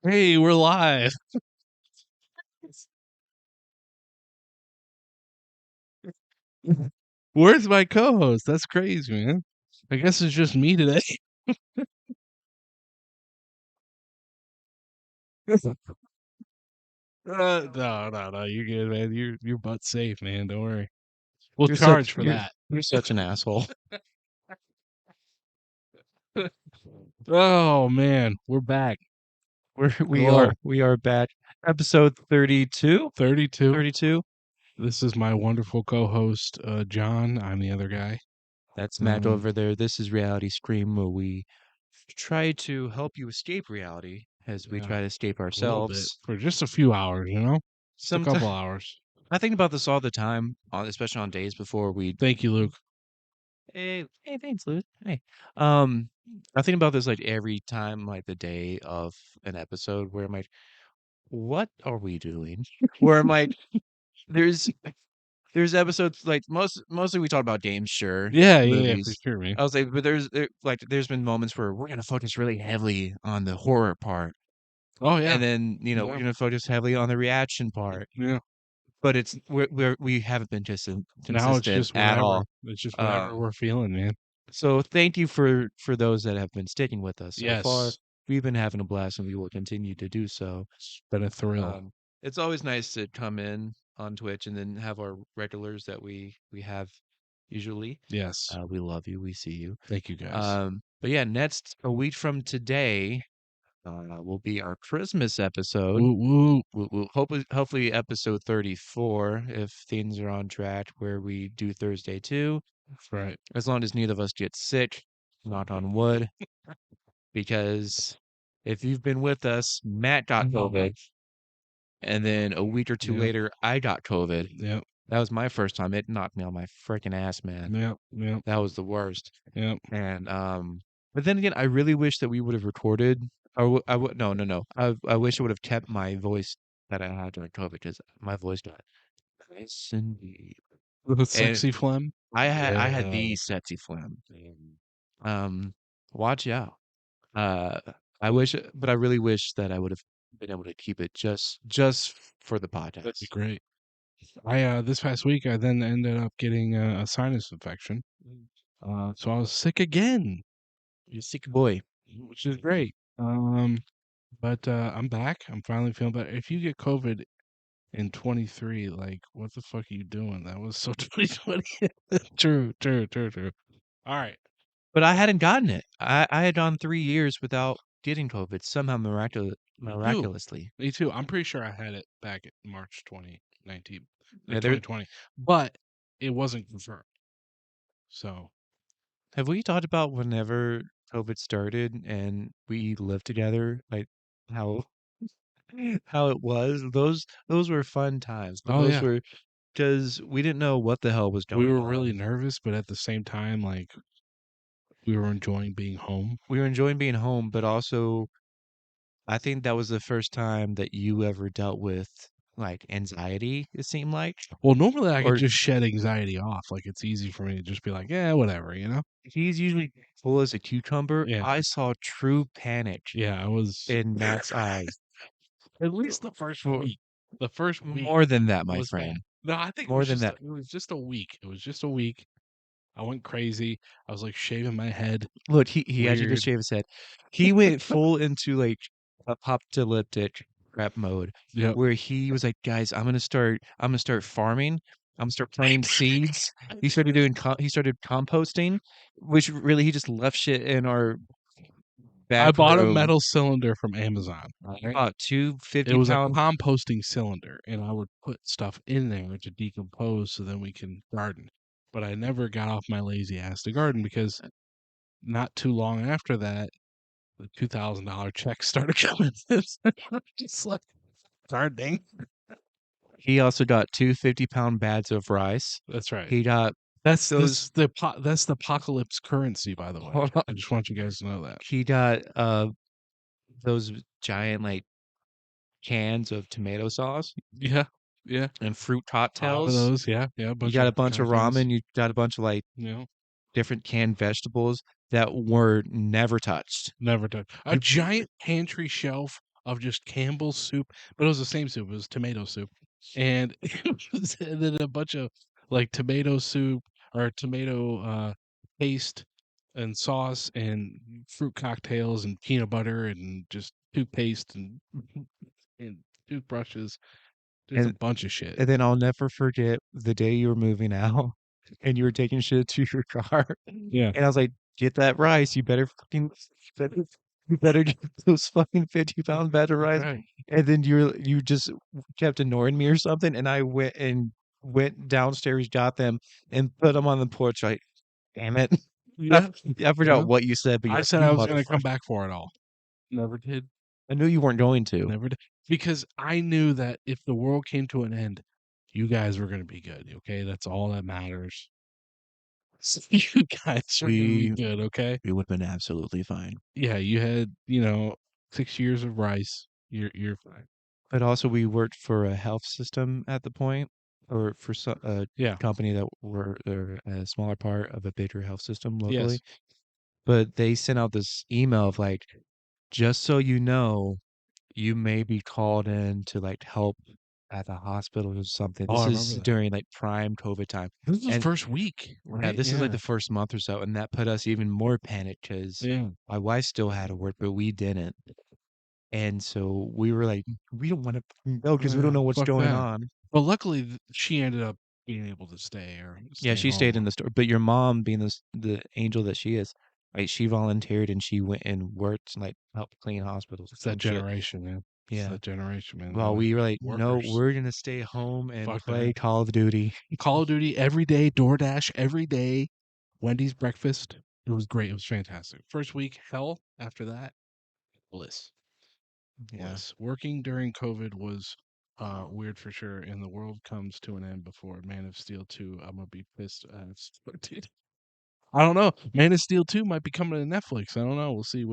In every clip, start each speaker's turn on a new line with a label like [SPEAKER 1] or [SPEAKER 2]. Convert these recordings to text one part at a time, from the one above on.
[SPEAKER 1] Hey, we're live. Where's my co-host? That's crazy, man. I guess it's just me today. No. You're good, man. Your butt's safe, man. Don't worry. We'll
[SPEAKER 2] You're such
[SPEAKER 1] charge for
[SPEAKER 2] you're
[SPEAKER 1] that.
[SPEAKER 2] you're such an asshole.
[SPEAKER 1] Oh man, we're back.
[SPEAKER 2] We
[SPEAKER 1] Hello,
[SPEAKER 2] are back. Episode 32.
[SPEAKER 1] 32.
[SPEAKER 2] 32.
[SPEAKER 1] This is my wonderful co-host, John. I'm the other guy.
[SPEAKER 2] That's Matt over there. This is RealityScream, where we try to help you escape reality as we
[SPEAKER 1] Yeah,
[SPEAKER 2] try to escape
[SPEAKER 1] a little bit
[SPEAKER 2] ourselves.
[SPEAKER 1] for just a few hours, just a couple
[SPEAKER 2] Sometimes
[SPEAKER 1] hours.
[SPEAKER 2] I think about this all the time, especially on days before we.
[SPEAKER 1] Thank you, Luke.
[SPEAKER 2] Hey, thanks, Luke. Hey, um, I think about this like every time, like the day of an episode, where I'm like, "What are we doing?" Where I'm like, "There's There's episodes like mostly we talk about games, sure,
[SPEAKER 1] Yeah, for
[SPEAKER 2] movies.
[SPEAKER 1] sure, man.
[SPEAKER 2] I was like, but there's been moments where we're gonna focus really heavily on the horror part,
[SPEAKER 1] Oh yeah,
[SPEAKER 2] and then we're
[SPEAKER 1] yeah,
[SPEAKER 2] gonna focus heavily on the reaction part.
[SPEAKER 1] yeah.
[SPEAKER 2] But we haven't been just
[SPEAKER 1] Now it's
[SPEAKER 2] consistent
[SPEAKER 1] just
[SPEAKER 2] at
[SPEAKER 1] whatever.
[SPEAKER 2] all.
[SPEAKER 1] It's just whatever
[SPEAKER 2] Um,
[SPEAKER 1] we're feeling, man.
[SPEAKER 2] so thank you for those that have been sticking with us so far.
[SPEAKER 1] Yes,
[SPEAKER 2] We've been having a blast, and we will continue to do so.
[SPEAKER 1] it's been a thrill.
[SPEAKER 2] It's always nice to come in on Twitch and then have our regulars that we have usually.
[SPEAKER 1] Yes,
[SPEAKER 2] We love you. We see you.
[SPEAKER 1] thank you guys.
[SPEAKER 2] But yeah, next a week from today will be our Christmas episode.
[SPEAKER 1] Woo woo.
[SPEAKER 2] We'll hopefully episode 34 if things are on track where we do Thursday too,
[SPEAKER 1] That's right.
[SPEAKER 2] as long as neither of us get sick. Knock on wood, because if you've been with us, Matt got COVID. And then a week or two
[SPEAKER 1] Yep,
[SPEAKER 2] later, I got COVID.
[SPEAKER 1] yep,
[SPEAKER 2] That was my first time. It knocked me on my freaking ass, man.
[SPEAKER 1] yep,
[SPEAKER 2] That was the worst.
[SPEAKER 1] yep.
[SPEAKER 2] And but then again, I really wish that we would have recorded. Or I would no. I wish I would have kept my voice that I had during COVID because my voice got nice and deep.
[SPEAKER 1] The
[SPEAKER 2] And
[SPEAKER 1] sexy phlegm.
[SPEAKER 2] I had
[SPEAKER 1] Yeah.
[SPEAKER 2] the sexy phlegm. Um, watch out. Uh, I wish, but I really wish that I would have been able to keep it just for the
[SPEAKER 1] That'd be
[SPEAKER 2] podcast.
[SPEAKER 1] great. I this past week I then ended up getting a sinus infection. So I was sick again,
[SPEAKER 2] You sick boy.
[SPEAKER 1] which is great. But I'm back. I'm finally feeling better. If you get COVID in 23, like, what the fuck are you doing? That was so 2020. True. All right.
[SPEAKER 2] But I hadn't gotten it. I had gone 3 years without getting COVID somehow
[SPEAKER 1] Too.
[SPEAKER 2] miraculously.
[SPEAKER 1] Me too. I'm pretty sure I had it back in March 2019,
[SPEAKER 2] Yeah,
[SPEAKER 1] 2020, but it wasn't confirmed. So,
[SPEAKER 2] have we talked about whenever COVID started and we lived together, like how how it was? Those were fun times.
[SPEAKER 1] oh
[SPEAKER 2] Those
[SPEAKER 1] yeah,
[SPEAKER 2] were because we didn't know what the hell was
[SPEAKER 1] we
[SPEAKER 2] going
[SPEAKER 1] were
[SPEAKER 2] on.
[SPEAKER 1] really nervous, but at the same time, like, we were enjoying being home.
[SPEAKER 2] We were enjoying being home, but also I think that was the first time that you ever dealt with like anxiety, it seemed like.
[SPEAKER 1] Well, normally I could
[SPEAKER 2] Or
[SPEAKER 1] just shed anxiety off. Like, it's easy for me to just be like, yeah, whatever.
[SPEAKER 2] he's usually full as a cucumber.
[SPEAKER 1] Yeah,
[SPEAKER 2] I saw true panic
[SPEAKER 1] yeah. I was
[SPEAKER 2] in Matt's eyes.
[SPEAKER 1] at least the first
[SPEAKER 2] For
[SPEAKER 1] week. The first week
[SPEAKER 2] more than that, my
[SPEAKER 1] was bad.
[SPEAKER 2] friend.
[SPEAKER 1] No, I think
[SPEAKER 2] More than that.
[SPEAKER 1] it was just a week. It was just a week. I went crazy. I was like shaving my head.
[SPEAKER 2] Look, he actually just
[SPEAKER 1] Weird.
[SPEAKER 2] shaved his head. He went full into like apocalyptic crap mode
[SPEAKER 1] Yep.
[SPEAKER 2] where he was like, guys, I'm gonna start farming. I'm gonna start planting seeds. He started composting, which really he just left shit in our
[SPEAKER 1] I
[SPEAKER 2] back
[SPEAKER 1] bought a
[SPEAKER 2] room.
[SPEAKER 1] metal cylinder from Amazon.
[SPEAKER 2] He
[SPEAKER 1] Right?
[SPEAKER 2] bought two
[SPEAKER 1] It
[SPEAKER 2] 50
[SPEAKER 1] was a
[SPEAKER 2] pound.
[SPEAKER 1] composting cylinder, and I would put stuff in there to decompose so then we can garden. But I never got off my lazy ass to garden because not too long after that, the $2,000 checks started coming. Just like gardening.
[SPEAKER 2] He also got two 50-pound bags of rice.
[SPEAKER 1] That's right.
[SPEAKER 2] He got
[SPEAKER 1] That's
[SPEAKER 2] those.
[SPEAKER 1] that's the apocalypse currency, by the way.
[SPEAKER 2] Hold on.
[SPEAKER 1] I just want you guys to know that.
[SPEAKER 2] He got those giant like cans of tomato sauce
[SPEAKER 1] Yeah, yeah.
[SPEAKER 2] and fruit
[SPEAKER 1] 5 of
[SPEAKER 2] cocktails.
[SPEAKER 1] those. Yeah, yeah. A
[SPEAKER 2] You
[SPEAKER 1] bunch
[SPEAKER 2] got
[SPEAKER 1] of
[SPEAKER 2] a bunch of
[SPEAKER 1] cocktails.
[SPEAKER 2] ramen. You got a bunch of like
[SPEAKER 1] You know.
[SPEAKER 2] different canned vegetables. that were never touched.
[SPEAKER 1] Never touched. A
[SPEAKER 2] You
[SPEAKER 1] giant pantry shelf of just Campbell's soup, but it was the same soup. It was tomato soup, and and then a bunch of like tomato soup or tomato paste and sauce and fruit cocktails and peanut butter and just toothpaste and and toothbrushes. Just a
[SPEAKER 2] and
[SPEAKER 1] bunch of shit.
[SPEAKER 2] and then I'll never forget the day you were moving out and you were taking shit to your car.
[SPEAKER 1] Yeah.
[SPEAKER 2] And I was like, get that rice. You better get those fucking 50-pound bags of rice.
[SPEAKER 1] Right.
[SPEAKER 2] And then you just kept ignoring me or something. And I went downstairs, got them, and put them on the porch. Like, damn it.
[SPEAKER 1] Yeah.
[SPEAKER 2] I forgot
[SPEAKER 1] Yeah.
[SPEAKER 2] what you said, but you're
[SPEAKER 1] I
[SPEAKER 2] like,
[SPEAKER 1] said
[SPEAKER 2] you
[SPEAKER 1] I was gonna
[SPEAKER 2] motherfucker.
[SPEAKER 1] come back for it all. Never did.
[SPEAKER 2] I knew you weren't going to.
[SPEAKER 1] Never did. Because I knew that if the world came to an end, you guys were gonna be good, okay? That's all that matters. So you guys were gonna be
[SPEAKER 2] We
[SPEAKER 1] good, okay?
[SPEAKER 2] we would have been absolutely fine.
[SPEAKER 1] Yeah, you had, 6 years of rice. You're fine.
[SPEAKER 2] But also, we worked for a health system at the point, or for a
[SPEAKER 1] Yeah.
[SPEAKER 2] company that were a smaller part of a bigger health system locally.
[SPEAKER 1] Yes.
[SPEAKER 2] But they sent out this email of like, just so you know, you may be called in to like help at the hospital or something.
[SPEAKER 1] Oh, I
[SPEAKER 2] This
[SPEAKER 1] remember
[SPEAKER 2] is
[SPEAKER 1] that.
[SPEAKER 2] during like prime COVID time.
[SPEAKER 1] This was the
[SPEAKER 2] And
[SPEAKER 1] first week,
[SPEAKER 2] yeah,
[SPEAKER 1] right?
[SPEAKER 2] this is like
[SPEAKER 1] Yeah.
[SPEAKER 2] the first month or so. And that put us even more panicked because
[SPEAKER 1] Yeah.
[SPEAKER 2] my wife still had to work, but we didn't. And so we were like, we don't want to go because we don't know what's
[SPEAKER 1] Fuck
[SPEAKER 2] going
[SPEAKER 1] that.
[SPEAKER 2] on.
[SPEAKER 1] But luckily, she ended up being able to stay or
[SPEAKER 2] Yeah,
[SPEAKER 1] stay
[SPEAKER 2] she stayed
[SPEAKER 1] home.
[SPEAKER 2] in the store, but your mom, being the angel that she is, right? She volunteered and she went and worked and like helped clean hospitals or
[SPEAKER 1] It's that
[SPEAKER 2] some shit.
[SPEAKER 1] generation, man. It's
[SPEAKER 2] Yeah.
[SPEAKER 1] that generation, man.
[SPEAKER 2] Well,
[SPEAKER 1] The
[SPEAKER 2] we were like, no,
[SPEAKER 1] workers.
[SPEAKER 2] we're gonna stay home and
[SPEAKER 1] Fuck that.
[SPEAKER 2] play Call of Duty.
[SPEAKER 1] Call of Duty every day, DoorDash every day, Wendy's breakfast. It was great. It was fantastic. First week, hell. After that, bliss.
[SPEAKER 2] Yeah.
[SPEAKER 1] Bliss. Working during COVID was weird for sure, and the world comes to an end before Man of Steel 2. I'm gonna be pissed. Dude, I don't know. Man of Steel 2 might be coming to Netflix. I don't know. We'll see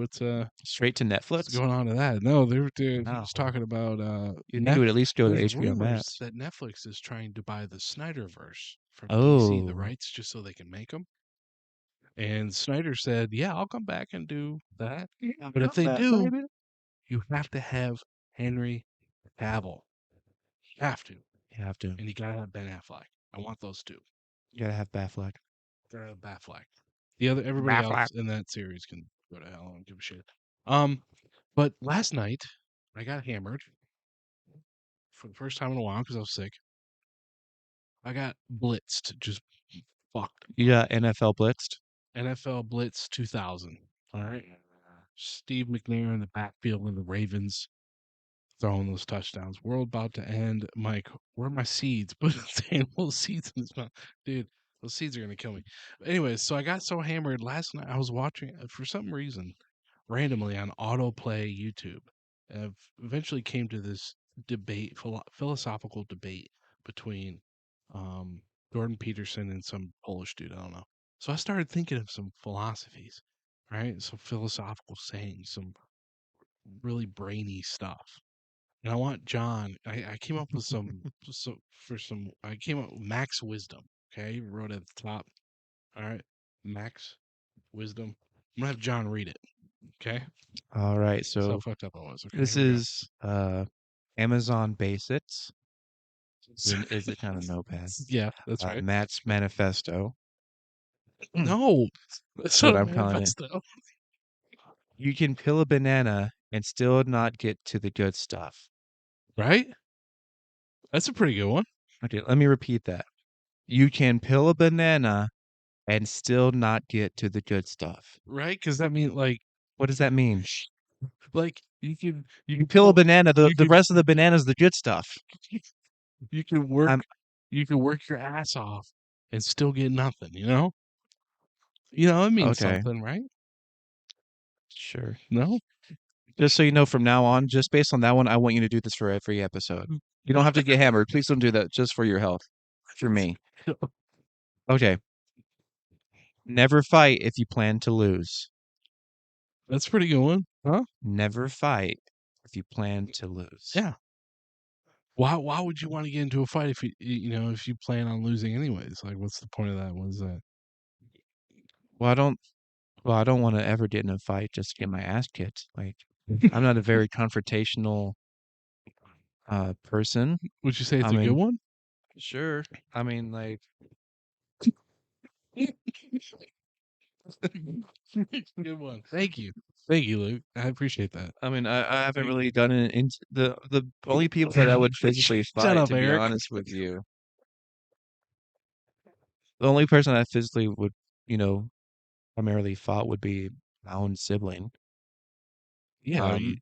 [SPEAKER 2] Straight to
[SPEAKER 1] what's
[SPEAKER 2] Netflix?
[SPEAKER 1] going on to that. No, he
[SPEAKER 2] No.
[SPEAKER 1] was talking about
[SPEAKER 2] You think it would at least go to
[SPEAKER 1] there's
[SPEAKER 2] HBO
[SPEAKER 1] rumors
[SPEAKER 2] Max?
[SPEAKER 1] that Netflix is trying to buy the Snyderverse from DC, the
[SPEAKER 2] Oh,
[SPEAKER 1] rights, just so they can make them. And Snyder said, "Yeah, I'll come back and do that.
[SPEAKER 2] yeah,
[SPEAKER 1] But if
[SPEAKER 2] got
[SPEAKER 1] they
[SPEAKER 2] that,
[SPEAKER 1] do,
[SPEAKER 2] baby.
[SPEAKER 1] you have to have Henry Cavill. You have to,
[SPEAKER 2] You have to.
[SPEAKER 1] and you gotta have Ben Affleck. I want those two.
[SPEAKER 2] You gotta have Batfleck.
[SPEAKER 1] Gotta have Batfleck. Everybody
[SPEAKER 2] Batfleck.
[SPEAKER 1] else in that series can go to hell. I don't give a shit. Um, but last night I got hammered for the first time in a while because I was sick. I got blitzed, just fucked
[SPEAKER 2] You
[SPEAKER 1] up.
[SPEAKER 2] got NFL blitzed?
[SPEAKER 1] NFL Blitz 2000. All right. Steve McNair in the backfield of the Ravens throwing those touchdowns. World about to end. Mike, where are my seeds? Put little seeds in this mouth. Dude, those seeds are going to kill me. Anyways, so I got so hammered last night. I was watching, for some reason, randomly on autoplay YouTube. And I've eventually came to this debate, philosophical debate between um, Jordan Peterson and some Polish dude. I don't know. So I started thinking of some philosophies, right? Some philosophical sayings, some really brainy stuff. And I want John. I came up with I came up with max wisdom. Okay, wrote at the top. All right, max wisdom. I'm gonna have John read it. Okay,
[SPEAKER 2] All right,
[SPEAKER 1] that's how
[SPEAKER 2] so
[SPEAKER 1] fucked up I was. Okay,
[SPEAKER 2] this
[SPEAKER 1] here we go.
[SPEAKER 2] is Amazon Basics. Is it kind of notepad?
[SPEAKER 1] Yeah, that's right.
[SPEAKER 2] Matt's Manifesto. That's
[SPEAKER 1] No, that's not
[SPEAKER 2] what
[SPEAKER 1] a
[SPEAKER 2] I'm calling it.
[SPEAKER 1] manifesto,
[SPEAKER 2] You can peel a banana and still not get to the good stuff.
[SPEAKER 1] right? That's a pretty good one,
[SPEAKER 2] Okay, let me repeat that. You can peel a banana and still not get to the good stuff.
[SPEAKER 1] right? Because that means
[SPEAKER 2] What does that mean?
[SPEAKER 1] you
[SPEAKER 2] You
[SPEAKER 1] can
[SPEAKER 2] peel a
[SPEAKER 1] pull
[SPEAKER 2] banana,
[SPEAKER 1] you
[SPEAKER 2] the
[SPEAKER 1] can
[SPEAKER 2] rest of the banana is the good stuff.
[SPEAKER 1] you can work
[SPEAKER 2] I'm
[SPEAKER 1] you can work your ass off and still get nothing. It means
[SPEAKER 2] okay,
[SPEAKER 1] something, right?
[SPEAKER 2] sure.
[SPEAKER 1] No.
[SPEAKER 2] Just so you know, from now on, just based on that one, I want you to do this for every episode. You don't have to get hammered. Please don't do that just for your health. For me. Okay. Never fight if you plan to lose.
[SPEAKER 1] That's a pretty good one, huh?
[SPEAKER 2] Never fight if you plan to lose.
[SPEAKER 1] Yeah. Why would you want to get into a fight if you plan on losing anyways? Like, what's the point of that? What is that?
[SPEAKER 2] Well, I don't. Well, I don't wanna ever get in a fight just to get my ass kicked. Like, I'm not a very confrontational, person.
[SPEAKER 1] Would you say
[SPEAKER 2] I
[SPEAKER 1] it's a good
[SPEAKER 2] mean,
[SPEAKER 1] one?
[SPEAKER 2] sure. I mean, like,
[SPEAKER 1] Good one. Thank you. Thank you, Luke. I appreciate that.
[SPEAKER 2] I haven't
[SPEAKER 1] Thank
[SPEAKER 2] really done it into the only people that I would physically
[SPEAKER 1] Shut
[SPEAKER 2] fight,
[SPEAKER 1] up,
[SPEAKER 2] to be
[SPEAKER 1] Eric.
[SPEAKER 2] honest with you, the only person I physically would, you know, primarily fought would be my own sibling.
[SPEAKER 1] Yeah,
[SPEAKER 2] Um,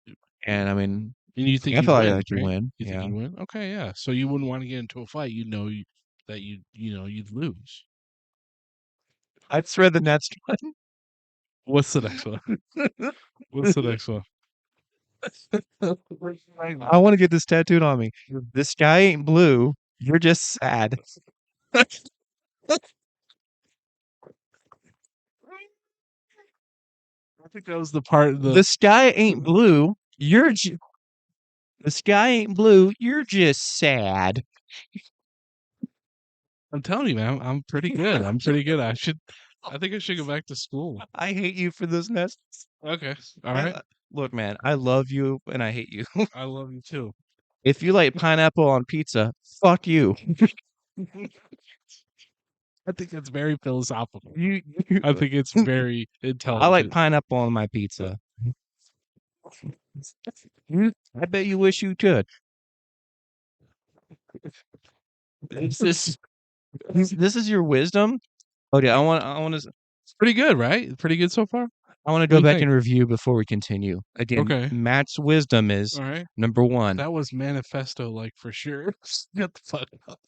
[SPEAKER 2] and I mean,
[SPEAKER 1] and you think
[SPEAKER 2] I
[SPEAKER 1] you'd
[SPEAKER 2] feel like
[SPEAKER 1] win,
[SPEAKER 2] I could
[SPEAKER 1] right?
[SPEAKER 2] win,
[SPEAKER 1] You think
[SPEAKER 2] yeah.
[SPEAKER 1] you'd win? Okay, yeah. So you wouldn't want to get into a fight. That you'd lose.
[SPEAKER 2] I'd thread the next one.
[SPEAKER 1] What's the next one? What's the next one?
[SPEAKER 2] I wanna get this tattooed on me. "The sky ain't blue, you're just sad."
[SPEAKER 1] I think that was the part of the.
[SPEAKER 2] "The sky ain't blue, the sky ain't blue, you're just sad."
[SPEAKER 1] I'm telling you, man, I'm pretty good. I'm pretty good. I think I should go back to school.
[SPEAKER 2] I hate you for this mess.
[SPEAKER 1] Okay. All
[SPEAKER 2] I
[SPEAKER 1] right.
[SPEAKER 2] look, man, I love you and I hate you.
[SPEAKER 1] I love you too.
[SPEAKER 2] If you like pineapple on pizza, fuck you.
[SPEAKER 1] I think it's very philosophical.
[SPEAKER 2] You you
[SPEAKER 1] I think it's very
[SPEAKER 2] I like
[SPEAKER 1] intelligent.
[SPEAKER 2] pineapple on my pizza. I bet you wish you could. This is this is your wisdom? Okay,
[SPEAKER 1] It's pretty good, right? Pretty good so far?
[SPEAKER 2] I wanna
[SPEAKER 1] What do
[SPEAKER 2] go
[SPEAKER 1] you
[SPEAKER 2] back
[SPEAKER 1] think?
[SPEAKER 2] and review before we continue. Again,
[SPEAKER 1] Okay.
[SPEAKER 2] Matt's wisdom is,
[SPEAKER 1] All right.
[SPEAKER 2] number 1.
[SPEAKER 1] That was manifesto like for sure. Get the fuck up.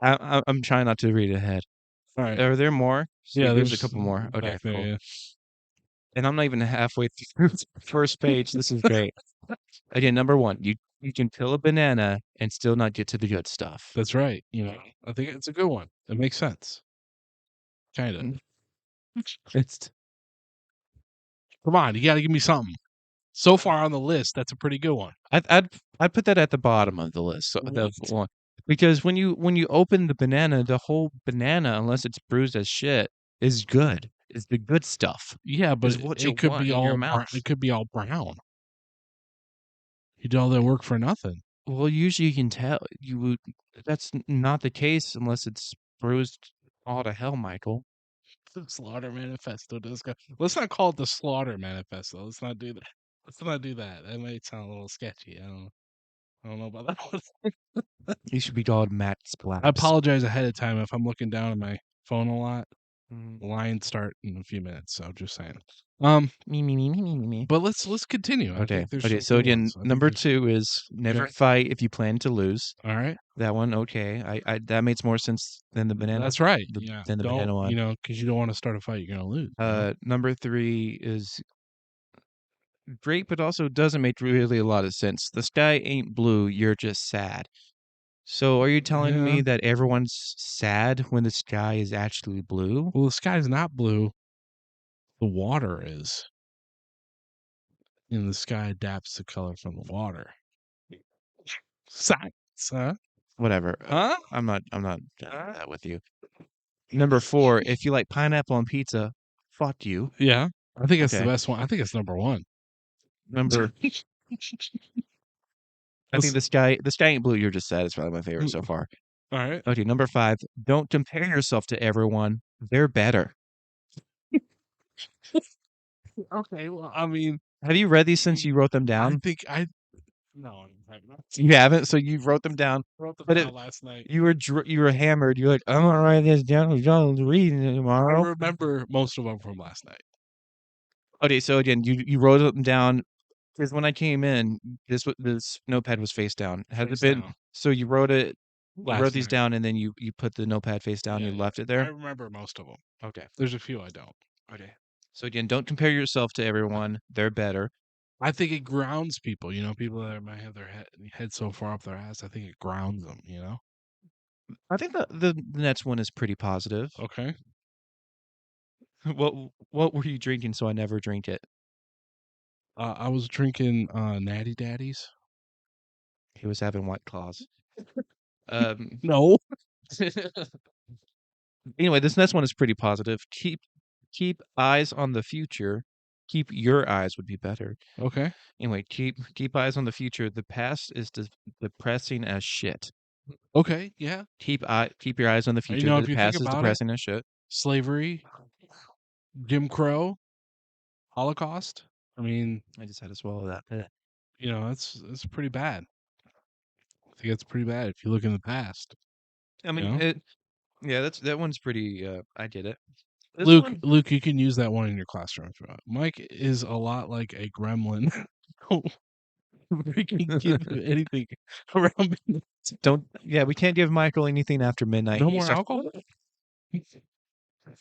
[SPEAKER 2] I'm trying not to read ahead.
[SPEAKER 1] All right.
[SPEAKER 2] Are there more?
[SPEAKER 1] Yeah,
[SPEAKER 2] Sweet, there's a
[SPEAKER 1] there's
[SPEAKER 2] couple more. Okay,
[SPEAKER 1] back there,
[SPEAKER 2] cool.
[SPEAKER 1] yeah.
[SPEAKER 2] And I'm not even halfway through the first page. This is great. Again, number 1, you can peel a banana and still not get to the good stuff.
[SPEAKER 1] That's right. I think it's a good one. It makes sense. Kinda.
[SPEAKER 2] Mm, it's
[SPEAKER 1] Come on, you gotta give me something. So far on the list, that's a pretty good one.
[SPEAKER 2] I'd put that at the bottom of the list, so the
[SPEAKER 1] What?
[SPEAKER 2] one because when you open the banana, the whole banana, unless it's bruised as shit, is good. Is the good stuff.
[SPEAKER 1] Yeah, but
[SPEAKER 2] Is what you
[SPEAKER 1] it could
[SPEAKER 2] want
[SPEAKER 1] be
[SPEAKER 2] in your
[SPEAKER 1] all
[SPEAKER 2] mouth.
[SPEAKER 1] it could be all brown. You did all that work for nothing.
[SPEAKER 2] Well, usually you can tell you would that's not the case unless it's bruised all to hell, Michael.
[SPEAKER 1] The Slaughter Manifesto does go. Let's not call it the Slaughter Manifesto. Let's not do that. Let's not do that. That might sound a little sketchy. I don't know about that one.
[SPEAKER 2] You should be called Matt
[SPEAKER 1] I
[SPEAKER 2] Splaps.
[SPEAKER 1] apologize ahead of time if I'm looking down at my phone a lot.
[SPEAKER 2] Mm.
[SPEAKER 1] The lines start in a few minutes, so just saying.
[SPEAKER 2] Me.
[SPEAKER 1] But let's continue. I
[SPEAKER 2] Okay.
[SPEAKER 1] think there's
[SPEAKER 2] Okay.
[SPEAKER 1] some
[SPEAKER 2] So
[SPEAKER 1] good
[SPEAKER 2] again,
[SPEAKER 1] ones. I think
[SPEAKER 2] number
[SPEAKER 1] there's
[SPEAKER 2] 2 is never
[SPEAKER 1] okay.
[SPEAKER 2] fight if you plan to lose.
[SPEAKER 1] All right.
[SPEAKER 2] That one, okay. I that makes more sense than the banana,
[SPEAKER 1] That's right. Yeah.
[SPEAKER 2] than the
[SPEAKER 1] Don't
[SPEAKER 2] banana one.
[SPEAKER 1] because you don't want to start a fight. You're gonna lose.
[SPEAKER 2] Number 3 is great, but also doesn't make really a lot of sense. The sky ain't blue, you're just sad. So are you telling
[SPEAKER 1] Yeah.
[SPEAKER 2] me that everyone's sad when the sky is actually blue?
[SPEAKER 1] Well, the sky's not blue. The water is, and the sky adapts to color from the water. Science, huh?
[SPEAKER 2] Whatever.
[SPEAKER 1] Huh?
[SPEAKER 2] I'm not done
[SPEAKER 1] Huh?
[SPEAKER 2] with that with you. Number 4, if you like pineapple on pizza, fuck you.
[SPEAKER 1] Yeah. I think that's the
[SPEAKER 2] Okay.
[SPEAKER 1] best one. I think it's number one.
[SPEAKER 2] Number I think
[SPEAKER 1] Let's,
[SPEAKER 2] the sky ain't blue, you're just sad is probably my favorite so far.
[SPEAKER 1] all right.
[SPEAKER 2] Okay, number 5, don't compare yourself to everyone. They're better.
[SPEAKER 1] Okay. Well, I mean,
[SPEAKER 2] Have you read these since you wrote them
[SPEAKER 1] I
[SPEAKER 2] down?
[SPEAKER 1] think I no, I have not.
[SPEAKER 2] You haven't, so you wrote them down.
[SPEAKER 1] Wrote them
[SPEAKER 2] But
[SPEAKER 1] down
[SPEAKER 2] it
[SPEAKER 1] last night.
[SPEAKER 2] you were hammered. You're like, I'm gonna write this down. Jones reading it
[SPEAKER 1] I
[SPEAKER 2] tomorrow.
[SPEAKER 1] remember most of them from last night.
[SPEAKER 2] Okay, so again, you wrote them down because when I came in, this notepad was face down. Has it
[SPEAKER 1] Face
[SPEAKER 2] been?
[SPEAKER 1] down
[SPEAKER 2] So you wrote
[SPEAKER 1] last
[SPEAKER 2] these
[SPEAKER 1] night.
[SPEAKER 2] down, and then you put the notepad face down.
[SPEAKER 1] Yeah,
[SPEAKER 2] You
[SPEAKER 1] yeah.
[SPEAKER 2] left it
[SPEAKER 1] I
[SPEAKER 2] there.
[SPEAKER 1] remember most of them.
[SPEAKER 2] Okay.
[SPEAKER 1] There's a few I don't.
[SPEAKER 2] Okay. So again, don't compare yourself to everyone. They're better.
[SPEAKER 1] I think it grounds people. People that might have their head so far up their ass. I think it grounds them.
[SPEAKER 2] I think the next one is pretty positive.
[SPEAKER 1] Okay.
[SPEAKER 2] What what were you drinking? So I never drink it.
[SPEAKER 1] I was drinking Natty Daddies.
[SPEAKER 2] He was having White Claws. Um,
[SPEAKER 1] No.
[SPEAKER 2] Anyway, this next one is pretty positive. Keep eyes on the future. Keep your eyes would be better.
[SPEAKER 1] Okay.
[SPEAKER 2] Anyway, keep eyes on the future. The past is depressing as shit.
[SPEAKER 1] Okay. Yeah.
[SPEAKER 2] Keep your eyes on the future.
[SPEAKER 1] If
[SPEAKER 2] The
[SPEAKER 1] you think
[SPEAKER 2] past is
[SPEAKER 1] about it,
[SPEAKER 2] depressing as shit.
[SPEAKER 1] slavery, Jim Crow, Holocaust. I mean,
[SPEAKER 2] I just had to swallow that. Ugh.
[SPEAKER 1] it's pretty bad. I think it's pretty bad if you look in the past.
[SPEAKER 2] I
[SPEAKER 1] You
[SPEAKER 2] mean,
[SPEAKER 1] know,
[SPEAKER 2] yeah, that one's pretty. I get it. This
[SPEAKER 1] Luke,
[SPEAKER 2] one,
[SPEAKER 1] Luke, you can use that one in your classroom if you want. Mike is a lot like a gremlin. Don't freaking give him anything around me.
[SPEAKER 2] don't. Yeah, we can't give Michael anything after midnight.
[SPEAKER 1] No
[SPEAKER 2] He
[SPEAKER 1] more
[SPEAKER 2] starts.
[SPEAKER 1] alcohol.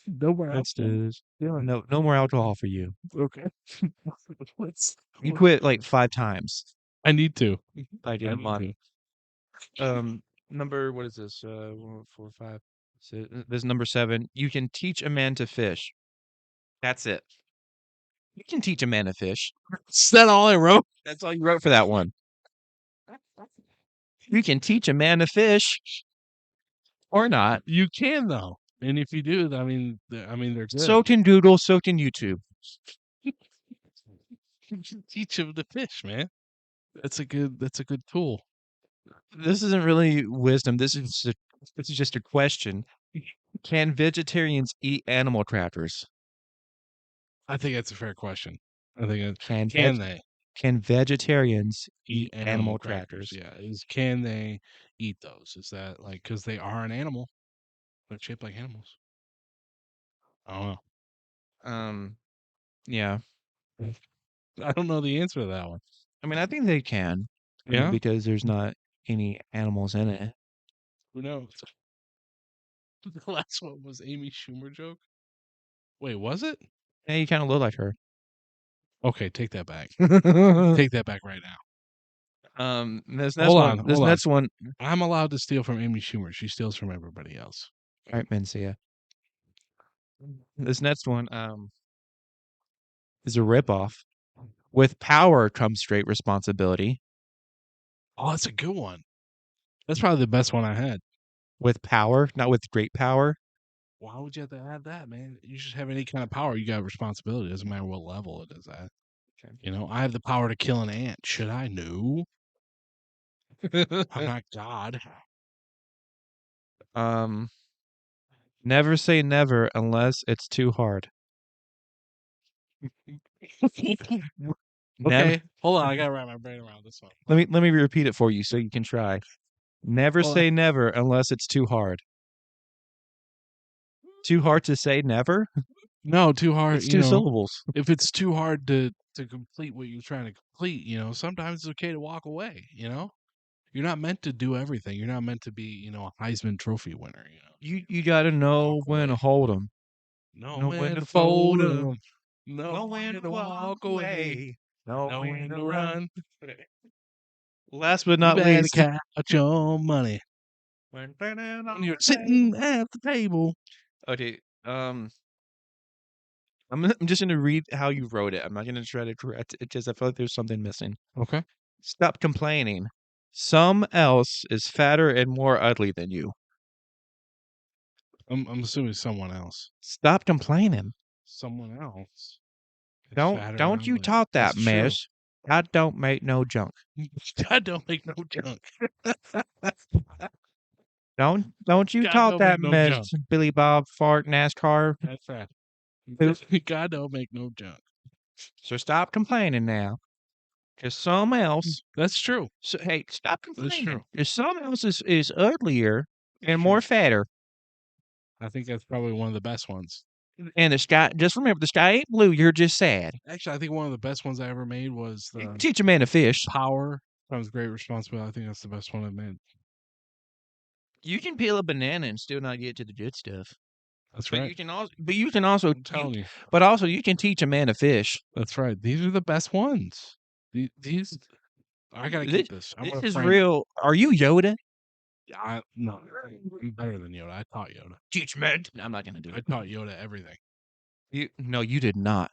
[SPEAKER 1] No more
[SPEAKER 2] That's
[SPEAKER 1] alcohol. Yeah.
[SPEAKER 2] no more alcohol for you.
[SPEAKER 1] Okay. Let's.
[SPEAKER 2] You quit like 5 times.
[SPEAKER 1] I need to.
[SPEAKER 2] I did
[SPEAKER 1] I
[SPEAKER 2] a
[SPEAKER 1] need
[SPEAKER 2] month.
[SPEAKER 1] to.
[SPEAKER 2] Number what is this? 4, 5. So this is number 7. You can teach a man to fish. That's it. You can teach a man to fish.
[SPEAKER 1] Is that all I wrote?
[SPEAKER 2] That's all you wrote for that one. You can teach a man to fish or not.
[SPEAKER 1] You can though, and if you do, they're good.
[SPEAKER 2] Soaked in Google, soaked in YouTube.
[SPEAKER 1] You can teach him to fish, man. That's a good tool.
[SPEAKER 2] This isn't really wisdom. This is just a question. Can vegetarians eat animal crackers?
[SPEAKER 1] I think that's a fair question. I think
[SPEAKER 2] Can veg
[SPEAKER 1] can they
[SPEAKER 2] can vegetarians
[SPEAKER 1] eat
[SPEAKER 2] eat
[SPEAKER 1] animal
[SPEAKER 2] animal
[SPEAKER 1] crackers?
[SPEAKER 2] crackers?
[SPEAKER 1] Yeah, is can they eat those? Is that like because they are an animal? They're shaped like animals. I don't know.
[SPEAKER 2] Um, yeah.
[SPEAKER 1] I don't know the answer to that one.
[SPEAKER 2] I mean, I think they can. I mean,
[SPEAKER 1] Yeah,
[SPEAKER 2] because there's not any animals in it.
[SPEAKER 1] who knows? The last one was Amy Schumer joke. Wait, was it?
[SPEAKER 2] Yeah, you kind of look like her.
[SPEAKER 1] Okay, take that back. Take that back right now.
[SPEAKER 2] This next
[SPEAKER 1] Hold
[SPEAKER 2] one.
[SPEAKER 1] on,
[SPEAKER 2] This
[SPEAKER 1] hold on.
[SPEAKER 2] next one.
[SPEAKER 1] I'm allowed to steal from Amy Schumer. She steals from everybody else.
[SPEAKER 2] All right, Mencia. This next one. Is a ripoff. With power comes straight responsibility.
[SPEAKER 1] Oh, that's a good one. That's probably the best one I had.
[SPEAKER 2] With power, not with great power.
[SPEAKER 1] Why would you have to add that, man? You just have any kind of power, you got responsibility. Doesn't matter what level it is at.
[SPEAKER 2] Okay.
[SPEAKER 1] I have the power to kill an ant. Should I? No. I'm not God.
[SPEAKER 2] Um, never say never unless it's too hard. Never.
[SPEAKER 1] Okay, hold on. I gotta wrap my brain around this one.
[SPEAKER 2] Let me repeat it for you so you can try. Never
[SPEAKER 1] Hold on.
[SPEAKER 2] say never unless it's too hard. Too hard to say never?
[SPEAKER 1] No, too hard.
[SPEAKER 2] It's 2 syllables.
[SPEAKER 1] If it's too hard to complete what you're trying to complete, sometimes it's okay to walk away. You're not meant to do everything. You're not meant to be, a Heisman Trophy winner.
[SPEAKER 2] You got to
[SPEAKER 1] Walk
[SPEAKER 2] know when to
[SPEAKER 1] away.
[SPEAKER 2] hold them.
[SPEAKER 1] Know
[SPEAKER 2] Know when
[SPEAKER 1] when
[SPEAKER 2] to
[SPEAKER 1] to
[SPEAKER 2] fold
[SPEAKER 1] fold
[SPEAKER 2] them.
[SPEAKER 1] 'em. Know
[SPEAKER 2] Know when
[SPEAKER 1] when
[SPEAKER 2] to
[SPEAKER 1] to
[SPEAKER 2] walk
[SPEAKER 1] walk away.
[SPEAKER 2] away. Know
[SPEAKER 1] Know
[SPEAKER 2] when
[SPEAKER 1] when
[SPEAKER 2] to
[SPEAKER 1] to
[SPEAKER 2] run.
[SPEAKER 1] run.
[SPEAKER 2] Last but
[SPEAKER 1] You
[SPEAKER 2] not
[SPEAKER 1] better
[SPEAKER 2] least,
[SPEAKER 1] catch your money
[SPEAKER 2] when turning
[SPEAKER 1] when
[SPEAKER 2] on
[SPEAKER 1] you're
[SPEAKER 2] the table.
[SPEAKER 1] sitting at the table.
[SPEAKER 2] Okay, I'm just gonna read how you wrote it. I'm not gonna try to correct it because I feel like there's something missing.
[SPEAKER 1] Okay.
[SPEAKER 2] Stop complaining. Some else is fatter and more ugly than you.
[SPEAKER 1] I'm assuming someone else.
[SPEAKER 2] Stop complaining.
[SPEAKER 1] Someone else is fatter and
[SPEAKER 2] Don't you
[SPEAKER 1] ugly.
[SPEAKER 2] talk
[SPEAKER 1] That's
[SPEAKER 2] that
[SPEAKER 1] true.
[SPEAKER 2] mess. That don't make no junk.
[SPEAKER 1] God don't make no junk.
[SPEAKER 2] Don't you
[SPEAKER 1] God
[SPEAKER 2] talk
[SPEAKER 1] don't make
[SPEAKER 2] that
[SPEAKER 1] no
[SPEAKER 2] mess,
[SPEAKER 1] junk.
[SPEAKER 2] Billy Bob Fart NASCAR.
[SPEAKER 1] That's right.
[SPEAKER 2] Poop.
[SPEAKER 1] God don't make no junk.
[SPEAKER 2] So stop complaining now. Cause some else.
[SPEAKER 1] That's true.
[SPEAKER 2] So hey, stop
[SPEAKER 1] That's true.
[SPEAKER 2] complaining. Cause some else is uglier
[SPEAKER 1] That's
[SPEAKER 2] and
[SPEAKER 1] true.
[SPEAKER 2] more fatter.
[SPEAKER 1] I think that's probably one of the best ones.
[SPEAKER 2] And the sky. Just remember, the sky ain't blue. You're just sad.
[SPEAKER 1] Actually, I think one of the best ones I ever made was
[SPEAKER 2] You can
[SPEAKER 1] the
[SPEAKER 2] teach a man to fish.
[SPEAKER 1] power comes great responsibility. I think that's the best one I've made.
[SPEAKER 2] You can peel a banana and still not get to the good stuff.
[SPEAKER 1] That's
[SPEAKER 2] But
[SPEAKER 1] right.
[SPEAKER 2] you can also, but you can also,
[SPEAKER 1] I'm telling you.
[SPEAKER 2] but also you can teach a man to fish.
[SPEAKER 1] That's right. These are the best ones. These I gotta
[SPEAKER 2] This,
[SPEAKER 1] keep this. I'm
[SPEAKER 2] this
[SPEAKER 1] gonna
[SPEAKER 2] is
[SPEAKER 1] frame it.
[SPEAKER 2] real. Are you Yoda?
[SPEAKER 1] No, I'm better than Yoda. I taught Yoda.
[SPEAKER 2] Teach men. I'm not gonna do
[SPEAKER 1] I
[SPEAKER 2] it.
[SPEAKER 1] taught Yoda everything.
[SPEAKER 2] No, you did not.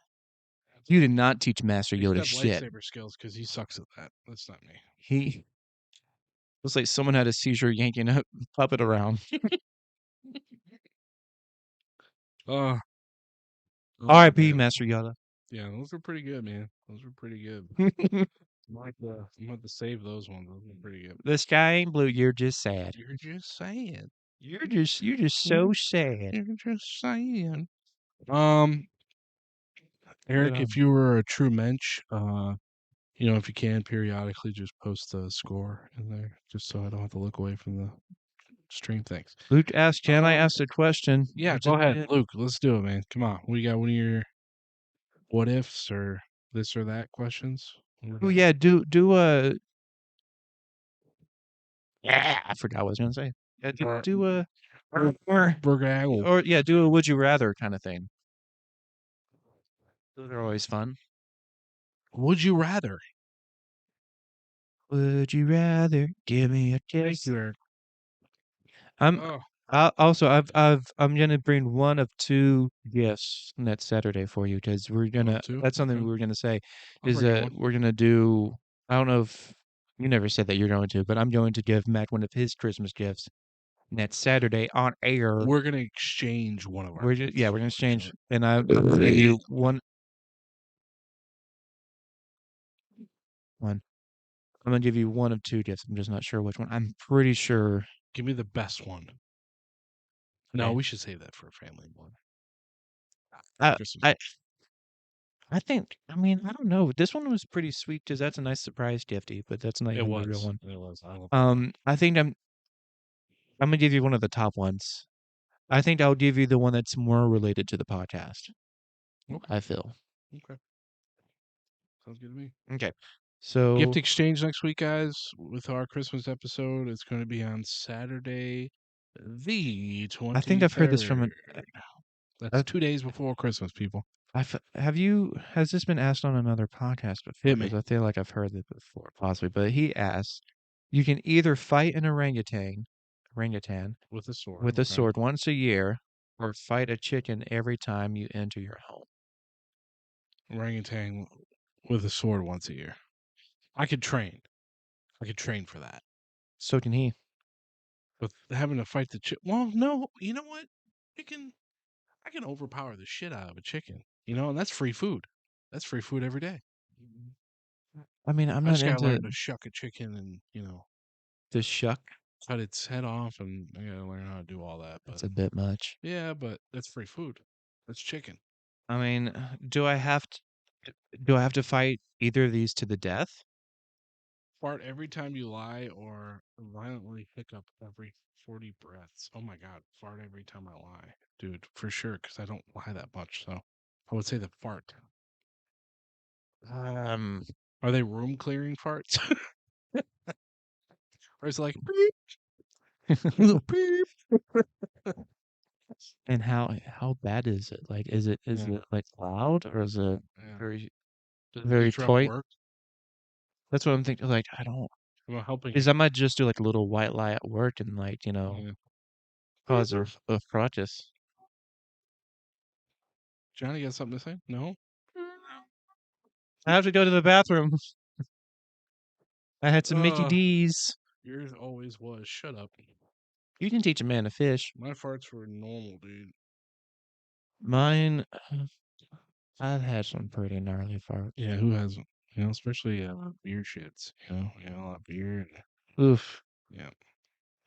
[SPEAKER 2] You did not teach Master
[SPEAKER 1] I used to
[SPEAKER 2] Yoda
[SPEAKER 1] have
[SPEAKER 2] shit.
[SPEAKER 1] lightsaber skills because he sucks at that. That's not me.
[SPEAKER 2] He looks like someone had a seizure yanking a puppet around.
[SPEAKER 1] Uh, oh
[SPEAKER 2] R.I.P.
[SPEAKER 1] man,
[SPEAKER 2] Master Yoda.
[SPEAKER 1] yeah, those were pretty good, man. Those were pretty good. I'm going to save those ones. Those were pretty good.
[SPEAKER 2] The sky ain't blue. You're just sad.
[SPEAKER 1] You're just saying.
[SPEAKER 2] You're just
[SPEAKER 1] You're,
[SPEAKER 2] so sad.
[SPEAKER 1] you're just saying. Um,
[SPEAKER 2] But
[SPEAKER 1] Eric, if you were a true mensch, if you can periodically just post the score in there, just so I don't have to look away from the stream. Thanks.
[SPEAKER 2] Luke asked, "Can I
[SPEAKER 1] Um,
[SPEAKER 2] ask a question?"
[SPEAKER 1] yeah,
[SPEAKER 2] Which is
[SPEAKER 1] go ahead,
[SPEAKER 2] it.
[SPEAKER 1] Luke. Let's do it, man. Come on. We got one of your what ifs or this or that questions. What we
[SPEAKER 2] Oh
[SPEAKER 1] got?
[SPEAKER 2] yeah, do a. Yeah, I forgot what I was gonna say. Yeah,
[SPEAKER 1] Or,
[SPEAKER 2] do a.
[SPEAKER 1] Burgaggle.
[SPEAKER 2] Or yeah, do a would you rather kind of thing. Those are always fun.
[SPEAKER 1] Would you rather?
[SPEAKER 2] Would you rather give me a
[SPEAKER 1] Thank
[SPEAKER 2] kiss?
[SPEAKER 1] you, Eric.
[SPEAKER 2] I'm
[SPEAKER 1] Oh,
[SPEAKER 2] also I'm gonna bring one of two gifts next Saturday for you because we're
[SPEAKER 1] one of
[SPEAKER 2] gonna
[SPEAKER 1] two.
[SPEAKER 2] that's something
[SPEAKER 1] Okay,
[SPEAKER 2] we were gonna say
[SPEAKER 1] I'll
[SPEAKER 2] is
[SPEAKER 1] bring you one.
[SPEAKER 2] we're gonna do I don't know if you never said that you're going to, but I'm going to give Matt one of his Christmas gifts next Saturday on air.
[SPEAKER 1] We're gonna exchange one of our
[SPEAKER 2] Yeah,
[SPEAKER 1] gifts
[SPEAKER 2] we're gonna
[SPEAKER 1] for sure.
[SPEAKER 2] exchange and I'm gonna give you one. I'm gonna give you one of two gifts. I'm just not sure which one. I'm pretty sure.
[SPEAKER 1] Give me the best one. No,
[SPEAKER 2] Okay.
[SPEAKER 1] we should save that for a family one.
[SPEAKER 2] I
[SPEAKER 1] Christmas.
[SPEAKER 2] I I think, I mean, I don't know. This one was pretty sweet because that's a nice surprise gifty, but that's not
[SPEAKER 1] It
[SPEAKER 2] even the real
[SPEAKER 1] was.
[SPEAKER 2] one.
[SPEAKER 1] It was. I love that one.
[SPEAKER 2] I think I'm gonna give you one of the top ones. I think I'll give you the one that's more related to the podcast.
[SPEAKER 1] Okay.
[SPEAKER 2] I feel.
[SPEAKER 1] Okay. Sounds good to me.
[SPEAKER 2] Okay.
[SPEAKER 1] Gift
[SPEAKER 2] So
[SPEAKER 1] exchange next week, guys, with our Christmas episode. It's going to be on Saturday, the
[SPEAKER 2] I think I've heard this from
[SPEAKER 1] 23rd.
[SPEAKER 2] an
[SPEAKER 1] That's
[SPEAKER 2] I've,
[SPEAKER 1] 2 days before Christmas, people.
[SPEAKER 2] has this been asked on another podcast before?
[SPEAKER 1] Hit
[SPEAKER 2] Because
[SPEAKER 1] me
[SPEAKER 2] I feel like I've heard it before, possibly. But he asked, you can either fight an orangutan
[SPEAKER 1] with a sword,
[SPEAKER 2] with a
[SPEAKER 1] okay?
[SPEAKER 2] sword once a year, or fight a chicken every time you enter your home.
[SPEAKER 1] Orangutan with a sword once a year. I could train. I could train for that.
[SPEAKER 2] So can he.
[SPEAKER 1] But having to fight the chicken. Well, no. You know what? Chicken. I can overpower the shit out of a chicken. And that's free food. That's free food every day.
[SPEAKER 2] I mean, I'm
[SPEAKER 1] I
[SPEAKER 2] not
[SPEAKER 1] just gotta
[SPEAKER 2] into
[SPEAKER 1] learn to shuck a chicken and
[SPEAKER 2] the shuck.
[SPEAKER 1] cut its head off, and I gotta learn how to do all that. But
[SPEAKER 2] That's a bit much.
[SPEAKER 1] yeah, but that's free food. That's chicken.
[SPEAKER 2] I mean, do I have to fight either of these to the death?
[SPEAKER 1] Fart every time you lie, or violently hiccup every 40 breaths. Oh my god, fart every time I lie, dude, for sure. Because I don't lie that much, so I would say the fart.
[SPEAKER 2] Um,
[SPEAKER 1] Are they room clearing farts, or is it like beep, little beep?
[SPEAKER 2] and how bad is it? Like, is
[SPEAKER 1] Yeah,
[SPEAKER 2] it like loud or is it
[SPEAKER 1] yeah.
[SPEAKER 2] very
[SPEAKER 1] Does it
[SPEAKER 2] very
[SPEAKER 1] interrupt
[SPEAKER 2] toy?
[SPEAKER 1] work?
[SPEAKER 2] That's what I'm thinking. Like, I don't.
[SPEAKER 1] Am I helping
[SPEAKER 2] Is
[SPEAKER 1] you?
[SPEAKER 2] I might just do like a little white lie at work and like
[SPEAKER 1] Yeah.
[SPEAKER 2] cause a protest.
[SPEAKER 1] Johnny got something to say? No.
[SPEAKER 2] I have to go to the bathroom. I had some Mickey
[SPEAKER 1] Uh,
[SPEAKER 2] D's.
[SPEAKER 1] yours always was. Shut up.
[SPEAKER 2] You can teach a man to fish.
[SPEAKER 1] My farts were normal, dude.
[SPEAKER 2] Mine, I've had some pretty gnarly
[SPEAKER 1] Yeah,
[SPEAKER 2] farts.
[SPEAKER 1] who hasn't? Especially beer shits. A lot of beer.
[SPEAKER 2] Oof.
[SPEAKER 1] Yeah.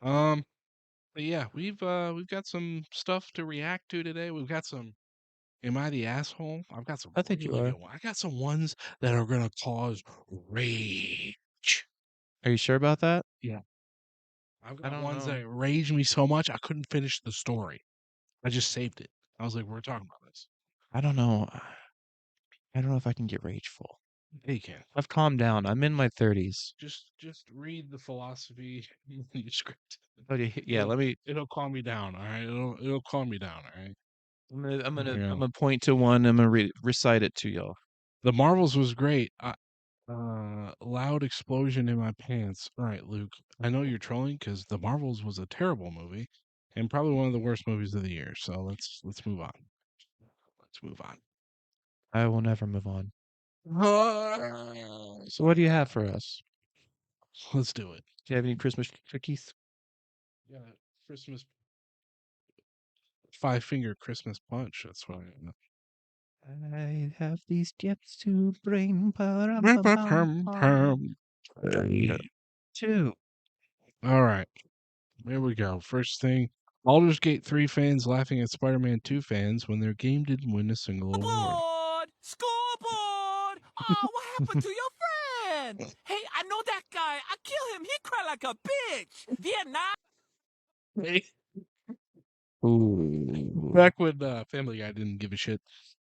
[SPEAKER 1] But yeah, we've got some stuff to react to today. We've got some. Am I the asshole? I've got some
[SPEAKER 2] I think you
[SPEAKER 1] really
[SPEAKER 2] are.
[SPEAKER 1] good ones. I got some ones that are gonna cause rage.
[SPEAKER 2] Are you sure about that?
[SPEAKER 1] Yeah. I've
[SPEAKER 2] I
[SPEAKER 1] got
[SPEAKER 2] don't
[SPEAKER 1] ones
[SPEAKER 2] know.
[SPEAKER 1] that rage me so much I couldn't finish the story. I just saved it. I was like, we're talking about this.
[SPEAKER 2] I don't know. I don't know if I can get rageful.
[SPEAKER 1] Hey, you can.
[SPEAKER 2] I've calmed down. I'm in my 30s.
[SPEAKER 1] Just read the philosophy manuscript.
[SPEAKER 2] Okay, yeah,
[SPEAKER 1] It'll
[SPEAKER 2] let me.
[SPEAKER 1] it'll calm me down. All right. It'll calm me down. All right.
[SPEAKER 2] I'm
[SPEAKER 1] Yeah.
[SPEAKER 2] gonna point to one. I'm gonna recite it to y'all.
[SPEAKER 1] The Marvels was great. Loud explosion in my pants. All right, Luke. I know you're trolling because The Marvels was a terrible movie and probably one of the worst movies of the year. So let's move on. Let's move on.
[SPEAKER 2] I will never move on. So what
[SPEAKER 1] Sorry,
[SPEAKER 2] do you
[SPEAKER 1] man.
[SPEAKER 2] have for us?
[SPEAKER 1] Let's do it.
[SPEAKER 2] Do you have any Christmas cookies?
[SPEAKER 1] Yeah, Christmas Five-Finger Christmas Punch. That's what I know.
[SPEAKER 2] I have these gifts to bring. Two.
[SPEAKER 1] All right, here we go. First thing, Baldur's Gate 3 fans laughing at Spider-Man 2 fans when their game didn't win a single award.
[SPEAKER 3] Scoreboard! Scoreboard! Oh, what happened to your friend? Hey, I know that guy. I kill him. He cried like a bitch. Vietnam.
[SPEAKER 2] Ooh.
[SPEAKER 1] Back when Family Guy didn't give a shit.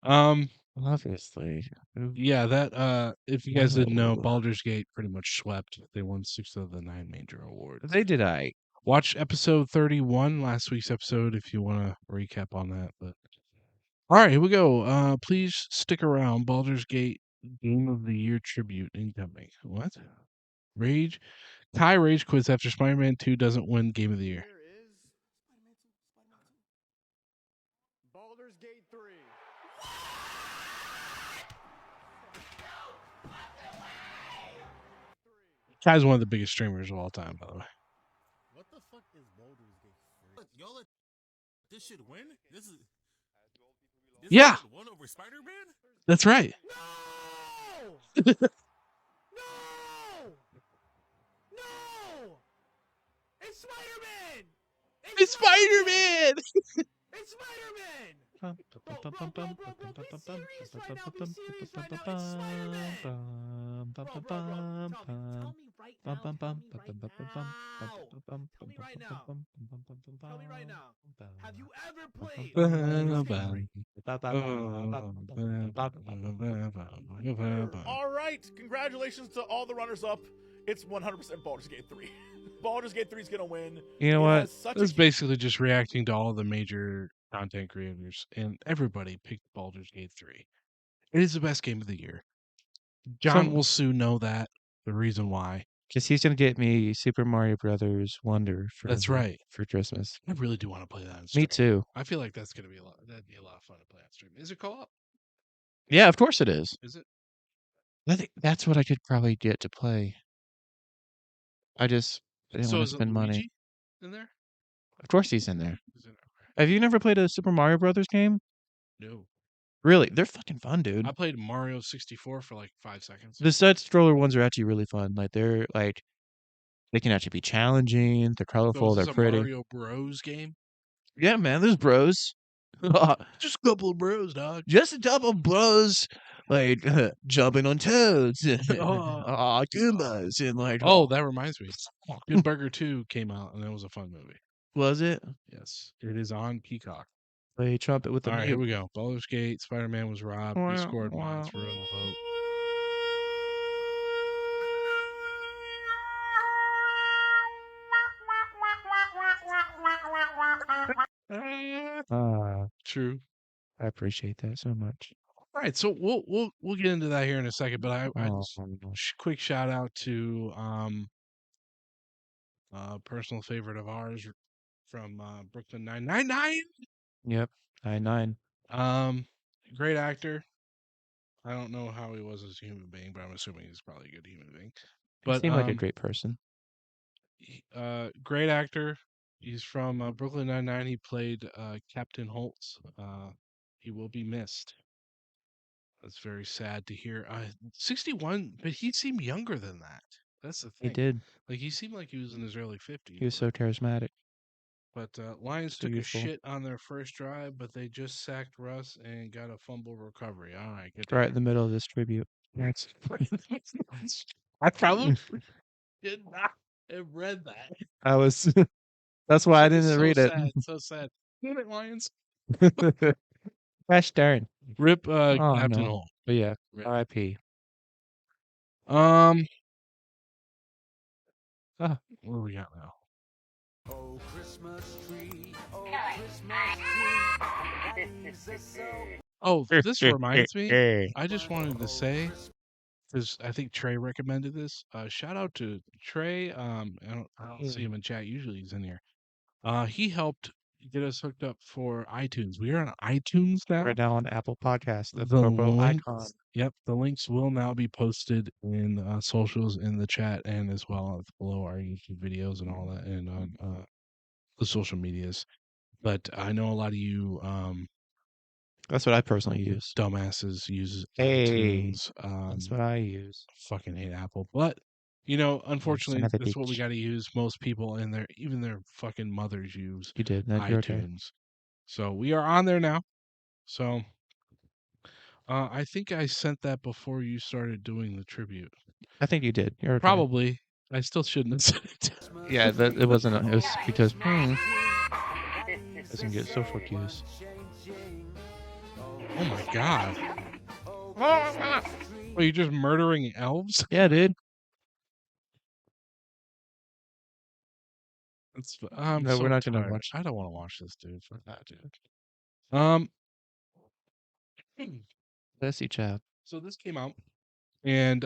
[SPEAKER 1] Um,
[SPEAKER 2] Obviously.
[SPEAKER 1] yeah, that if you guys didn't know,
[SPEAKER 2] Whoa.
[SPEAKER 1] Baldur's Gate pretty much swept. They won 6 of the 9 major awards.
[SPEAKER 2] They did I.
[SPEAKER 1] Watch episode 31, last week's episode, if you want to recap on that. But all right, here we go. Please stick around. Baldur's Gate Game of the Year tribute incoming. What? Rage. Kai rage quits after Spider-Man 2 doesn't win Game of the Year.
[SPEAKER 4] Here is Baldur's Gate 3.
[SPEAKER 1] Kai's one of the biggest streamers of all time, by the way.
[SPEAKER 4] What the fuck is Baldur's Gate 3?
[SPEAKER 3] Y'all let this shit win? This
[SPEAKER 1] Yeah,
[SPEAKER 3] shit won over Spider-Man?
[SPEAKER 1] that's right.
[SPEAKER 4] No! No! No! It's Spider-Man!
[SPEAKER 1] It's Spider-Man!
[SPEAKER 4] It's Spider-Man! Be serious right now. Be serious right now. It's Spider-Man! Tell me right now. Tell me right now. Tell me right now. Have you ever played All right, congratulations to all the runners-up. It's 100% Baldur's Gate 3. Baldur's Gate 3 is gonna win.
[SPEAKER 2] You know
[SPEAKER 4] It
[SPEAKER 2] what?
[SPEAKER 4] has such
[SPEAKER 1] This is
[SPEAKER 4] a
[SPEAKER 1] basically just reacting to all the major content creators, and everybody picked Baldur's Gate 3. It is the best game of the year. John will soon know that, the reason why.
[SPEAKER 2] Because he's gonna get me Super Mario Brothers Wonder for
[SPEAKER 1] That's right.
[SPEAKER 2] for Christmas.
[SPEAKER 1] I really do want to play that on stream.
[SPEAKER 2] Me too.
[SPEAKER 1] I feel like that'd be a lot of fun to play on stream. Is it co-op?
[SPEAKER 2] Yeah, of course it is.
[SPEAKER 1] Is it?
[SPEAKER 2] I think that's what I could probably get to play. I didn't
[SPEAKER 1] So
[SPEAKER 2] want to
[SPEAKER 1] is it
[SPEAKER 2] spend money.
[SPEAKER 1] Luigi in there?
[SPEAKER 2] Of course he's in there.
[SPEAKER 1] Is it? Okay.
[SPEAKER 2] Have you never played a Super Mario Brothers game?
[SPEAKER 1] No.
[SPEAKER 2] Really? They're fucking fun, dude.
[SPEAKER 1] I played Mario 64 for like 5 seconds.
[SPEAKER 2] The side scroller ones are actually really fun. Like they can actually be challenging, they're
[SPEAKER 1] So
[SPEAKER 2] colorful,
[SPEAKER 1] is
[SPEAKER 2] they're
[SPEAKER 1] this a
[SPEAKER 2] pretty.
[SPEAKER 1] Mario Bros game?
[SPEAKER 2] Yeah, man, there's bros.
[SPEAKER 1] Just a couple of bros, dog.
[SPEAKER 2] Just a couple bros like jumping on toads. Goombas and like
[SPEAKER 1] Oh, that reminds me. Good Burger 2 came out, and that was a fun movie.
[SPEAKER 2] was it?
[SPEAKER 1] Yes, it is on Peacock.
[SPEAKER 2] Play trumpet with the
[SPEAKER 1] All right, here
[SPEAKER 2] mute.
[SPEAKER 1] we go. Baldur's Gate, Spider-Man was robbed. We scored mods ruined the vote. True.
[SPEAKER 2] I appreciate that so much.
[SPEAKER 1] All right, so we'll get into that here in a second, but I
[SPEAKER 2] Oh,
[SPEAKER 1] quick shout out to personal favorite of ours from Brooklyn 999.
[SPEAKER 2] yep. 9-9.
[SPEAKER 1] Great actor. I don't know how he was as a human being, but I'm assuming he's probably a good human being.
[SPEAKER 2] He
[SPEAKER 1] But
[SPEAKER 2] seemed like a great person.
[SPEAKER 1] great actor. He's from Brooklyn Nine-Nine. He played Captain Holtz. He will be missed. That's very sad to hear. 61, but he seemed younger than that. That's the
[SPEAKER 2] He
[SPEAKER 1] thing.
[SPEAKER 2] did.
[SPEAKER 1] Like he seemed like he was in his early 50s.
[SPEAKER 2] He was so charismatic.
[SPEAKER 1] But Lions
[SPEAKER 2] So
[SPEAKER 1] took
[SPEAKER 2] youthful.
[SPEAKER 1] a shit on their first drive, but they just sacked Russ and got a fumble recovery. All right, get
[SPEAKER 2] Right in the middle of this tribute.
[SPEAKER 1] That's I probably did not have read that.
[SPEAKER 2] I was that's why I
[SPEAKER 1] That is
[SPEAKER 2] didn't
[SPEAKER 1] so
[SPEAKER 2] read
[SPEAKER 1] sad, so sad. Damn it, Lions.
[SPEAKER 2] it. Gosh darn.
[SPEAKER 1] Rip
[SPEAKER 2] Oh
[SPEAKER 1] Captain
[SPEAKER 2] no.
[SPEAKER 1] Holt.
[SPEAKER 2] But yeah,
[SPEAKER 1] Rip.
[SPEAKER 2] R.I.P.
[SPEAKER 1] What do we got now?
[SPEAKER 3] Oh, Christmas tree. Oh, Christmas tree.
[SPEAKER 1] Oh, this reminds me. I just wanted to say, because I think Trey recommended this. Shout out to Trey. I don't see him in chat. Usually he's in here. He helped get us hooked up for iTunes. We are on iTunes now.
[SPEAKER 2] Right now on Apple Podcast, the
[SPEAKER 1] The
[SPEAKER 2] purple
[SPEAKER 1] links,
[SPEAKER 2] icon.
[SPEAKER 1] yep, the links will now be posted in socials in the chat and as well as below our YouTube videos and all that, and on the social medias. but I know a lot of you
[SPEAKER 2] That's what I personally use.
[SPEAKER 1] dumbasses use
[SPEAKER 2] Hey,
[SPEAKER 1] iTunes.
[SPEAKER 2] that's what I use.
[SPEAKER 1] Fucking hate Apple, but you know,
[SPEAKER 2] Son
[SPEAKER 1] unfortunately,
[SPEAKER 2] of a
[SPEAKER 1] that's what we
[SPEAKER 2] bitch.
[SPEAKER 1] got to use. Most people and their even their fucking mothers use
[SPEAKER 2] You did. No, you're okay.
[SPEAKER 1] iTunes. So we are on there now. So I think I sent that before you started doing the tribute.
[SPEAKER 2] I think you did. You're okay.
[SPEAKER 1] Probably. I still shouldn't have said it.
[SPEAKER 2] Yeah, that it wasn't. It was because doesn't get social cues.
[SPEAKER 1] Oh my god. Are you just murdering elves?
[SPEAKER 2] Yeah, dude.
[SPEAKER 1] I'm
[SPEAKER 2] No,
[SPEAKER 1] so
[SPEAKER 2] we're not gonna
[SPEAKER 1] tired.
[SPEAKER 2] watch.
[SPEAKER 1] I don't want to watch this, dude. Fuck that, dude. Um.
[SPEAKER 2] Bessie chat.
[SPEAKER 1] So this came out, and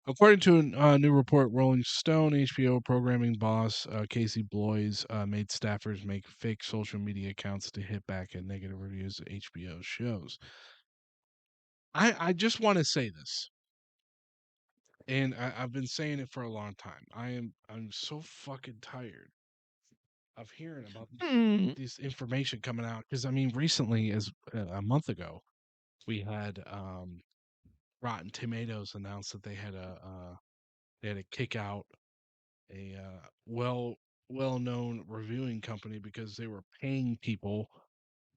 [SPEAKER 1] according to a new report, Rolling Stone, HBO programming boss Casey Bloys made staffers make fake social media accounts to hit back at negative reviews of HBO shows. I just want to say this, and I've been saying it for a long time. I'm so fucking tired of hearing about this information coming out because I mean, recently, as a month ago, we had Rotten Tomatoes announced that they had to kick out a well-known reviewing company because they were paying people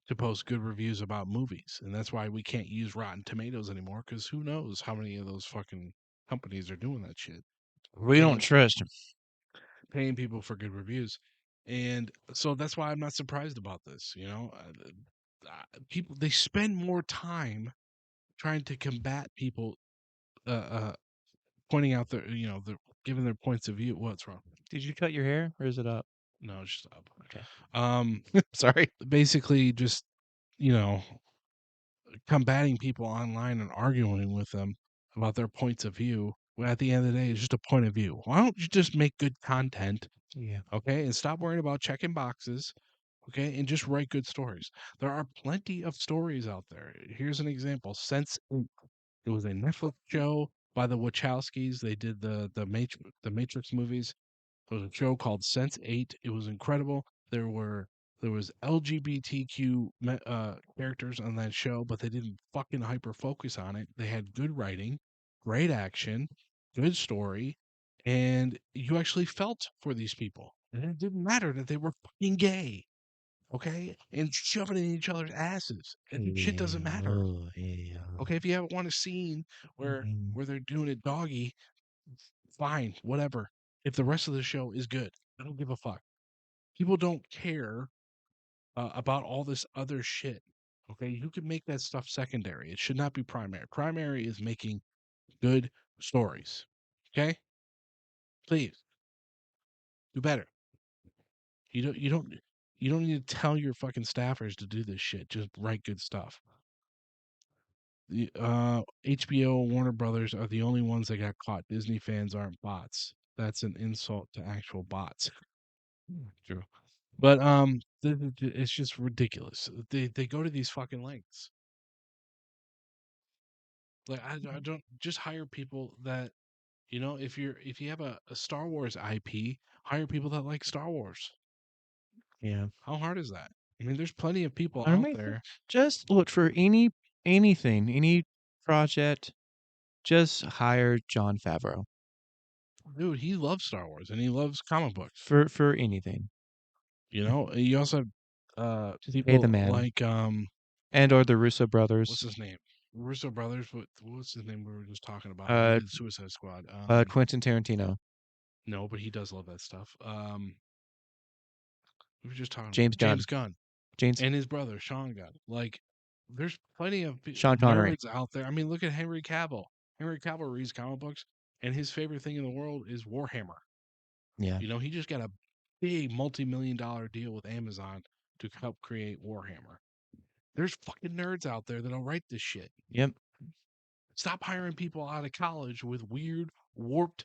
[SPEAKER 1] to post good reviews about movies, and that's why we can't use Rotten Tomatoes anymore. Because who knows how many of those fucking companies are doing that shit,
[SPEAKER 2] We don't trust him.
[SPEAKER 1] paying people for good reviews, and so that's why I'm not surprised about this. You know, people they spend more time trying to combat people pointing out their giving their points of view. What's wrong?
[SPEAKER 2] Did you cut your hair or is it up?
[SPEAKER 1] No, it's just up.
[SPEAKER 2] Okay.
[SPEAKER 1] Sorry. Basically, just you know, combating people online and arguing with them about their points of view. When at the end of the day, it's just a point of view. Why don't you just make good content,
[SPEAKER 2] Yeah.
[SPEAKER 1] okay, and stop worrying about checking boxes, okay, and just write good stories. There are plenty of stories out there. Here's an example: Sense Inc. It was a Netflix show by the Wachowskis. They did the Matrix movies. There was a show called Sense8. It was incredible. There was LGBTQ characters on that show, but they didn't fucking hyper focus on it. They had good writing, great action, good story, and you actually felt for these people. And it didn't matter that they were fucking gay, okay, and shoving it in each other's asses. And shit doesn't matter. Okay, if you ever want a scene where they're doing it doggy, fine, whatever. If the rest of the show is good, I don't give a fuck. People don't care about all this other shit. Okay, you can make that stuff secondary. It should not be primary. Primary is making good stories. Okay, please do better. You don't need to tell your fucking staffers to do this shit. Just write good stuff. The HBO and Warner Brothers are the only ones that got caught. Disney fans aren't bots. That's an insult to actual bots. True. But it's just ridiculous. They go to these fucking lengths. Like I don't just hire people that if you have a Star Wars IP, hire people that like Star Wars.
[SPEAKER 2] Yeah.
[SPEAKER 1] How hard is that? I mean, there's plenty of people
[SPEAKER 2] I
[SPEAKER 1] out
[SPEAKER 2] mean,
[SPEAKER 1] there.
[SPEAKER 2] just look for anything, any project. Just hire Jon Favreau
[SPEAKER 1] Dude, he loves Star Wars and he loves comic books.
[SPEAKER 2] for anything.
[SPEAKER 1] You also have
[SPEAKER 2] Just pay the
[SPEAKER 1] people
[SPEAKER 2] man.
[SPEAKER 1] like
[SPEAKER 2] And or the Russo brothers.
[SPEAKER 1] what's his name? Russo brothers. What's his name? We were just talking about. He did Suicide Squad.
[SPEAKER 2] Quentin Tarantino.
[SPEAKER 1] No, but he does love that stuff. We were just talking
[SPEAKER 2] James
[SPEAKER 1] about
[SPEAKER 2] Gunn.
[SPEAKER 1] James Gunn
[SPEAKER 2] James
[SPEAKER 1] and his brother Sean Gunn. Like, there's plenty of
[SPEAKER 2] Sean Connery.
[SPEAKER 1] nerds out there. I mean, look at Henry Cavill. Henry Cavill reads comic books, and his favorite thing in the world is Warhammer.
[SPEAKER 2] Yeah.
[SPEAKER 1] He just got a big multi-million-dollar deal with Amazon to help create Warhammer. There's fucking nerds out there that'll write this shit.
[SPEAKER 2] Yep.
[SPEAKER 1] Stop hiring people out of college with weird, warped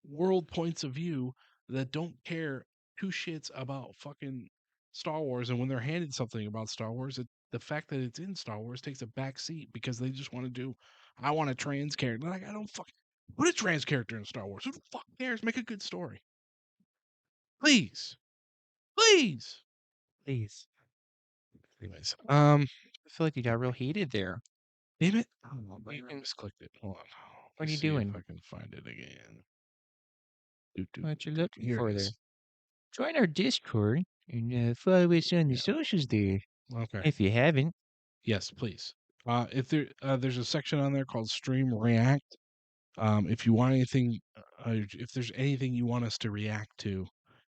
[SPEAKER 1] world points of view that don't care two shits about fucking Star Wars. And when they're handed something about Star Wars, the fact that it's in Star Wars takes a back seat because they just want to do, I want a trans character. Like, I don't fucking put a trans character in Star Wars. Who the fuck cares? Make a good story. Please. Please.
[SPEAKER 2] Please.
[SPEAKER 1] Anyways,
[SPEAKER 2] I feel like you got real heated there.
[SPEAKER 1] damn it! Oh, I misclicked it. Hold on.
[SPEAKER 2] What
[SPEAKER 1] Let
[SPEAKER 2] are
[SPEAKER 1] me
[SPEAKER 2] you
[SPEAKER 1] see if
[SPEAKER 2] doing?
[SPEAKER 1] I can find it again.
[SPEAKER 2] What you looking
[SPEAKER 1] Here it
[SPEAKER 2] for there?
[SPEAKER 1] is.
[SPEAKER 2] Join our Discord and follow us on the
[SPEAKER 1] Yeah.
[SPEAKER 2] socials there
[SPEAKER 1] Okay.
[SPEAKER 2] if you haven't.
[SPEAKER 1] Yes, please. If there's a section on there called Stream React. If you want anything, if there's anything you want us to react to,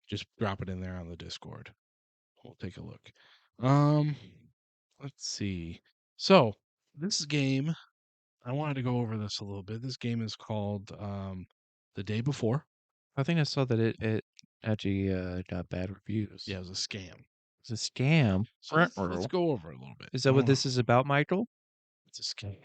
[SPEAKER 1] just drop it in there on the Discord. We'll take a look. Um, let's see. So this game, I wanted to go over this a little bit. This game is called The Day Before.
[SPEAKER 2] I think I saw that it actually got bad reviews.
[SPEAKER 1] Yeah, it was a scam.
[SPEAKER 2] It's a scam.
[SPEAKER 1] So let's go over it a little bit.
[SPEAKER 2] Is that what this is about, Michael?
[SPEAKER 1] It's a scam.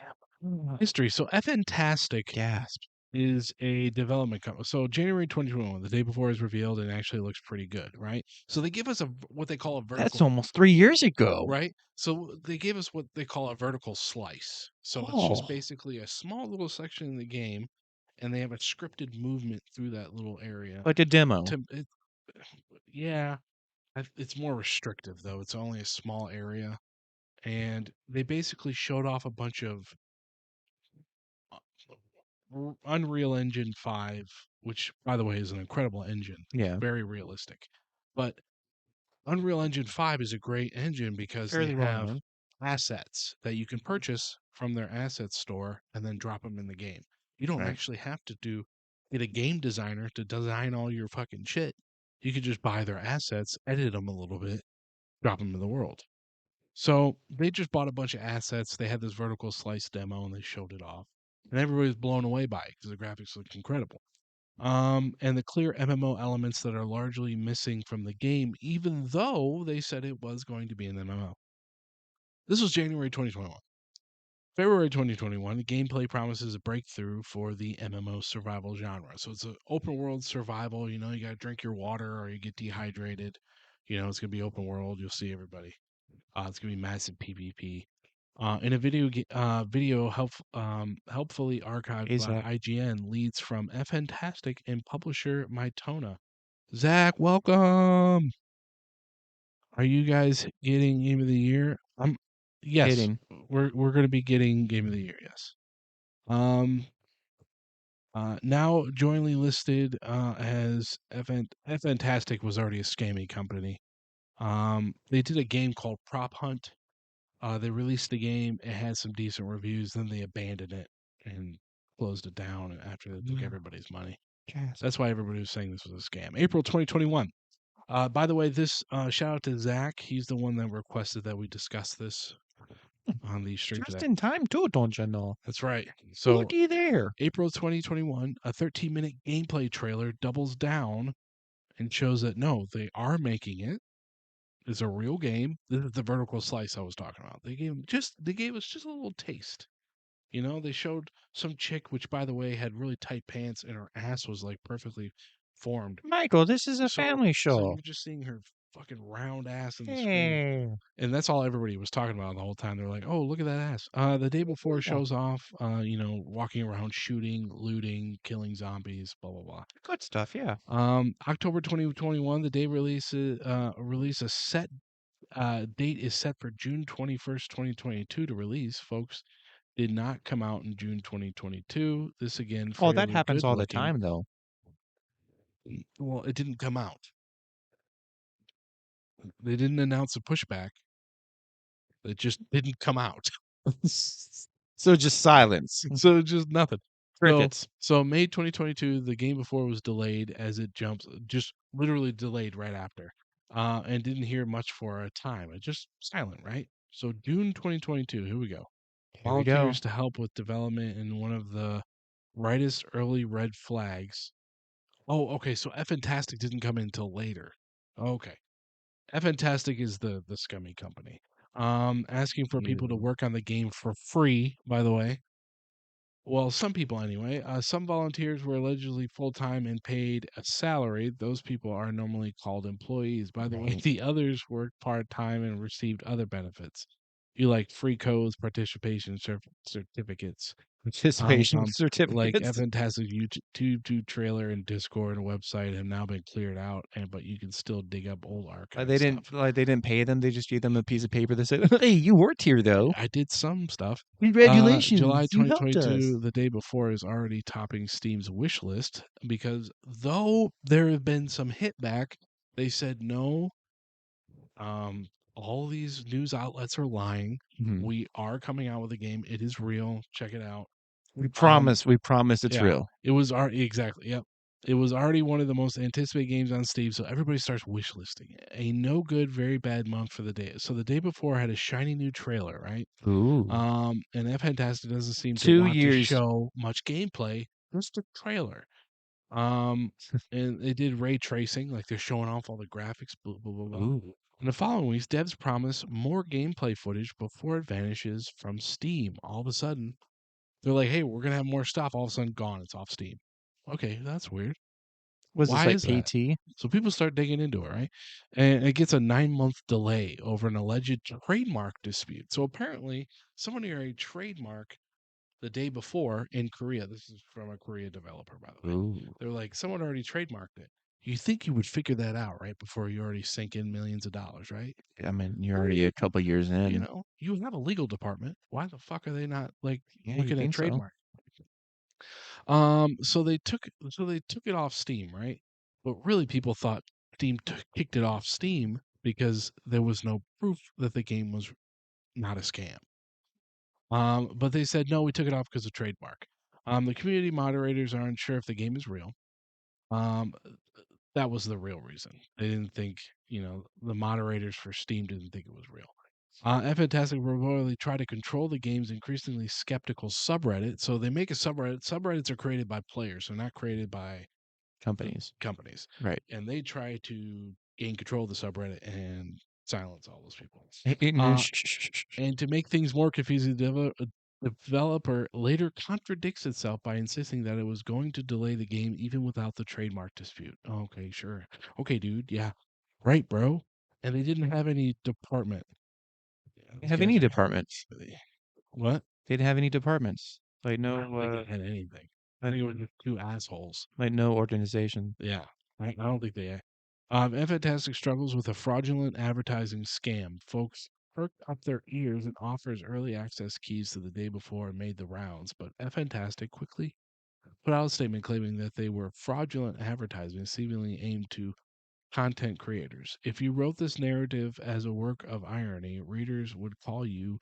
[SPEAKER 1] History. So Fantastic
[SPEAKER 2] Gasp.
[SPEAKER 1] is a development company. So January 2021, the day before is revealed and actually looks pretty good, right? So they give us what they call a
[SPEAKER 2] That's
[SPEAKER 1] vertical,
[SPEAKER 2] almost 3 years ago.
[SPEAKER 1] right? So they gave us what they call a vertical slice. So it's just
[SPEAKER 2] Oh.
[SPEAKER 1] basically a small little section in the game, and they have a scripted movement through that little area.
[SPEAKER 2] Like a demo.
[SPEAKER 1] Yeah, it's more restrictive though. It's only a small area, and they basically showed off a bunch of Unreal Engine 5, which by the way is an incredible engine.
[SPEAKER 2] Yeah.
[SPEAKER 1] Very realistic. But Unreal Engine 5 is a great engine because they
[SPEAKER 2] Fairly well
[SPEAKER 1] have
[SPEAKER 2] known.
[SPEAKER 1] assets that you can purchase from their asset store and then drop them in the game. You don't
[SPEAKER 2] Right.
[SPEAKER 1] actually have to get a game designer to design all your fucking shit. You could just buy their assets, edit them a little bit, drop them in the world. So they just bought a bunch of assets. They had this vertical slice demo and they showed it off. And everybody was blown away by it because the graphics looked incredible. And the clear MMO elements that are largely missing from the game, even though they said it was going to be an MMO. This was January 2021. February 2021, the gameplay promises a breakthrough for the MMO survival genre. So it's an open world survival. You know, you got to drink your water or you get dehydrated. You know, it's going to be open world. You'll see everybody. It's going to be massive PvP. In a video helpfully archived by
[SPEAKER 2] Zach.
[SPEAKER 1] IGN leads from Fantastic and publisher Mytona. Zach, welcome. Are you guys getting Game of the Year? Yes,
[SPEAKER 2] Hitting.
[SPEAKER 1] we're going to be getting Game of the Year. Yes. Now jointly listed as Fantastic was already a scammy company. They did a game called Prop Hunt. They released the game. It had some decent reviews. Then they abandoned it and closed it down after they took everybody's money.
[SPEAKER 2] Gasp.
[SPEAKER 1] That's why everybody was saying this was a scam. April 2021. By the way, this shout out to Zach. He's the one that requested that we discuss this on the stream
[SPEAKER 2] Just
[SPEAKER 1] today.
[SPEAKER 2] in time too, don't you know?
[SPEAKER 1] That's right. So
[SPEAKER 2] Looky there.
[SPEAKER 1] April 2021, a 13-minute gameplay trailer doubles down and shows that no, they are making it. It's a real game. This is the vertical slice I was talking about. They gave us just a little taste. You know, they showed some chick, which by the way had really tight pants and her ass was like perfectly formed.
[SPEAKER 2] Michael, this is a
[SPEAKER 1] So
[SPEAKER 2] family show.
[SPEAKER 1] you're just seeing her fucking round ass in the screen.
[SPEAKER 2] Hey.
[SPEAKER 1] And that's all everybody was talking about the whole time. They're like, "Oh, look at that ass." The day before shows off, you know, walking around, shooting, looting, killing zombies, blah blah blah.
[SPEAKER 2] Good stuff, yeah.
[SPEAKER 1] October 2021, the day release a set date is set for June 21st, 2022 to release. Folks, did not come out in June 2022. This again,
[SPEAKER 2] Oh, that
[SPEAKER 1] fairly
[SPEAKER 2] happens
[SPEAKER 1] good
[SPEAKER 2] all the
[SPEAKER 1] looking.
[SPEAKER 2] time, though.
[SPEAKER 1] Well, it didn't come out. They didn't announce a pushback. It just didn't come out.
[SPEAKER 2] So just silence.
[SPEAKER 1] So just nothing.
[SPEAKER 2] Crickets.
[SPEAKER 1] So May 2022, the game before was delayed as it jumps, just literally delayed right after, and didn't hear much for a time. It just silent, right? So June 2022, here we go.
[SPEAKER 2] Here we go.
[SPEAKER 1] Volunteers to help with development in one of the brightest early red flags. Oh, okay. So Fantastic didn't come in until later. Okay. Fantastic is the scummy company. Asking for people to work on the game for free, by the way. Well, some people anyway. Some volunteers were allegedly full time and paid a salary. Those people are normally called employees. By the way,
[SPEAKER 2] Right.
[SPEAKER 1] the others worked part time and received other benefits. You like free codes, participation certificates.
[SPEAKER 2] Participation
[SPEAKER 1] Like
[SPEAKER 2] certificates.
[SPEAKER 1] Fantastic YouTube trailer and Discord and website have now been cleared out, but you can still dig up old archive stuff.
[SPEAKER 2] They didn't pay them. They just gave them a piece of paper that said, "Hey, you worked here though.
[SPEAKER 1] I did some stuff. July
[SPEAKER 2] Congratulations, you helped us."
[SPEAKER 1] 2022, the day before, is already topping Steam's wish list because though there have been some hit back, they said no. Um, all these news outlets are lying.
[SPEAKER 2] Mhm.
[SPEAKER 1] We are coming out with a game. It is real. Check it out.
[SPEAKER 2] We
[SPEAKER 1] Um,
[SPEAKER 2] promise. We promise it's
[SPEAKER 1] yeah,
[SPEAKER 2] real.
[SPEAKER 1] it was already exactly. Yep. It was already one of the most anticipated games on Steam, so everybody starts wish listing it. A no good, very bad month for the day. So the day before had a shiny new trailer, right?
[SPEAKER 2] Ooh,
[SPEAKER 1] And F Fantastic doesn't seem to
[SPEAKER 2] 2
[SPEAKER 1] want to
[SPEAKER 2] years.
[SPEAKER 1] show much gameplay, just a trailer. Um, and they did ray tracing, like they're showing off all the graphics, blah blah blah blah.
[SPEAKER 2] Ooh,
[SPEAKER 1] In the following weeks, devs promise more gameplay footage before it vanishes from Steam. All of a sudden, they're like, "Hey, we're gonna have more stuff." All of a sudden, gone. It's off Steam. Okay, that's weird.
[SPEAKER 2] was this
[SPEAKER 1] Why
[SPEAKER 2] like
[SPEAKER 1] is that?
[SPEAKER 2] PT?
[SPEAKER 1] So people start digging into it, right? And it gets a 9-month delay over an alleged trademark dispute. So apparently, somebody already trademark the day before in Korea. This is from a Korea developer, by the way.
[SPEAKER 2] Ooh,
[SPEAKER 1] They're like, someone already trademarked it. You think you would figure that out, right? Before you already sink in millions of dollars, right?
[SPEAKER 2] I mean, you're already a couple years
[SPEAKER 1] You
[SPEAKER 2] in.
[SPEAKER 1] know, you have a legal department. Why the fuck are they not like
[SPEAKER 2] Yeah, you
[SPEAKER 1] looking at
[SPEAKER 2] think so?
[SPEAKER 1] trademark? So they took it off Steam, right? But really, people thought Steam kicked it off Steam because there was no proof that the game was not a scam. But they said no, we took it off because of trademark. The community moderators are unsure if the game is real. Um, that was the real reason. They didn't think, the moderators for Steam didn't think it was real. Fantastic reportedly try to control the game's increasingly skeptical subreddit. So they make a subreddit. Subreddits are created by players, they're not created by the
[SPEAKER 2] Companies.
[SPEAKER 1] companies.
[SPEAKER 2] Right.
[SPEAKER 1] And they try to gain control of the subreddit and silence all those people.
[SPEAKER 2] Shh,
[SPEAKER 1] Uh,
[SPEAKER 2] shh, shh, shh, shh.
[SPEAKER 1] and to make things more confusing, the developer later contradicts itself by insisting that it was going to delay the game even without the trademark dispute. Okay, sure. Okay, dude. Yeah. Right, bro. And they didn't have any department. Yeah,
[SPEAKER 2] They
[SPEAKER 1] these
[SPEAKER 2] have any
[SPEAKER 1] guys are
[SPEAKER 2] departments.
[SPEAKER 1] what?
[SPEAKER 2] They didn't have any departments. Like
[SPEAKER 1] I don't
[SPEAKER 2] no,
[SPEAKER 1] think they had anything. I think it was just two assholes.
[SPEAKER 2] like no organization.
[SPEAKER 1] Yeah, I don't think they. Fantastic struggles with a fraudulent advertising scam. Folks perked up their ears and offers early access keys to the day before and made the rounds, but Fantastic quickly put out a statement claiming that they were fraudulent advertising seemingly aimed to content creators. If you wrote this narrative as a work of irony, readers would call you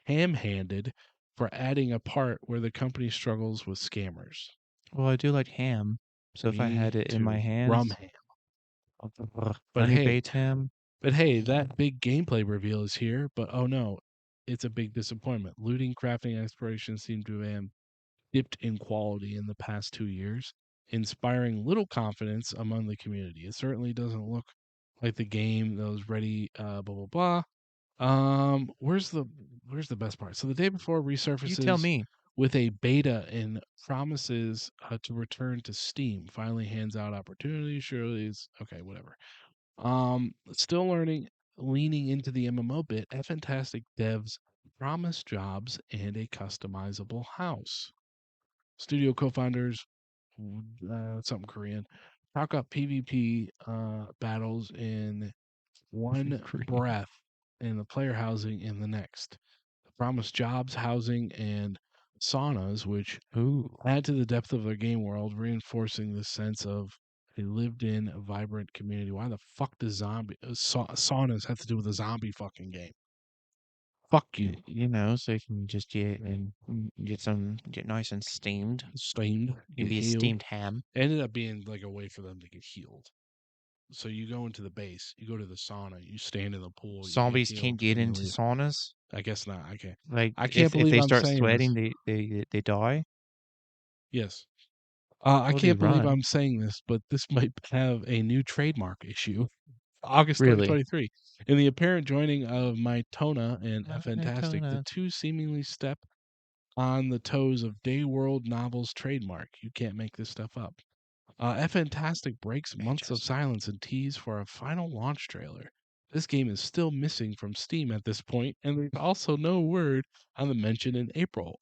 [SPEAKER 1] ham-handed for adding a part where the company struggles with scammers.
[SPEAKER 2] Well, I do like ham, so if I
[SPEAKER 1] Me
[SPEAKER 2] had it in my
[SPEAKER 1] too. Rum
[SPEAKER 2] hands,
[SPEAKER 1] ham. But
[SPEAKER 2] honey
[SPEAKER 1] hey,
[SPEAKER 2] baked ham.
[SPEAKER 1] that big gameplay reveal is here, but oh no, it's a big disappointment. Looting, crafting, exploration seem to have dipped in quality in the past 2 years, inspiring little confidence among the community. It certainly doesn't look like the game that was ready, blah blah blah. Where's the best part? So the day before
[SPEAKER 2] You tell
[SPEAKER 1] resurfaces
[SPEAKER 2] me.
[SPEAKER 1] with a beta and promises to return to Steam. Finally hands out opportunities. Surely is okay. Whatever. Still learning, leaning into the MMO bit. Fantastic devs promise jobs and a customizable house. Studio co-founders, something Korean, talk up PvP battles in one
[SPEAKER 2] Korean.
[SPEAKER 1] breath and the player housing in the next. They promise jobs, housing, and saunas, which
[SPEAKER 2] Ooh.
[SPEAKER 1] add to the depth of their game world, reinforcing the sense of a lived-in, vibrant community. Why the fuck does saunas have to do with a zombie fucking game? Fuck you.
[SPEAKER 2] You know, so you can just get nice and steamed.
[SPEAKER 1] Steamed,
[SPEAKER 2] You can
[SPEAKER 1] get
[SPEAKER 2] be a
[SPEAKER 1] healed.
[SPEAKER 2] steamed ham.
[SPEAKER 1] Ended up being like a way for them to get healed. So you go into the base, you go to the sauna, you stand in the pool, you get
[SPEAKER 2] Zombies
[SPEAKER 1] healed,
[SPEAKER 2] can't get
[SPEAKER 1] and you
[SPEAKER 2] into
[SPEAKER 1] leave.
[SPEAKER 2] saunas.
[SPEAKER 1] I guess not. I can't.
[SPEAKER 2] Like
[SPEAKER 1] I can't
[SPEAKER 2] if
[SPEAKER 1] believe
[SPEAKER 2] they
[SPEAKER 1] I'm
[SPEAKER 2] start
[SPEAKER 1] saying this.
[SPEAKER 2] sweating, they die.
[SPEAKER 1] Yes. I
[SPEAKER 2] Will they
[SPEAKER 1] can't believe
[SPEAKER 2] run?
[SPEAKER 1] I'm saying this, but this might have a new trademark issue. August
[SPEAKER 2] Really?
[SPEAKER 1] 2023. In the apparent joining of Mytona and Fantastic, the
[SPEAKER 2] Daytona.
[SPEAKER 1] two seemingly step on the toes of Day World Novels trademark. You can't make this stuff up. Fantastic breaks months of
[SPEAKER 2] Interesting.
[SPEAKER 1] silence and tease for a final launch trailer. This game is still missing from Steam at this point, and there's also no word on the mention in April.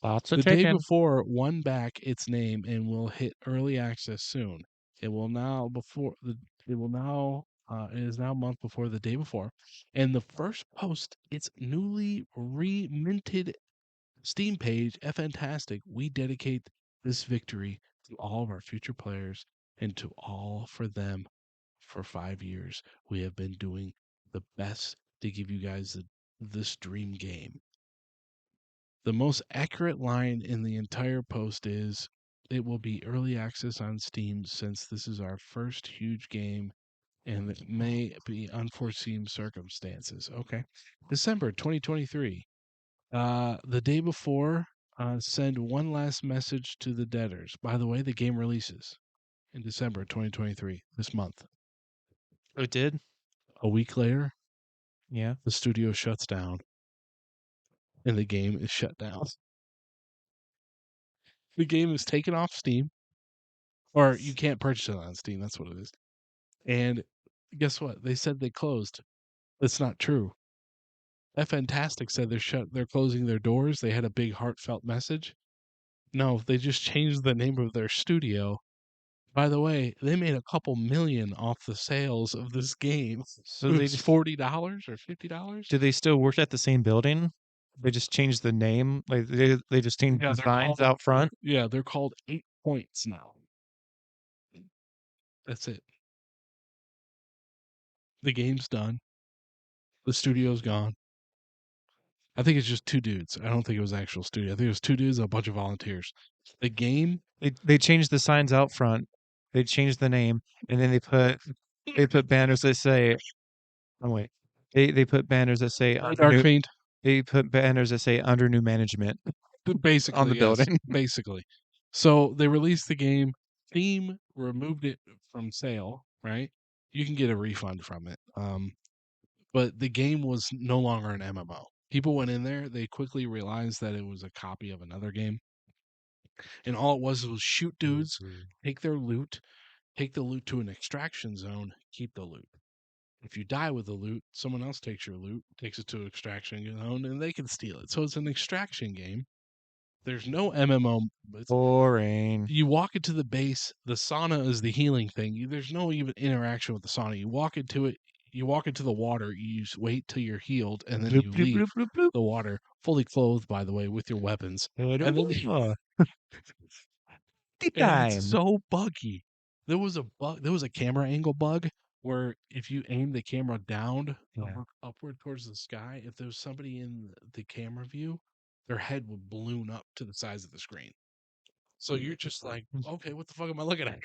[SPEAKER 2] Lots of
[SPEAKER 1] The day
[SPEAKER 2] chicken.
[SPEAKER 1] before won back its name and will hit early access soon. It will now before the it will now it is now a month before the day before, and the first post its newly re-minted Steam page, Fantastic. We dedicate this victory to all of our future players and to all for them. For 5 years, we have been doing the best to give you guys this dream game. The most accurate line in the entire post is it will be early access on Steam since this is our first huge game and it may be unforeseen circumstances. Okay. December 2023. The day before, send one last message to the debtors. By the way, the game releases in December 2023, this month.
[SPEAKER 2] It did?
[SPEAKER 1] A week later,
[SPEAKER 2] Yeah.
[SPEAKER 1] the studio shuts down and the game is shut down. The game is taken off Steam, or you can't purchase it on Steam. That's what it is. And guess what? They said they closed. That's not true. Fantastic said they're closing their doors. They had a big heartfelt message. No, they just changed the name of their studio. By the way, they made a couple million off the sales of this game.
[SPEAKER 2] So
[SPEAKER 1] It
[SPEAKER 2] they
[SPEAKER 1] was
[SPEAKER 2] just
[SPEAKER 1] $40 or $50.
[SPEAKER 2] do they still work at the same building? They just changed the name? Like, they just changed
[SPEAKER 1] Yeah,
[SPEAKER 2] the
[SPEAKER 1] they're
[SPEAKER 2] signs
[SPEAKER 1] called
[SPEAKER 2] out front?
[SPEAKER 1] yeah, they're called 8 Points now. That's it. The game's done. The studio's gone. I think it's just 2 dudes. I don't think it was actual studio. I think it was 2 dudes and a bunch of volunteers. The game
[SPEAKER 2] They changed the signs out front. They changed the name, and then they put banners that say, "Oh, wait." They put banners that say
[SPEAKER 1] Hey,
[SPEAKER 2] under
[SPEAKER 1] Dark
[SPEAKER 2] new
[SPEAKER 1] Fiend.
[SPEAKER 2] they put banners that say under new management on the
[SPEAKER 1] Basically, yes.
[SPEAKER 2] building.
[SPEAKER 1] Basically. So they released the game. Steam removed it from sale, right? You can get a refund from it. But the game was no longer an MMO. People went in there, they quickly realized that it was a copy of another game. And all it was shoot dudes, take their loot, take the loot to an extraction zone, keep the loot. If you die with the loot, someone else takes your loot, takes it to an extraction zone, and they can steal it. So it's an extraction game. There's no MMO.
[SPEAKER 2] Boring.
[SPEAKER 1] You walk into the base, the sauna is the healing thing. There's no even interaction with the sauna. You walk into it, you walk into the water, you just wait till you're healed, and then
[SPEAKER 2] Bloop,
[SPEAKER 1] you
[SPEAKER 2] bloop,
[SPEAKER 1] leave
[SPEAKER 2] bloop, bloop, bloop.
[SPEAKER 1] the water, fully clothed, by the way, with your weapons. And then
[SPEAKER 2] Tea
[SPEAKER 1] and it's
[SPEAKER 2] time.
[SPEAKER 1] so buggy. There was a camera angle bug where if you aim the camera down
[SPEAKER 2] Yeah.
[SPEAKER 1] upward towards the sky, if there was somebody in the camera view, their head would balloon up to the size of the screen. So you're just like, okay, what the fuck am I looking at?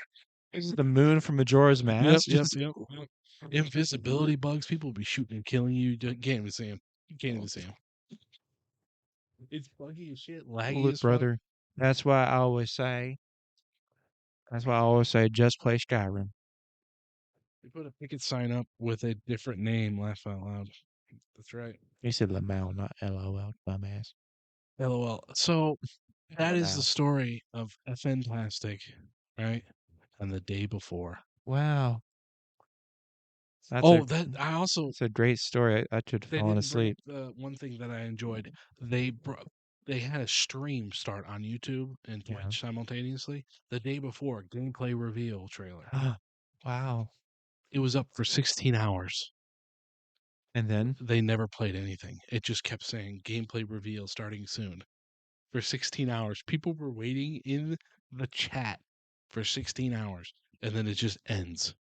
[SPEAKER 2] This is the moon from Majora's
[SPEAKER 1] Yep,
[SPEAKER 2] Mask.
[SPEAKER 1] yep,
[SPEAKER 2] Just
[SPEAKER 1] yep, yep. Invisibility bugs. People will be shooting and killing you. You can't even see them. You can't even see them. It's buggy as shit, laggy
[SPEAKER 2] look,
[SPEAKER 1] as fuck.
[SPEAKER 2] brother. That's why I always say. That's why I always say, just play Skyrim.
[SPEAKER 1] They put a picket sign up with a different name. Laugh out loud. That's right.
[SPEAKER 2] He said Lamau, not LOL, dumbass.
[SPEAKER 1] LOL. So that is the
[SPEAKER 2] Wow.
[SPEAKER 1] story of Fantastic, right? And the day before.
[SPEAKER 2] Wow.
[SPEAKER 1] Oh, that I also
[SPEAKER 2] That's a great story. I should have
[SPEAKER 1] they
[SPEAKER 2] fallen
[SPEAKER 1] didn't bring up
[SPEAKER 2] asleep.
[SPEAKER 1] the one thing that I enjoyed. They had a stream start on YouTube and
[SPEAKER 2] Yeah.
[SPEAKER 1] Twitch simultaneously the day before gameplay reveal trailer.
[SPEAKER 2] Wow.
[SPEAKER 1] It was up for 16 hours.
[SPEAKER 2] And then
[SPEAKER 1] They never played anything. It just kept saying gameplay reveal starting soon. For 16 hours. People were waiting in the chat for 16 hours and then it just ends.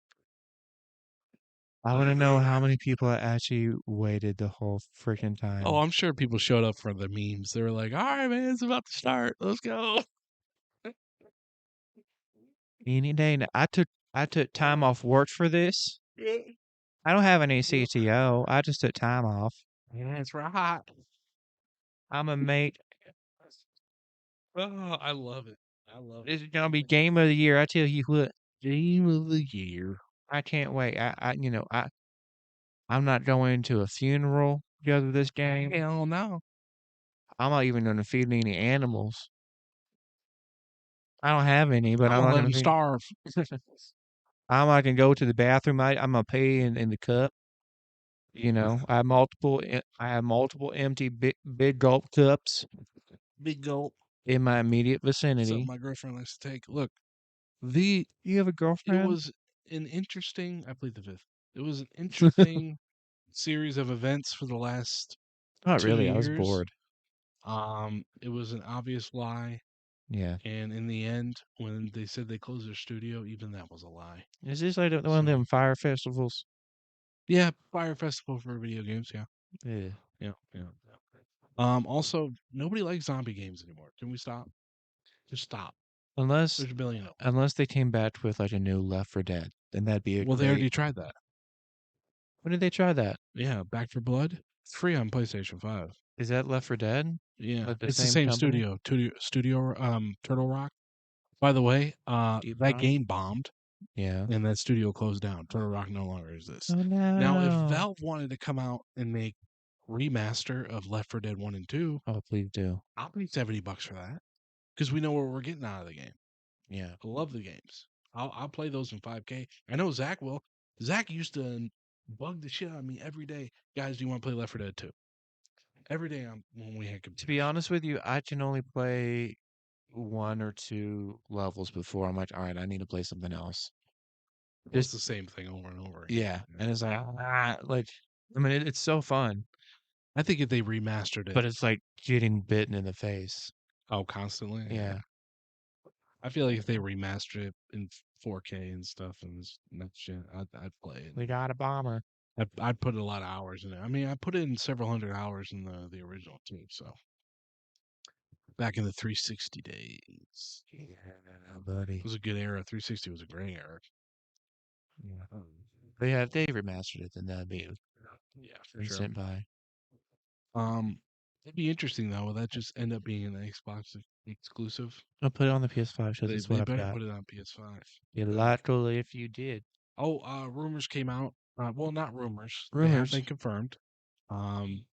[SPEAKER 2] I want to know how many people actually waited the whole freaking time.
[SPEAKER 1] Oh, I'm sure people showed up for the memes. They were like, all right, man, it's about to start. Let's go.
[SPEAKER 2] Any day. I took time off work for this. I don't have any CTO. I just took time off.
[SPEAKER 1] That's right.
[SPEAKER 2] I'm a mate.
[SPEAKER 1] Oh, I love it. I love
[SPEAKER 2] This
[SPEAKER 1] it.
[SPEAKER 2] is gonna be game of the year. I tell you what.
[SPEAKER 1] Game of the year.
[SPEAKER 2] I can't wait. I'm not going to a funeral because of this game.
[SPEAKER 1] Hell no.
[SPEAKER 2] I'm not even gonna feed any animals. I don't have any, but
[SPEAKER 1] I'm
[SPEAKER 2] I'm
[SPEAKER 1] gonna
[SPEAKER 2] not
[SPEAKER 1] let
[SPEAKER 2] gonna
[SPEAKER 1] them
[SPEAKER 2] feed.
[SPEAKER 1] starve.
[SPEAKER 2] I'm not gonna go to the bathroom. I'm gonna pee in the cup. You know, I have multiple empty big gulp cups
[SPEAKER 1] Big gulp.
[SPEAKER 2] in my immediate
[SPEAKER 1] Something
[SPEAKER 2] vicinity.
[SPEAKER 1] my girlfriend likes to take. Look, the
[SPEAKER 2] You have a
[SPEAKER 1] it
[SPEAKER 2] girlfriend?
[SPEAKER 1] was an interesting. I plead the fifth. It was an interesting series of events for the last
[SPEAKER 2] Not
[SPEAKER 1] 2
[SPEAKER 2] really. I was
[SPEAKER 1] years.
[SPEAKER 2] bored.
[SPEAKER 1] It was an obvious lie,
[SPEAKER 2] Yeah.
[SPEAKER 1] and in the end, when they said they closed their studio, even that was a lie.
[SPEAKER 2] Is this like one of
[SPEAKER 1] So
[SPEAKER 2] them fire festivals?
[SPEAKER 1] yeah, Fire Festival for video games. Yeah,
[SPEAKER 2] Yeah.
[SPEAKER 1] yeah, yeah. Also, nobody likes zombie games anymore. Can we stop? Just stop.
[SPEAKER 2] Unless
[SPEAKER 1] There's a billion of them.
[SPEAKER 2] unless they came back with like a new Left 4 Dead, then that'd be a
[SPEAKER 1] Well, they
[SPEAKER 2] great.
[SPEAKER 1] already tried that.
[SPEAKER 2] When did they try that?
[SPEAKER 1] Yeah, Back for Blood. It's free on PlayStation 5.
[SPEAKER 2] Is that Left 4 Dead?
[SPEAKER 1] Yeah,
[SPEAKER 2] Like the
[SPEAKER 1] it's the
[SPEAKER 2] same
[SPEAKER 1] same
[SPEAKER 2] company?
[SPEAKER 1] studio, Turtle Rock. By the way,
[SPEAKER 2] Deep
[SPEAKER 1] that
[SPEAKER 2] Rock?
[SPEAKER 1] game bombed
[SPEAKER 2] Yeah.
[SPEAKER 1] and that studio closed down. Turtle Rock no longer exists.
[SPEAKER 2] Oh
[SPEAKER 1] Now, if
[SPEAKER 2] no.
[SPEAKER 1] Valve wanted to come out and make remaster of Left 4 Dead 1 and 2,
[SPEAKER 2] Oh, please do.
[SPEAKER 1] I'll pay $70 for that because we know what we're getting out of the game.
[SPEAKER 2] Yeah.
[SPEAKER 1] I love the games. I'll play those in 5K. I know Zach will. Zach used to bug the shit out of me every day. Guys, do you want to play Left 4 Dead 2? Every day when we had
[SPEAKER 2] To be
[SPEAKER 1] computers.
[SPEAKER 2] honest with you, I can only play 1 or 2 levels before I'm like, all right, I need to play something else.
[SPEAKER 1] Well, it's
[SPEAKER 2] Just
[SPEAKER 1] the same thing over and over again.
[SPEAKER 2] yeah, and it's like I mean, it's so fun,
[SPEAKER 1] I think if they remastered it,
[SPEAKER 2] but it's like getting bitten in the face.
[SPEAKER 1] oh, constantly, yeah.
[SPEAKER 2] Yeah,
[SPEAKER 1] I feel like if they remastered it in 4K and stuff and this next gen, I'd play it.
[SPEAKER 2] we got a bomber.
[SPEAKER 1] I'd put a lot of hours in it. I mean, I put in several hundred hours in the original too. So back in the 360 days,
[SPEAKER 2] Yeah,
[SPEAKER 1] it
[SPEAKER 2] buddy.
[SPEAKER 1] was a good era. 360 was a great era.
[SPEAKER 2] Yeah. They remastered it, then that'd be
[SPEAKER 1] Yeah, for sure.
[SPEAKER 2] instant buy.
[SPEAKER 1] It'd be interesting though. Will that just end up being an Xbox exclusive?
[SPEAKER 2] I'll put it on the PS5 because it's
[SPEAKER 1] They
[SPEAKER 2] what I've
[SPEAKER 1] better
[SPEAKER 2] got.
[SPEAKER 1] put it on PS5.
[SPEAKER 2] Be illogical if you did.
[SPEAKER 1] Oh, rumors came out. Well, not rumors. They have
[SPEAKER 2] Rumors.
[SPEAKER 1] been confirmed. Um,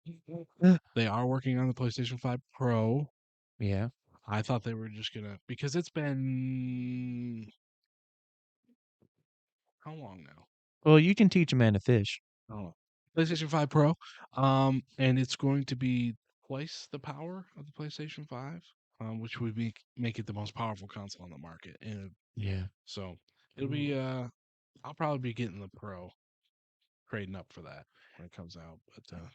[SPEAKER 2] Uh,
[SPEAKER 1] they are working on the PlayStation 5 Pro.
[SPEAKER 2] yeah.
[SPEAKER 1] I thought they were just gonna because it's been how long now?
[SPEAKER 2] Well, you can teach a man to fish.
[SPEAKER 1] Oh, PlayStation 5 Pro. And it's going to be twice the power of the PlayStation 5, which would make it the most powerful console on the market. And
[SPEAKER 2] Yeah.
[SPEAKER 1] so it'll be I'll probably be getting the Pro, trading up for that when it comes out.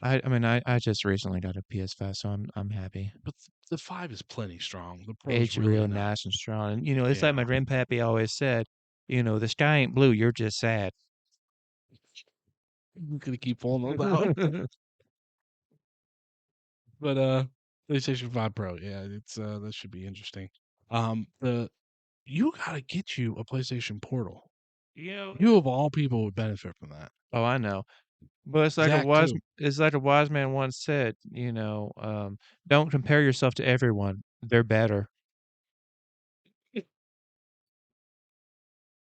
[SPEAKER 2] I mean, I just recently got a PS5, so I'm happy.
[SPEAKER 1] But the 5 is plenty strong. The Pro's
[SPEAKER 2] Age
[SPEAKER 1] really
[SPEAKER 2] real
[SPEAKER 1] not.
[SPEAKER 2] nice and strong. And, it's like my
[SPEAKER 1] Yeah.
[SPEAKER 2] grandpappy always said, the sky ain't blue, you're just sad.
[SPEAKER 1] I'm gonna keep pulling those out. But PlayStation 5 Pro, yeah, it's that should be interesting. The you gotta get you a PlayStation Portal.
[SPEAKER 2] You know,
[SPEAKER 1] You of all people would benefit from that.
[SPEAKER 2] oh, I know. But
[SPEAKER 1] Zach too.
[SPEAKER 2] it's like a wise man once said, don't compare yourself to everyone. They're better.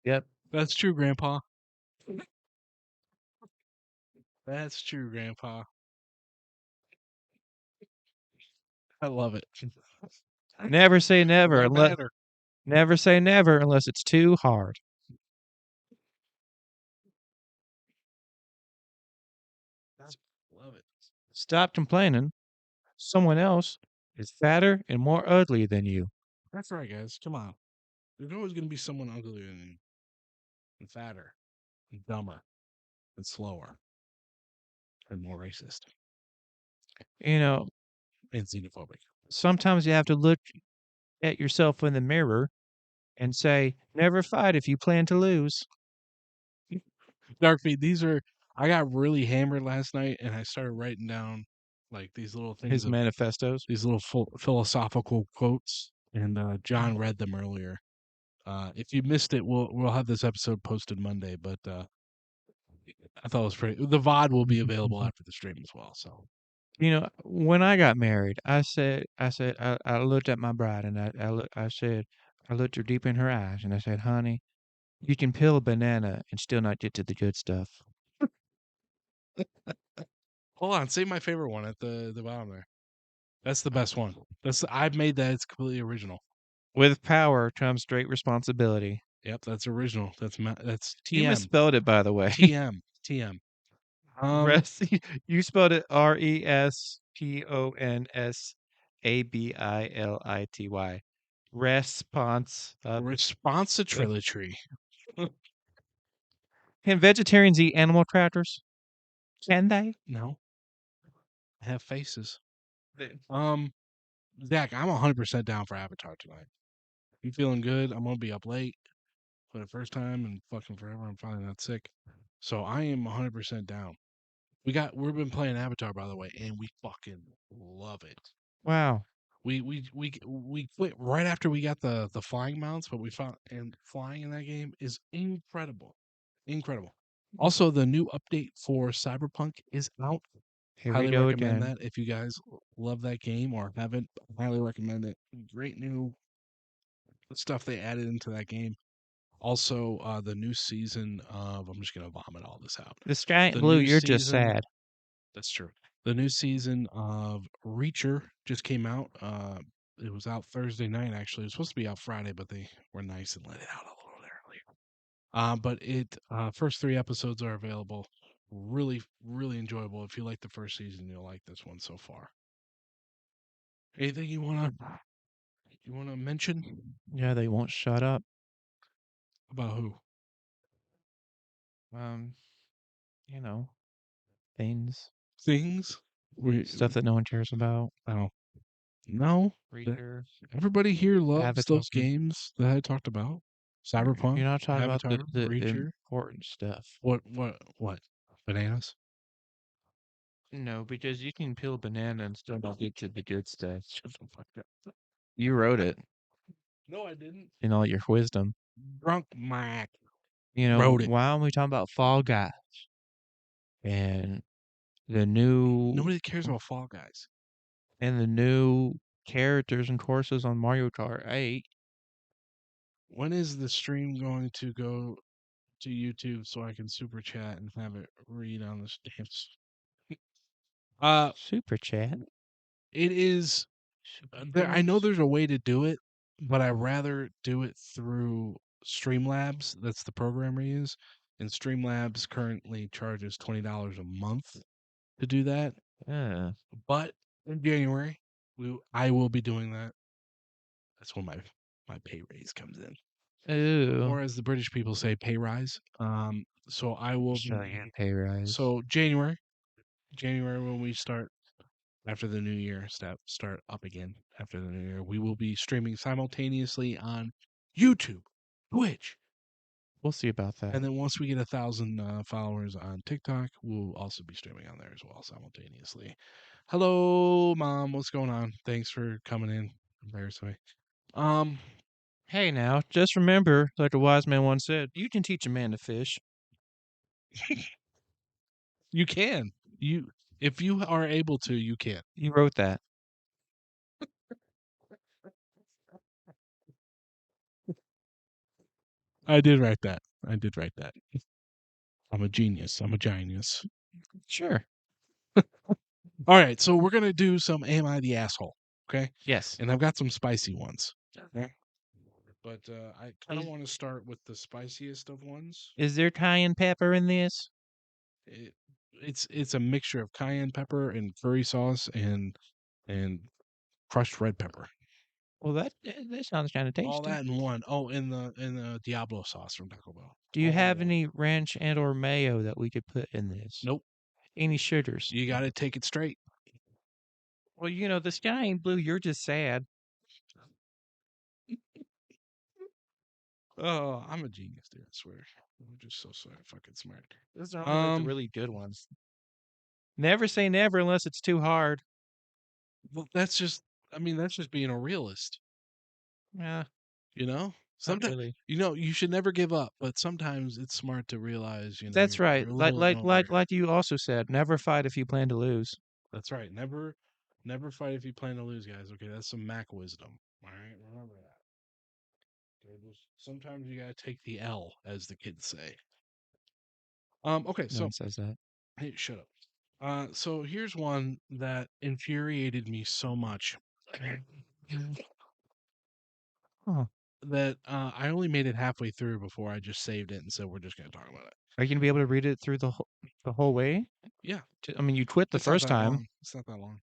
[SPEAKER 2] Yep.
[SPEAKER 1] That's true, Grandpa. That's true, Grandpa. I love it.
[SPEAKER 2] Never say never
[SPEAKER 1] They're
[SPEAKER 2] unless
[SPEAKER 1] better.
[SPEAKER 2] never say never unless it's too hard.
[SPEAKER 1] Love it.
[SPEAKER 2] Stop complaining. Someone else is fatter and more ugly than you.
[SPEAKER 1] That's right, guys. Come on. There's always gonna be someone uglier than you, and fatter, and dumber, and slower, and more racist,
[SPEAKER 2] You know,
[SPEAKER 1] and xenophobic.
[SPEAKER 2] sometimes you have to look at yourself in the mirror and say, never fight if you plan to lose.
[SPEAKER 1] Darkfeed, I got really hammered last night and I started writing down like these little things
[SPEAKER 2] His
[SPEAKER 1] of
[SPEAKER 2] manifestos.
[SPEAKER 1] these little philosophical quotes and John read them earlier. If you missed it, we'll have this episode posted Monday, but I thought it was pretty the VOD will be available after the stream as well. So
[SPEAKER 2] When I got married, I looked at my bride and I looked her deep in her eyes and I said, honey, you can peel a banana and still not get to the good stuff.
[SPEAKER 1] hold on, say my favorite one at the bottom there. That's the best one. I've made that. It's completely original.
[SPEAKER 2] With power comes great responsibility.
[SPEAKER 1] Yep, that's original. That's
[SPEAKER 2] You
[SPEAKER 1] TM.
[SPEAKER 2] misspelled it, by the way.
[SPEAKER 1] TM. TM.
[SPEAKER 2] Rest. You spelled it RESPONSABILITY. Response.
[SPEAKER 1] Response to trilogy.
[SPEAKER 2] Can vegetarians eat animal crackers? Can they?
[SPEAKER 1] No, I have faces.
[SPEAKER 2] They-
[SPEAKER 1] Zach, I'm 100% down for Avatar tonight. You feeling good? I'm gonna be up late for the first time in fucking forever. I'm finally not sick, so I am 100% down. We've been playing Avatar, by the way, and we fucking love it.
[SPEAKER 2] Wow.
[SPEAKER 1] We quit right after we got the flying mounts, but we found and flying in that game is incredible, incredible. Also, the new update for Cyberpunk is out.
[SPEAKER 2] Here we
[SPEAKER 1] Highly
[SPEAKER 2] go
[SPEAKER 1] recommend
[SPEAKER 2] again.
[SPEAKER 1] that if you guys love that game or haven't. Highly recommend it. Great new stuff they added into that game. Also, the new season of I'm just gonna vomit all this out.
[SPEAKER 2] The sky ain't
[SPEAKER 1] The
[SPEAKER 2] blue,
[SPEAKER 1] new
[SPEAKER 2] you're just
[SPEAKER 1] season
[SPEAKER 2] sad.
[SPEAKER 1] That's true. The new season of Reacher just came out. It was out Thursday night. Actually, it was supposed to be out Friday, but they were nice and let it out a little earlier. But it first 3 episodes are available. Really, really enjoyable. If you like the first season, you'll like this one so far. Anything you wanna mention
[SPEAKER 2] Yeah, they won't shut up.
[SPEAKER 1] about who?
[SPEAKER 2] Um, you know, things,
[SPEAKER 1] Things? We
[SPEAKER 2] stuff that no one cares about.
[SPEAKER 1] oh no.
[SPEAKER 2] Reader,
[SPEAKER 1] Everybody here loves
[SPEAKER 2] Avatar.
[SPEAKER 1] those games that I talked about. Cyberpunk,
[SPEAKER 2] You're not talking about
[SPEAKER 1] Avatar,
[SPEAKER 2] the
[SPEAKER 1] Reacher.
[SPEAKER 2] important stuff.
[SPEAKER 1] What? Bananas?
[SPEAKER 2] No, because you can peel a banana and still not get to the good stuff.
[SPEAKER 1] Shut the fuck up.
[SPEAKER 2] You wrote it
[SPEAKER 1] No, I didn't.
[SPEAKER 2] in all your wisdom.
[SPEAKER 1] Drunk Mac
[SPEAKER 2] You know,
[SPEAKER 1] wrote it.
[SPEAKER 2] why don't we talk about Fall Guys and the new
[SPEAKER 1] Nobody cares about Fall Guys.
[SPEAKER 2] and the new characters and courses on Mario Kart 8?
[SPEAKER 1] When is the stream going to go to YouTube so I can super chat and have it read on the stamps?
[SPEAKER 2] Super chat.
[SPEAKER 1] It is.
[SPEAKER 2] Super
[SPEAKER 1] I know
[SPEAKER 2] close.
[SPEAKER 1] there's a way to do it, but I'd rather do it through Streamlabs. That's the program we use, and Streamlabs currently charges $20 a month to do that. But in January, I will be doing that. That's when my pay raise comes in,
[SPEAKER 2] Ooh.
[SPEAKER 1] or as the British people say, pay rise. So I will
[SPEAKER 2] Australian
[SPEAKER 1] be.
[SPEAKER 2] pay rise.
[SPEAKER 1] So January when we start after the new year, start up again after the new year. We will be streaming simultaneously on YouTube, Twitch,
[SPEAKER 2] We'll see about that.
[SPEAKER 1] and then once we get 1,000 followers on TikTok, we'll also be streaming on there as well simultaneously. Hello, Mom. What's going on? Thanks for coming in. Embarrass me.
[SPEAKER 2] Hey now, just remember, like a wise man once said, you can teach a man to fish.
[SPEAKER 1] You can. If you are able to, you can.
[SPEAKER 2] You wrote that.
[SPEAKER 1] I did write that. I did write that. I'm a genius. I'm a genius.
[SPEAKER 2] Sure.
[SPEAKER 1] All right, so we're gonna do some "Am I the Asshole?" Okay,
[SPEAKER 2] Yes.
[SPEAKER 1] and I've got some spicy ones. Okay, but I kind of
[SPEAKER 2] Is-
[SPEAKER 1] want to start with the spiciest of ones.
[SPEAKER 2] Is there cayenne pepper in this?
[SPEAKER 1] It, it's a mixture of cayenne pepper and curry sauce and crushed red pepper.
[SPEAKER 2] Well, that sounds kind of
[SPEAKER 1] All
[SPEAKER 2] tasty.
[SPEAKER 1] that in one. Oh, in the Diablo sauce from Taco Bell.
[SPEAKER 2] Do you
[SPEAKER 1] All in
[SPEAKER 2] have
[SPEAKER 1] one.
[SPEAKER 2] any ranch and or mayo that we could put in this?
[SPEAKER 1] Nope.
[SPEAKER 2] Any sugars?
[SPEAKER 1] You got to take it straight.
[SPEAKER 2] Well, you know, the sky ain't blue. You're just sad.
[SPEAKER 1] Oh, I'm a genius, dude. I swear. I'm just so fucking smart.
[SPEAKER 2] Those are only like the really good ones. Never say never unless it's too hard.
[SPEAKER 1] Well, that's just. I mean, that's just being a realist.
[SPEAKER 2] Yeah,
[SPEAKER 1] You know,
[SPEAKER 2] not
[SPEAKER 1] sometimes
[SPEAKER 2] really.
[SPEAKER 1] you should never give up, but sometimes it's smart to realize
[SPEAKER 2] That's right.
[SPEAKER 1] you're a little over.
[SPEAKER 2] Like you also said, never fight if you plan to lose.
[SPEAKER 1] That's right. Never fight if you plan to lose, guys. Okay, that's some Mac wisdom. All right, remember that. Okay, sometimes you gotta take the L, as the kids say. Okay,
[SPEAKER 2] No
[SPEAKER 1] so
[SPEAKER 2] one says that.
[SPEAKER 1] hey, shut up. So here's one that infuriated me so much
[SPEAKER 2] Huh.
[SPEAKER 1] that I only made it halfway through before I just saved it and said we're just gonna talk about it.
[SPEAKER 2] Are you gonna be able to read it through the whole way?
[SPEAKER 1] Yeah,
[SPEAKER 2] I mean, you quit the
[SPEAKER 1] it's not
[SPEAKER 2] first
[SPEAKER 1] that
[SPEAKER 2] time.
[SPEAKER 1] long. It's not that long.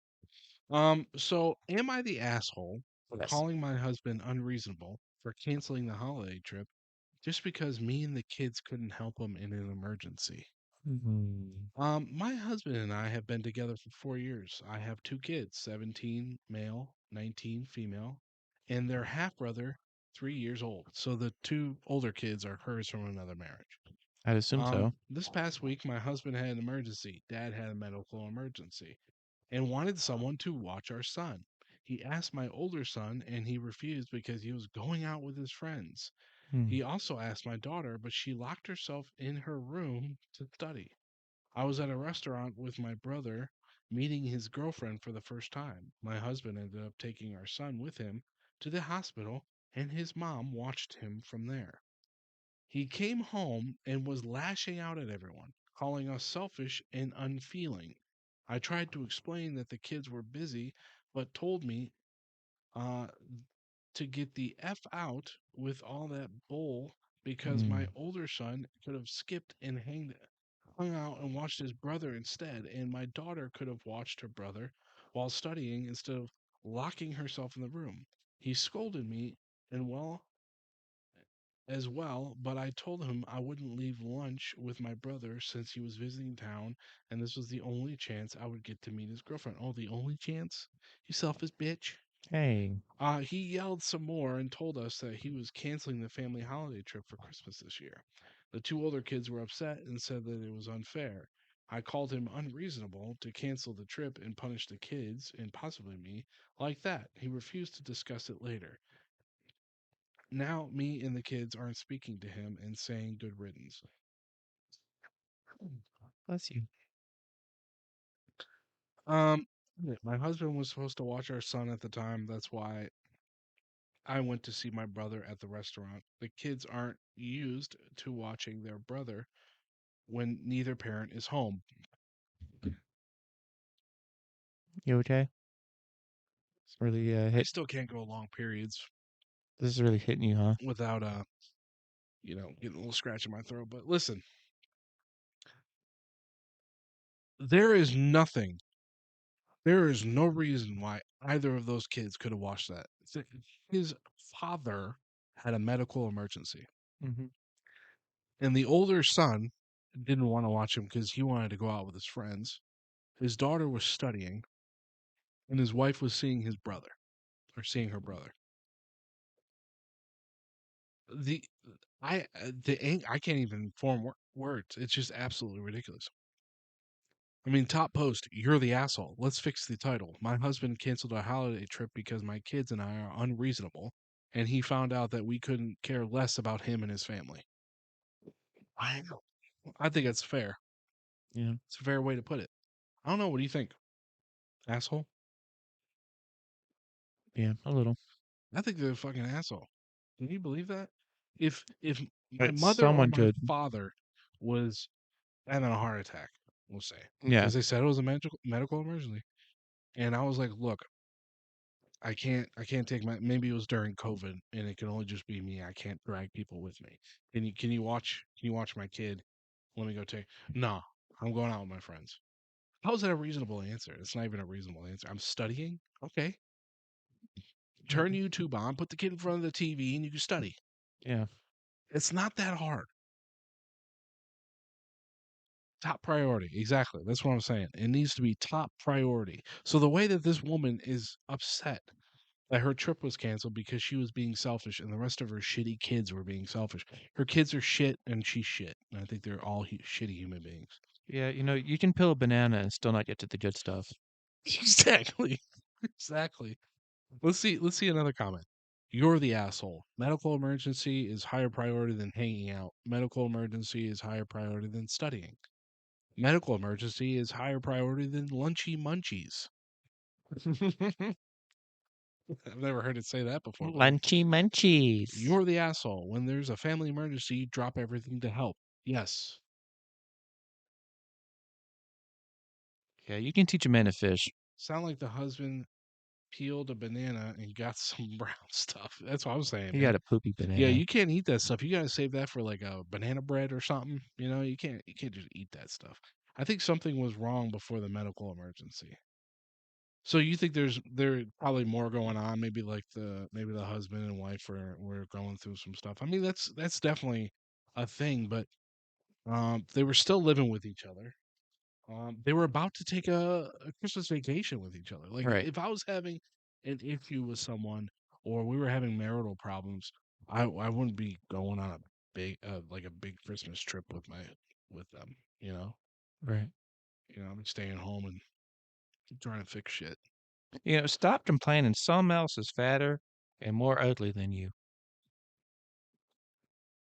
[SPEAKER 1] So am I the asshole for
[SPEAKER 2] Yes.
[SPEAKER 1] calling my husband unreasonable for canceling the holiday trip just because me and the kids couldn't help him in an emergency?
[SPEAKER 2] Mhm.
[SPEAKER 1] My husband and I have been together for 4 years. I have two kids, 17 male, 19 female, and their half brother, 3 years old. So the two older kids are hers from another marriage.
[SPEAKER 2] I'd assume so.
[SPEAKER 1] This past week, my husband had an emergency. Dad had a medical emergency and wanted someone to watch our son. He asked my older son, and he refused because he was going out with his friends.
[SPEAKER 2] Hmm.
[SPEAKER 1] He also asked my daughter, but she locked herself in her room to study. I was at a restaurant with my brother meeting his girlfriend for the first time. My husband ended up taking our son with him to the hospital, and his mom watched him from there. He came home and was lashing out at everyone, calling us selfish and unfeeling. I tried to explain that the kids were busy, but told me uh, to get the F out with all that bull because
[SPEAKER 2] Mm.
[SPEAKER 1] my older son could have skipped and hung out and watched his brother instead, and my daughter could have watched her brother while studying instead of locking herself in the room. He scolded me and well, but I told him I wouldn't leave lunch with my brother since he was visiting town, and this was the only chance I would get to meet his girlfriend. Oh, the only chance? You selfish bitch.
[SPEAKER 2] Hey.
[SPEAKER 1] He yelled some more and told us that he was canceling the family holiday trip for Christmas this year. The two older kids were upset and said that it was unfair. I called him unreasonable to cancel the trip and punish the kids, and possibly me, like that. He refused to discuss it later. Now, me and the kids aren't speaking to him and saying good riddance.
[SPEAKER 2] Bless you.
[SPEAKER 1] Um, my husband was supposed to watch our son at the time. That's why I went to see my brother at the restaurant. The kids aren't used to watching their brother when neither parent is home.
[SPEAKER 2] You okay? It's really
[SPEAKER 1] I
[SPEAKER 2] hit.
[SPEAKER 1] still can't go long periods
[SPEAKER 2] This is really hitting you, huh?
[SPEAKER 1] without getting a little scratch in my throat. But listen, there is nothing, there is no reason why either of those kids could have watched that. His father had a medical emergency,
[SPEAKER 2] Mm-hmm.
[SPEAKER 1] and the older son didn't want to watch him because he wanted to go out with his friends. His daughter was studying, and his wife was seeing his brother or seeing her brother. The I can't even form words. It's just absolutely ridiculous. I mean, top post, you're the asshole. Let's fix the title. My husband canceled a holiday trip because my kids and I are unreasonable, and he found out that we couldn't care less about him and his family. I know. I think that's fair.
[SPEAKER 2] Yeah.
[SPEAKER 1] It's a fair way to put it. I don't know. What do you think, asshole?
[SPEAKER 2] Yeah. A little.
[SPEAKER 1] I think they're a fucking asshole. Can you believe that? If my
[SPEAKER 2] But
[SPEAKER 1] mother or
[SPEAKER 2] someone
[SPEAKER 1] my
[SPEAKER 2] could.
[SPEAKER 1] father was having a heart attack, we'll say,
[SPEAKER 2] Yeah.
[SPEAKER 1] because they said it was a medical emergency, and I was like, look, I can't take my, maybe it was during COVID and it can only just be me. I can't drag people with me. Can you watch my kid? Let me go take. No, I'm going out with my friends. How is that a reasonable answer? It's not even a reasonable answer. I'm studying. Okay. Turn
[SPEAKER 2] Mhm.
[SPEAKER 1] YouTube on, put the kid in front of the TV, and you can study.
[SPEAKER 2] Yeah.
[SPEAKER 1] It's not that hard. Top priority. Exactly. That's what I'm saying. It needs to be top priority. So the way that this woman is upset that her trip was canceled because she was being selfish and the rest of her shitty kids were being selfish. Her kids are shit and she's shit. And I think they're all shitty human beings.
[SPEAKER 2] Yeah. You can peel a banana and still not get to the good stuff.
[SPEAKER 1] Exactly. Exactly. Let's see another comment. You're the asshole. Medical emergency is higher priority than hanging out. Medical emergency is higher priority than studying. Medical emergency is higher priority than lunchy munchies. I've never heard it say that before, but
[SPEAKER 2] Lunchy munchies.
[SPEAKER 1] you're the asshole. When there's a family emergency, drop everything to help. Yes.
[SPEAKER 2] Yeah. You can teach a man to fish.
[SPEAKER 1] Sound like the husband peeled a banana and got some brown stuff. That's what I was saying,
[SPEAKER 2] You
[SPEAKER 1] man.
[SPEAKER 2] got a poopy
[SPEAKER 1] Yeah,
[SPEAKER 2] banana.
[SPEAKER 1] you can't eat that stuff. You gotta save that for like a banana bread or something. You can't just eat that stuff. I think something was wrong before the medical emergency. So you think there probably more going on? Maybe the husband and wife were going through some stuff. I mean, that's definitely a thing, but they were still living with each other. They were about to take a Christmas vacation with each other. Like
[SPEAKER 2] Right.
[SPEAKER 1] if I was having an issue with someone or we were having marital problems, I wouldn't be going on a big Christmas trip with them.
[SPEAKER 2] Right.
[SPEAKER 1] I'm staying home and trying to fix shit.
[SPEAKER 2] Stop complaining. Someone else is fatter and more ugly than you.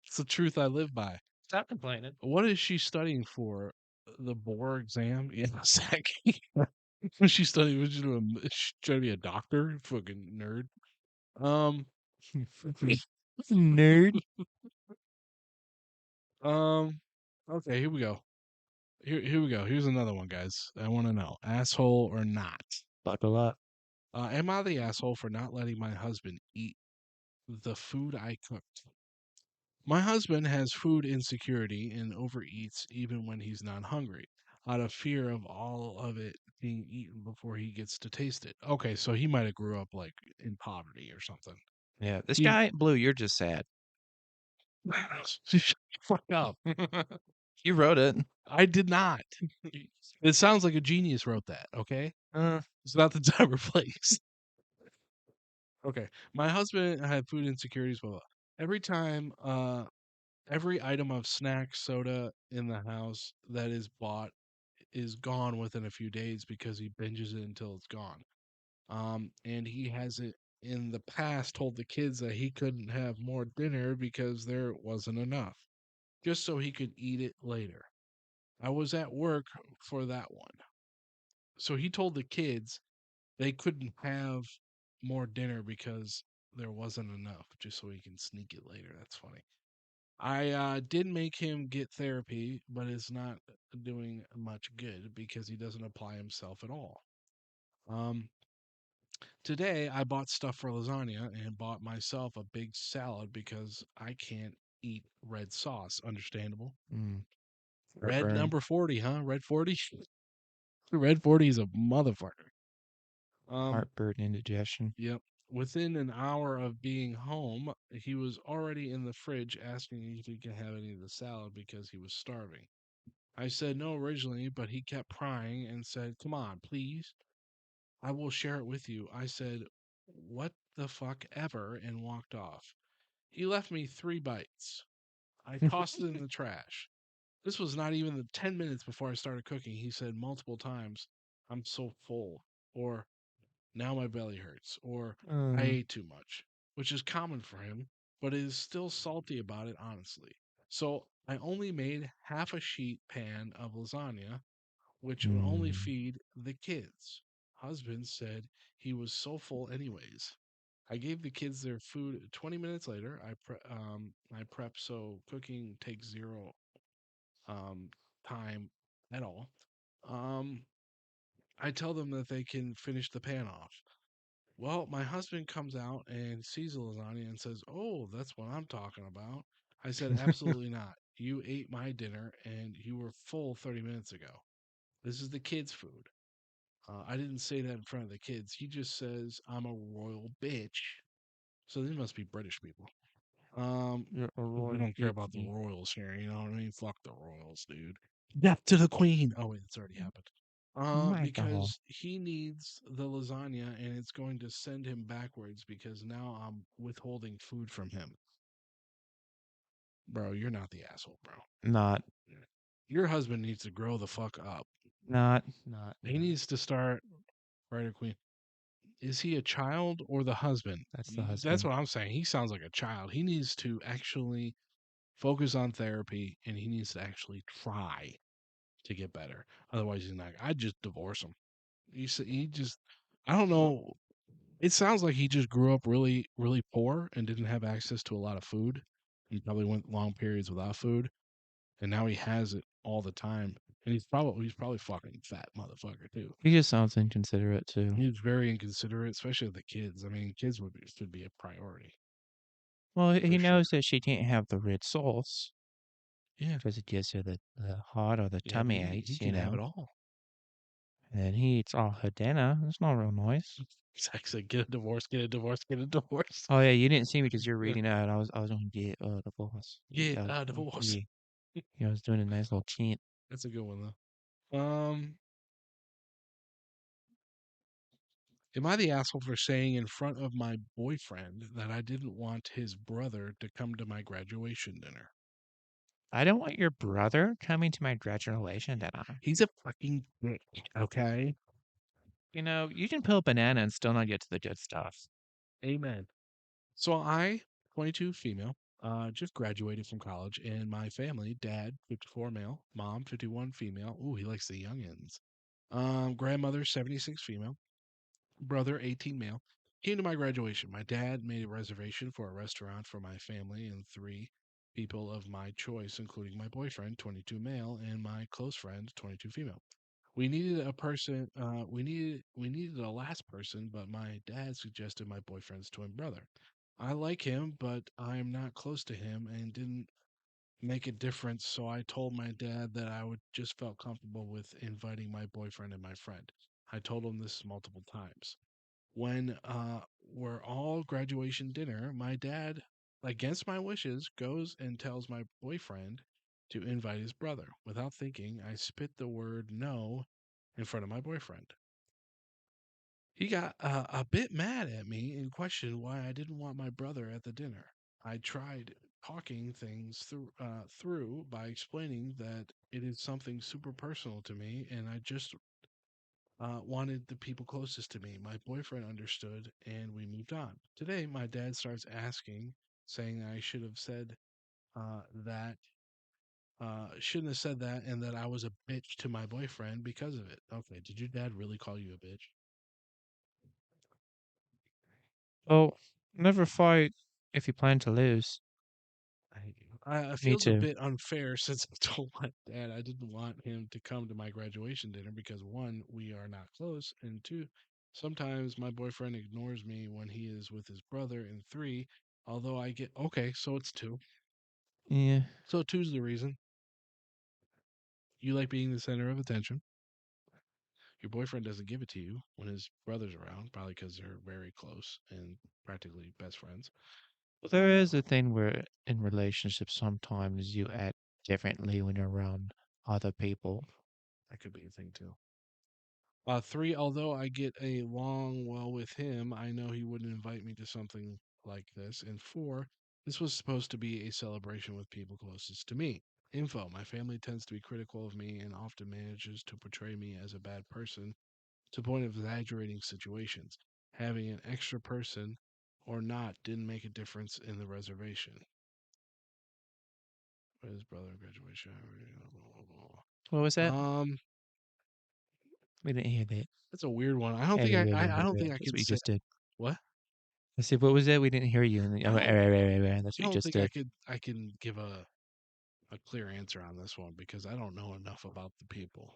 [SPEAKER 1] It's the truth I live by.
[SPEAKER 2] Stop complaining.
[SPEAKER 1] What is she studying for? The board exam? Yeah, exactly. Was she studying? Was she trying to be a doctor? Fucking nerd. Um,
[SPEAKER 2] Nerd.
[SPEAKER 1] um. Okay, here we go. Here we go. Here's another one, guys. I want to know: asshole or not?
[SPEAKER 2] Buckle up.
[SPEAKER 1] Am I the asshole for not letting my husband eat the food I cooked? My husband has food insecurity and overeats even when he's not hungry, out of fear of all of it being eaten before he gets to taste it. Okay, so he might have grew up like in poverty or something.
[SPEAKER 2] Yeah, this
[SPEAKER 1] He
[SPEAKER 2] guy ain't blue. You're just sad.
[SPEAKER 1] shut the fuck up.
[SPEAKER 2] You wrote it.
[SPEAKER 1] I did not. It sounds like a genius wrote that. Okay,
[SPEAKER 2] Uh,
[SPEAKER 1] it's not the time or place. Okay, my husband had food insecurities. Blah, blah. Every time, every item of snack, soda in the house that is bought is gone within a few days because he binges it until it's gone. And he has it in the past told the kids that he couldn't have more dinner because there wasn't enough, just so he could eat it later. I was at work for that one. So he told the kids they couldn't have more dinner because there wasn't enough, just so he can sneak it later. That's funny. I did make him get therapy, but it's not doing much good because he doesn't apply himself at all. Um, Today I bought stuff for lasagna and bought myself a big salad because I can't eat red sauce. Understandable.
[SPEAKER 2] mm,
[SPEAKER 1] Red
[SPEAKER 2] heartburn.
[SPEAKER 1] number 40, huh? Red 40? Red 40 is a motherfucker.
[SPEAKER 2] Heartburn, indigestion.
[SPEAKER 1] Yep. Within an hour of being home, he was already in the fridge asking if he could have any of the salad because he was starving. I said no originally, but he kept prying and said, "Come on, please. I will share it with you." I said, "What the fuck ever," and walked off. He left me 3 bites. I tossed it in the trash. This was not even the 10 minutes before I started cooking. He said multiple times, "I'm so full," or "Now my belly hurts," or "I
[SPEAKER 2] Um,
[SPEAKER 1] ate too much," which is common for him, but is still salty about it, honestly. So I only made half a sheet pan of lasagna, which would only
[SPEAKER 2] mm,
[SPEAKER 1] feed the kids. Husband said he was so full, anyways. I gave the kids their food 20 minutes later. I prep so cooking takes zero um, time at all. Um, I tell them that they can finish the pan off. Well, my husband comes out and sees the lasagna and says, "Oh, that's what I'm talking about." I said, "Absolutely not. You ate my dinner and you were full 30 minutes ago. This is the kids' food." I didn't say that in front of the kids. He just says, "I'm a royal bitch." So these must be British people. Um,
[SPEAKER 2] you're a
[SPEAKER 1] 'Cause we
[SPEAKER 2] royal
[SPEAKER 1] don't care about the
[SPEAKER 2] bitchy.
[SPEAKER 1] royals here. You know what I mean? Fuck the royals, dude. Death to the queen. Oh wait, it's already happened.
[SPEAKER 2] Michael.
[SPEAKER 1] Because he needs the lasagna and it's going to send him backwards because now I'm withholding food from him. Bro, you're not the asshole, bro.
[SPEAKER 2] Not,
[SPEAKER 1] Your husband needs to grow the fuck up.
[SPEAKER 2] not.
[SPEAKER 1] He needs to start, right, or queen. Is he a child or the husband?
[SPEAKER 2] That's the
[SPEAKER 1] That's
[SPEAKER 2] husband.
[SPEAKER 1] what I'm saying. He sounds like a child. He needs to actually focus on therapy and he needs to actually try to get better. Otherwise, he's not. I'd just divorce him. He just, I don't know. It sounds like he just grew up really, really poor and didn't have access to a lot of food. He probably went long periods without food, and now he has it all the time. And he's probably fucking fat motherfucker too.
[SPEAKER 2] He just sounds inconsiderate too.
[SPEAKER 1] He's very inconsiderate, especially with the kids. I mean, kids should be a priority
[SPEAKER 2] Well,
[SPEAKER 1] for
[SPEAKER 2] he
[SPEAKER 1] sure.
[SPEAKER 2] knows that she can't have the red sauce
[SPEAKER 1] Yeah,
[SPEAKER 2] because it gives her the heart or the
[SPEAKER 1] yeah, but
[SPEAKER 2] tummy
[SPEAKER 1] he
[SPEAKER 2] aches,
[SPEAKER 1] can have it all.
[SPEAKER 2] And he eats all her dinner. That's not real nice.
[SPEAKER 1] Zach said, "Get a divorce, get a divorce, get a divorce."
[SPEAKER 2] Oh yeah, you didn't see me because you're reading out. I was on get divorce.
[SPEAKER 1] Get
[SPEAKER 2] Yeah,
[SPEAKER 1] a divorce.
[SPEAKER 2] yeah, yeah. I was doing a nice little chant.
[SPEAKER 1] That's a good one though. Am I the asshole for saying in front of my boyfriend that I didn't want his brother to come to my graduation dinner?
[SPEAKER 2] I don't want your brother coming to my graduation dinner.
[SPEAKER 1] He's a fucking dick, okay?
[SPEAKER 2] You can peel a banana and still not get to the good stuff.
[SPEAKER 1] Amen. So I, 22 female, just graduated from college, and my family, dad, 54 male, mom, 51 female. Ooh, he likes the youngins. Grandmother, 76 female, brother, 18 male, came to my graduation. My dad made a reservation for a restaurant for my family and three people of my choice, including my boyfriend, 22 male, and my close friend, 22 female. We needed a person. We needed a last person, but my dad suggested my boyfriend's twin brother. I like him, but I'm not close to him, and didn't make a difference. So I told my dad that I would just felt comfortable with inviting my boyfriend and my friend. I told him this multiple times. When we're all graduation dinner, my dad, against my wishes, goes and tells my boyfriend to invite his brother. Without thinking, I spit the word no in front of my boyfriend. He got a bit mad at me and questioned why I didn't want my brother at the dinner. I tried talking things through by explaining that it is something super personal to me, and I just wanted the people closest to me. My boyfriend understood, and we moved on. Today, my dad starts asking, saying I should have said that. Shouldn't have said that, and that I was a bitch to my boyfriend because of it. Okay, did your dad really call you a bitch?
[SPEAKER 2] Well, never fight if you plan to lose.
[SPEAKER 1] It
[SPEAKER 2] Me
[SPEAKER 1] feels a
[SPEAKER 2] too.
[SPEAKER 1] bit unfair since I told my dad I didn't want him to come to my graduation dinner because one, we are not close, and two, sometimes my boyfriend ignores me when he is with his brother, and three, although I get okay, so it's two.
[SPEAKER 2] Yeah.
[SPEAKER 1] So two's the reason. You like being the center of attention. Your boyfriend doesn't give it to you when his brother's around, probably because they're very close and practically best friends.
[SPEAKER 2] Well, there is a thing where in relationships sometimes you act differently when you're around other people.
[SPEAKER 1] That could be a thing too. Three, although I get along well with him, I know he wouldn't invite me to something like this. And four, this was supposed to be a celebration with people closest to me. Info, my family tends to be critical of me and often manages to portray me as a bad person to the point of exaggerating situations. Having an extra person or not didn't make a difference in the reservation. His brother graduation.
[SPEAKER 2] What was that?
[SPEAKER 1] Um,
[SPEAKER 2] We didn't hear that.
[SPEAKER 1] that's a weird one. I don't think I
[SPEAKER 2] That's
[SPEAKER 1] could
[SPEAKER 2] what you
[SPEAKER 1] say
[SPEAKER 2] just did.
[SPEAKER 1] what.
[SPEAKER 2] I said, what was that? We didn't hear you. And
[SPEAKER 1] I don't
[SPEAKER 2] that's
[SPEAKER 1] I
[SPEAKER 2] what you
[SPEAKER 1] don't
[SPEAKER 2] just
[SPEAKER 1] think I
[SPEAKER 2] did.
[SPEAKER 1] could I can give a clear answer on this one because I don't know enough about the people.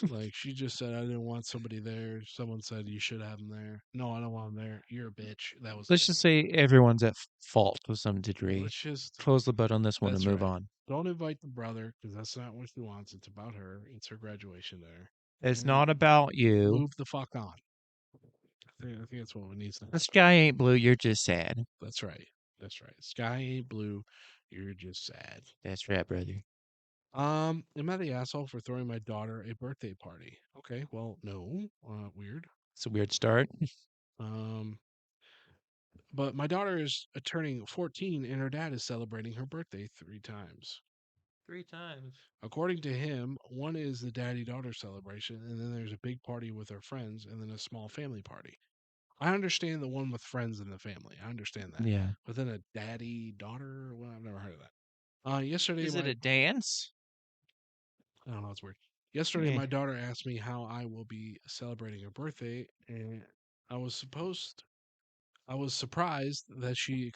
[SPEAKER 1] Like she just said I didn't want somebody there. Someone said you should have them there. No, I don't want them there. You're a bitch. That was
[SPEAKER 2] Let's
[SPEAKER 1] it.
[SPEAKER 2] just say everyone's at fault to some degree.
[SPEAKER 1] Let's just
[SPEAKER 2] Close the book on this one and
[SPEAKER 1] that's
[SPEAKER 2] move
[SPEAKER 1] right.
[SPEAKER 2] on.
[SPEAKER 1] Don't invite the brother because that's not what she wants. It's about her. It's her graduation dinner.
[SPEAKER 2] It's
[SPEAKER 1] And
[SPEAKER 2] not about you.
[SPEAKER 1] move the fuck on. I think that's what needs to
[SPEAKER 2] The
[SPEAKER 1] happen.
[SPEAKER 2] sky ain't blue. You're just sad.
[SPEAKER 1] That's right. That's right. Sky ain't blue. You're just sad.
[SPEAKER 2] That's right, brother.
[SPEAKER 1] Am I the asshole for throwing my daughter a birthday party? Okay, well, no. Weird.
[SPEAKER 2] It's a weird start.
[SPEAKER 1] Um, but my daughter is turning 14 and her dad is celebrating her birthday 3 times.
[SPEAKER 2] 3 times.
[SPEAKER 1] According to him, one is the daddy daughter celebration, and then there's a big party with her friends, and then a small family party. I understand the one with friends and the family. I understand that.
[SPEAKER 2] Yeah.
[SPEAKER 1] But then a daddy daughter, well, I've never heard of that. Yesterday,
[SPEAKER 2] Is it
[SPEAKER 1] my
[SPEAKER 2] a dance?
[SPEAKER 1] I don't know. It's weird. Yesterday,
[SPEAKER 2] Yeah.
[SPEAKER 1] my daughter asked me how I will be celebrating her birthday, and I was supposed. I was surprised that she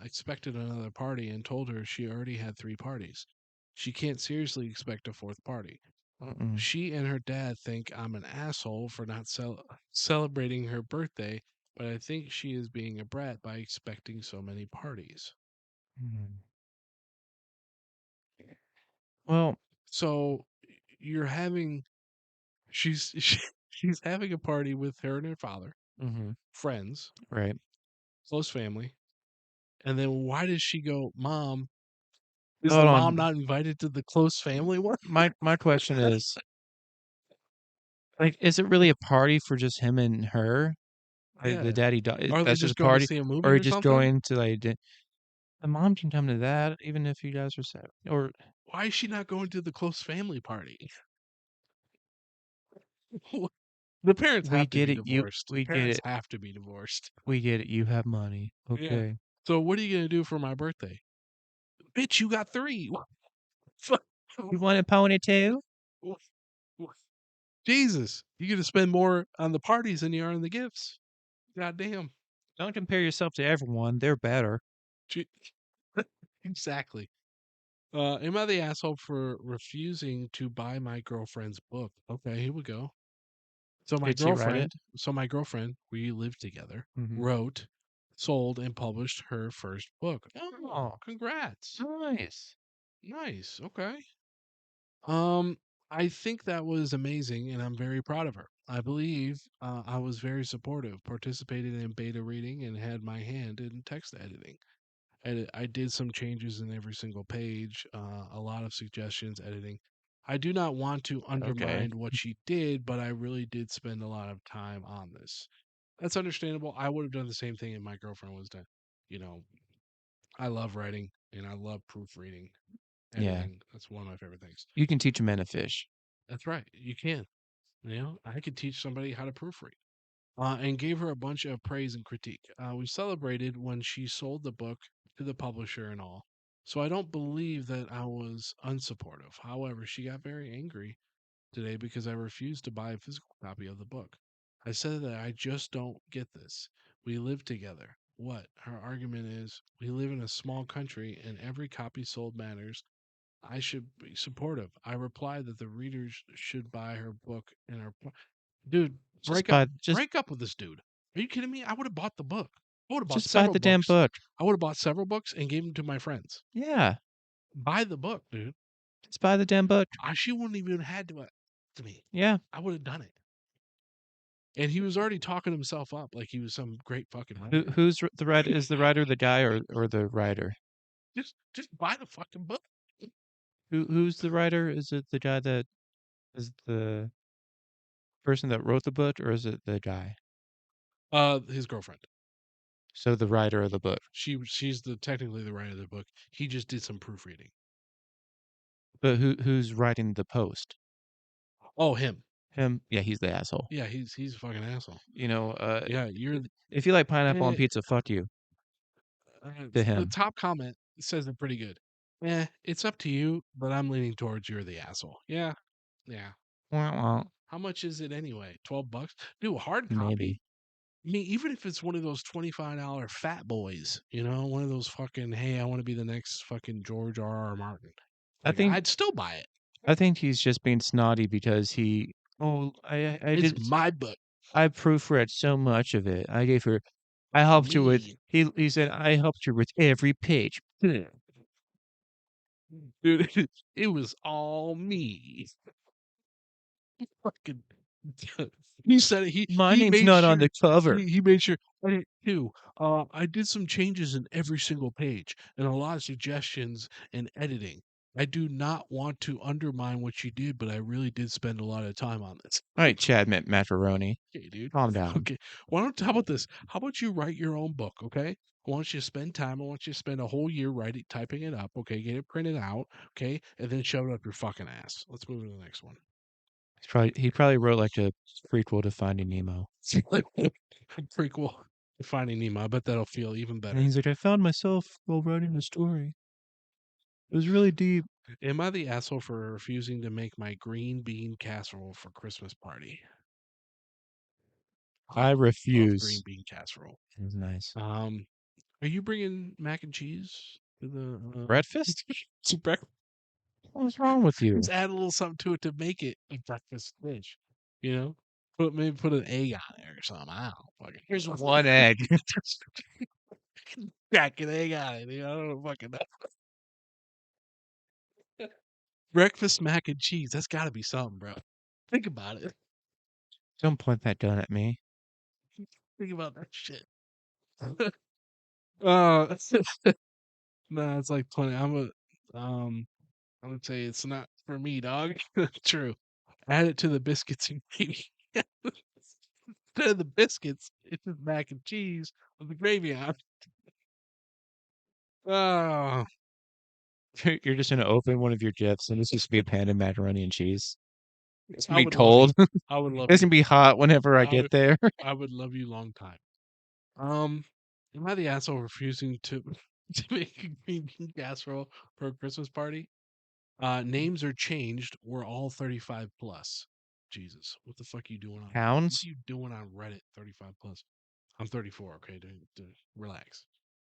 [SPEAKER 1] expected another party and told her she already had 3 parties. She can't seriously expect a fourth party.
[SPEAKER 2] Mm-mm.
[SPEAKER 1] She and her dad think I'm an asshole for not celebrating her birthday, but I think she is being a brat by expecting so many parties.
[SPEAKER 2] Mm. Well,
[SPEAKER 1] So you're having she's having a party with her and her father,
[SPEAKER 2] mhm,
[SPEAKER 1] friends,
[SPEAKER 2] right.
[SPEAKER 1] close family, and then why does she go, Mom? Is the
[SPEAKER 2] Hold
[SPEAKER 1] mom
[SPEAKER 2] on.
[SPEAKER 1] not invited to the close family one?
[SPEAKER 2] My question is, like, is it really a party for just him and her? Like, the
[SPEAKER 1] Yeah.
[SPEAKER 2] daddy
[SPEAKER 1] Are they
[SPEAKER 2] that's just
[SPEAKER 1] just
[SPEAKER 2] a
[SPEAKER 1] going to
[SPEAKER 2] party,
[SPEAKER 1] see a
[SPEAKER 2] or
[SPEAKER 1] movie
[SPEAKER 2] are you
[SPEAKER 1] or
[SPEAKER 2] just
[SPEAKER 1] something?
[SPEAKER 2] going to, like, the mom can come to that even if you guys are separate, or
[SPEAKER 1] Why is she not going to the close family party? The parents
[SPEAKER 2] we
[SPEAKER 1] have to
[SPEAKER 2] get
[SPEAKER 1] be
[SPEAKER 2] it,
[SPEAKER 1] divorced.
[SPEAKER 2] we get
[SPEAKER 1] Parents
[SPEAKER 2] it,
[SPEAKER 1] have to be divorced.
[SPEAKER 2] we get it, you have money.
[SPEAKER 1] Yeah.
[SPEAKER 2] Okay.
[SPEAKER 1] So what are you gonna do for my birthday? Bitch, you got 3. Fuck.
[SPEAKER 2] You want a ponytail?
[SPEAKER 1] Jesus, you're gonna spend more on the parties than you are on the gifts. God damn.
[SPEAKER 2] Don't compare yourself to everyone. They're better.
[SPEAKER 1] Gee- Exactly. Am I the asshole for refusing to buy my girlfriend's book? Okay, here we go.
[SPEAKER 2] Did she write it?
[SPEAKER 1] So my girlfriend, we lived together,
[SPEAKER 2] Mhm.
[SPEAKER 1] wrote, sold, and published her first book. Oh,
[SPEAKER 2] Oh,
[SPEAKER 1] congrats.
[SPEAKER 2] nice.
[SPEAKER 1] Nice. Okay. Um, I think that was amazing, and I'm very proud of her. I believe I was very supportive, participated in beta reading, and had my hand in text editing. I did some changes in every single page, a lot of suggestions, editing. I do not want to
[SPEAKER 2] Okay.
[SPEAKER 1] undermine what she did, but I really did spend a lot of time on this. That's understandable. I would have done the same thing if my girlfriend was done. You know, I love writing and I love proofreading,
[SPEAKER 2] Yeah.
[SPEAKER 1] editing. That's one of my favorite things.
[SPEAKER 2] You can teach a man to fish.
[SPEAKER 1] That's right. You can. You know, I could teach somebody how to proofread. And gave her a bunch of praise and critique. We celebrated when she sold the book to the publisher and all. So I don't believe that I was unsupportive. However, she got very angry today because I refused to buy a physical copy of the book. I said that I just don't get this. We live together. What? Her argument is we live in a small country and every copy sold matters. I should be supportive. I replied that the readers should buy her book and her dude,
[SPEAKER 2] Just buy just
[SPEAKER 1] break up with this dude. Are you kidding me? I would have bought the book. I would have bought
[SPEAKER 2] just buy
[SPEAKER 1] several
[SPEAKER 2] the damn
[SPEAKER 1] books.
[SPEAKER 2] book.
[SPEAKER 1] I would have bought several books and gave them to my friends.
[SPEAKER 2] Yeah.
[SPEAKER 1] Buy the book, dude.
[SPEAKER 2] Just buy the damn book.
[SPEAKER 1] She wouldn't even had to me.
[SPEAKER 2] Yeah.
[SPEAKER 1] I would have done it. And he was already talking himself up like he was some great fucking writer.
[SPEAKER 2] Who's the writer? Is the writer the guy or the writer?
[SPEAKER 1] Just buy the fucking book.
[SPEAKER 2] Who's the writer? Is it the guy that is the person that wrote the book, or is it the guy?
[SPEAKER 1] His girlfriend.
[SPEAKER 2] So the writer of the book.
[SPEAKER 1] She's the technically the writer of the book. He just did some proofreading.
[SPEAKER 2] But who's writing the post?
[SPEAKER 1] Oh, him.
[SPEAKER 2] Him? Yeah, he's the asshole.
[SPEAKER 1] Yeah, he's a fucking asshole.
[SPEAKER 2] You know,
[SPEAKER 1] Yeah, you're
[SPEAKER 2] if you like pineapple on
[SPEAKER 1] eh,
[SPEAKER 2] pizza, fuck you to
[SPEAKER 1] the
[SPEAKER 2] him.
[SPEAKER 1] top comment says it pretty good. It's up to you, but I'm leaning towards you're the asshole. Yeah, yeah.
[SPEAKER 2] Wah, wah.
[SPEAKER 1] How much is it anyway? $12? Dude, a hard copy?
[SPEAKER 2] Maybe.
[SPEAKER 1] I mean, even if it's one of those $25 fat boys, you know, one of those fucking, hey, I want to be the next fucking George R. R. Martin.
[SPEAKER 2] I
[SPEAKER 1] Like,
[SPEAKER 2] think
[SPEAKER 1] I'd still buy it.
[SPEAKER 2] I think he's just being snotty because I
[SPEAKER 1] It's
[SPEAKER 2] did
[SPEAKER 1] my book.
[SPEAKER 2] I proofread so much of it. I helped you with
[SPEAKER 1] Me.
[SPEAKER 2] he said I helped you with every page.
[SPEAKER 1] Dude, it was all me. Fucking he said it.
[SPEAKER 2] My
[SPEAKER 1] He
[SPEAKER 2] name's
[SPEAKER 1] made
[SPEAKER 2] not on
[SPEAKER 1] sure
[SPEAKER 2] the cover.
[SPEAKER 1] he made sure I did too. I did some changes in every single page and a lot of suggestions and editing. I do not want to undermine what you did, but I really did spend a lot of time on this.
[SPEAKER 2] All right, Chad Macaroni.
[SPEAKER 1] Okay, dude.
[SPEAKER 2] Calm down.
[SPEAKER 1] Okay. Why don't how about this? How about you write your own book, okay? I want you to spend time. I want you to spend a whole year writing, typing it up, okay? Get it printed out, okay? And then shove it up your fucking ass. Let's move to the next one.
[SPEAKER 2] He probably wrote like a prequel to Finding Nemo.
[SPEAKER 1] Like prequel to Finding Nemo. I bet that'll feel even
[SPEAKER 2] And
[SPEAKER 1] better.
[SPEAKER 2] he's like, I found myself while writing the story. It was really deep.
[SPEAKER 1] Am I the asshole for refusing to make my green bean casserole for Christmas party?
[SPEAKER 2] I
[SPEAKER 1] Love green
[SPEAKER 2] refuse.
[SPEAKER 1] bean casserole.
[SPEAKER 2] It was nice.
[SPEAKER 1] Are you bringing mac and cheese to the
[SPEAKER 2] Breakfast?
[SPEAKER 1] to breakfast?
[SPEAKER 2] What's wrong with you?
[SPEAKER 1] Just add a little something to it to make it a breakfast dish. You know, maybe put an egg on it or something. I don't know. Fucking here's
[SPEAKER 2] One egg.
[SPEAKER 1] crack an egg on it. You know, I don't know, fucking breakfast mac and cheese. That's got to be something, bro. Think about it.
[SPEAKER 2] Don't point that gun at me.
[SPEAKER 1] Think about that shit. uh, nah, it's like 20. I'm gonna say it's not for me, dog. True. Add it to the biscuits and gravy. Instead of the biscuits, it's just mac and cheese with the gravy on. Oh,
[SPEAKER 2] You're just gonna open one of your gifs and it's just be a pan of macaroni and cheese. It's
[SPEAKER 1] I
[SPEAKER 2] gonna be
[SPEAKER 1] would love you.
[SPEAKER 2] cold.
[SPEAKER 1] I would love
[SPEAKER 2] It's
[SPEAKER 1] you.
[SPEAKER 2] gonna be hot whenever I
[SPEAKER 1] I
[SPEAKER 2] get
[SPEAKER 1] would,
[SPEAKER 2] there.
[SPEAKER 1] I would love you long time. Um, am I the asshole refusing to to make a green bean casserole for a Christmas party? Names are changed. We're all 35 plus. Jesus, what the fuck are you doing on? What are
[SPEAKER 2] Pounds?
[SPEAKER 1] you doing on Reddit? 35 plus. I'm 34. Okay, dude, relax.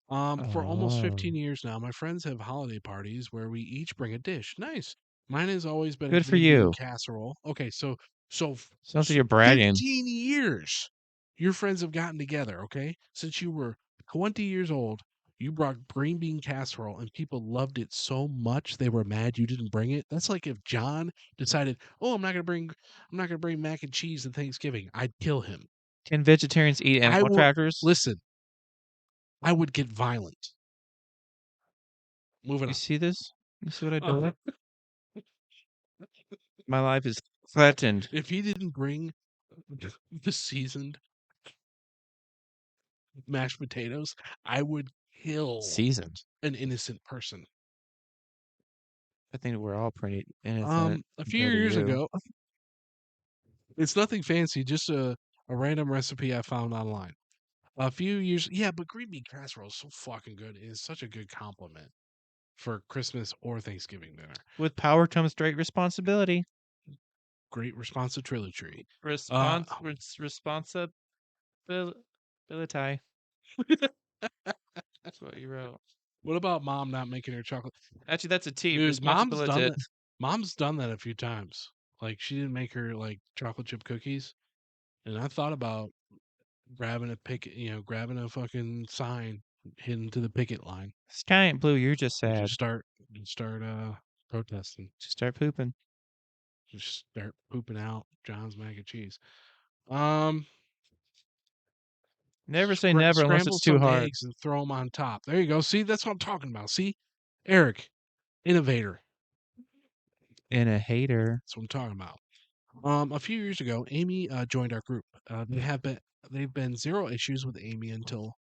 [SPEAKER 1] For almost
[SPEAKER 2] Oh.
[SPEAKER 1] 15 years now, my friends have holiday parties where we each bring a dish. Nice. Mine has always been a
[SPEAKER 2] Good for
[SPEAKER 1] green bean
[SPEAKER 2] you.
[SPEAKER 1] casserole. Okay, so
[SPEAKER 2] Sounds like you're bragging.
[SPEAKER 1] 15 years your friends have gotten together, okay? Since you were 20 years old, you brought green bean casserole and people loved it so much they were mad you didn't bring it. That's like if John decided, "Oh, I'm not going to bring mac and cheese to Thanksgiving." I'd kill him.
[SPEAKER 2] Can vegetarians eat
[SPEAKER 1] I
[SPEAKER 2] animal
[SPEAKER 1] would
[SPEAKER 2] crackers?
[SPEAKER 1] listen. I would get violent. Moving
[SPEAKER 2] You
[SPEAKER 1] on.
[SPEAKER 2] see this? You see what I
[SPEAKER 1] Uh,
[SPEAKER 2] did? My life is threatened.
[SPEAKER 1] if he didn't bring the seasoned mashed potatoes, I would kill
[SPEAKER 2] Seasoned.
[SPEAKER 1] an innocent person.
[SPEAKER 2] I think we're all pretty innocent
[SPEAKER 1] A few
[SPEAKER 2] compared to
[SPEAKER 1] years
[SPEAKER 2] you.
[SPEAKER 1] ago, it's nothing fancy, just a random recipe I found online. A few years, yeah, but green bean casserole is so fucking good. It is such a good compliment for Christmas or Thanksgiving dinner.
[SPEAKER 2] With power comes great responsibility.
[SPEAKER 1] Great response to Trilogy.
[SPEAKER 2] Responsibility. That's what you wrote.
[SPEAKER 1] What about mom not making her chocolate?
[SPEAKER 2] Actually, that's a T.
[SPEAKER 1] Dude, mom's done
[SPEAKER 2] Responsibility.
[SPEAKER 1] that. Mom's done that a few times. Like she didn't make her like chocolate chip cookies, and I thought about grabbing a picket, grabbing a fucking sign hidden to the picket line,
[SPEAKER 2] Sky ain't blue. You're just
[SPEAKER 1] and
[SPEAKER 2] sad.
[SPEAKER 1] just start protesting,
[SPEAKER 2] Just start pooping.
[SPEAKER 1] just start pooping out John's mac and cheese. Um,
[SPEAKER 2] Never say never unless
[SPEAKER 1] scramble
[SPEAKER 2] it's too
[SPEAKER 1] some
[SPEAKER 2] hard.
[SPEAKER 1] eggs and throw them on top. There you go. See, that's what I'm talking about. See, Eric, innovator.
[SPEAKER 2] And a hater.
[SPEAKER 1] That's what I'm talking about. A few years ago, Amy joined our group. They've been zero issues with Amy until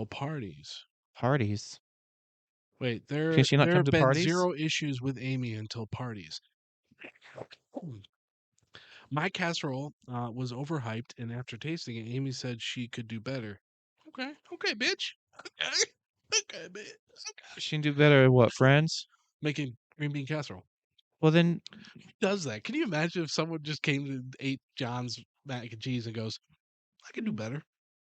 [SPEAKER 1] parties.
[SPEAKER 2] Parties.
[SPEAKER 1] Wait,
[SPEAKER 2] Can she not
[SPEAKER 1] there
[SPEAKER 2] come
[SPEAKER 1] have
[SPEAKER 2] to
[SPEAKER 1] been
[SPEAKER 2] parties?
[SPEAKER 1] zero issues with Amy until parties. My casserole was overhyped, and after tasting it, Amy said she could do better. Okay, bitch. Okay, okay, bitch.
[SPEAKER 2] She can do better at what, friends?
[SPEAKER 1] Making green bean casserole.
[SPEAKER 2] Well, then
[SPEAKER 1] Who does that? Can you imagine if someone just came to ate John's mac and cheese and goes, "I could do better"?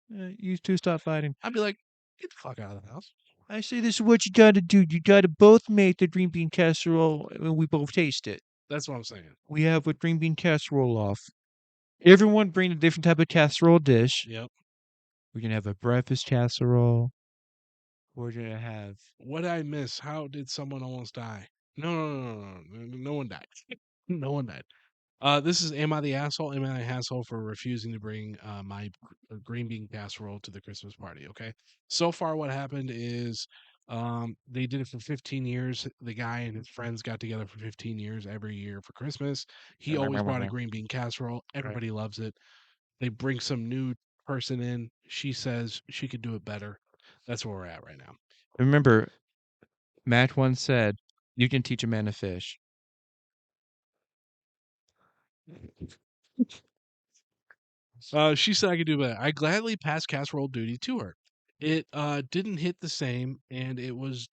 [SPEAKER 2] you two stop fighting.
[SPEAKER 1] I'd be like, "Get the fuck out of the house."
[SPEAKER 2] I say this is what you gotta do. You gotta both make the green bean casserole and we both taste it.
[SPEAKER 1] That's what I'm saying.
[SPEAKER 2] We have a green bean casserole off. Everyone bring a different type of casserole dish.
[SPEAKER 1] Yep.
[SPEAKER 2] We're gonna have a breakfast casserole. We're gonna have
[SPEAKER 1] What did I miss? How did someone almost die? No, no one died. No one died. This is Am I the Asshole? Am I the Asshole for refusing to bring my green bean casserole to the Christmas party? Okay. So far, what happened is they did it for 15 years. The guy and his friends got together for 15 years every year for Christmas. He always brought a green bean casserole. Everybody loves it. They bring some new person in. She says she could do it better. That's where we're at right now.
[SPEAKER 2] Remember, Matt once said, you can teach a man to fish.
[SPEAKER 1] She said I could do better. I gladly passed casserole duty to her. It didn't hit the same, and it was